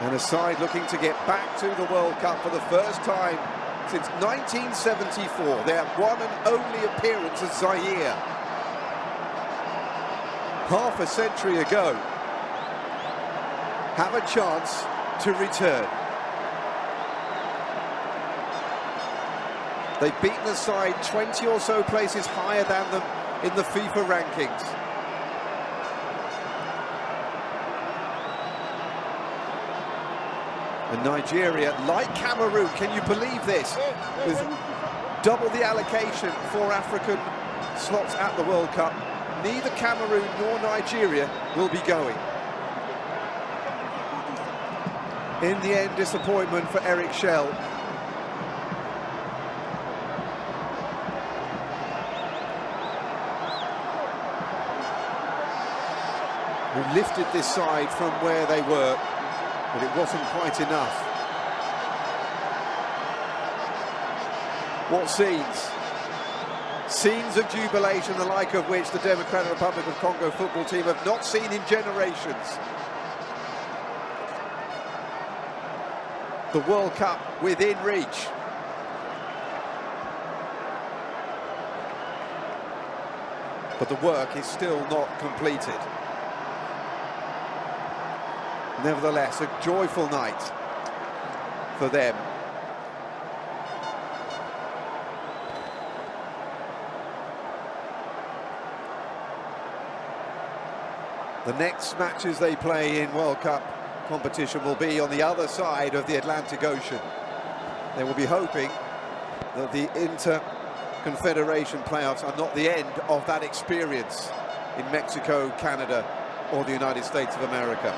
And a side looking to get back to the World Cup for the first time since 1974, their one and only appearance as Zaire. Half a century ago, have a chance to return. They've beaten a side 20 or so places higher than them in the FIFA rankings. And Nigeria, like Cameroon, can you believe this? With double the allocation for African slots at the World Cup, neither Cameroon nor Nigeria will be going. In the end, disappointment for Eric Schell. Who lifted this side from where they were, but it wasn't quite enough. What scenes? Scenes of jubilation, the like of which the Democratic Republic of Congo football team have not seen in generations. the World Cup within reach. But the work is still not completed. Nevertheless, a joyful night for them. The next matches they play in World Cup competition will be on the other side of the Atlantic Ocean. They will be hoping that the Inter-Confederation playoffs are not the end of that experience in Mexico, Canada, or the United States of America.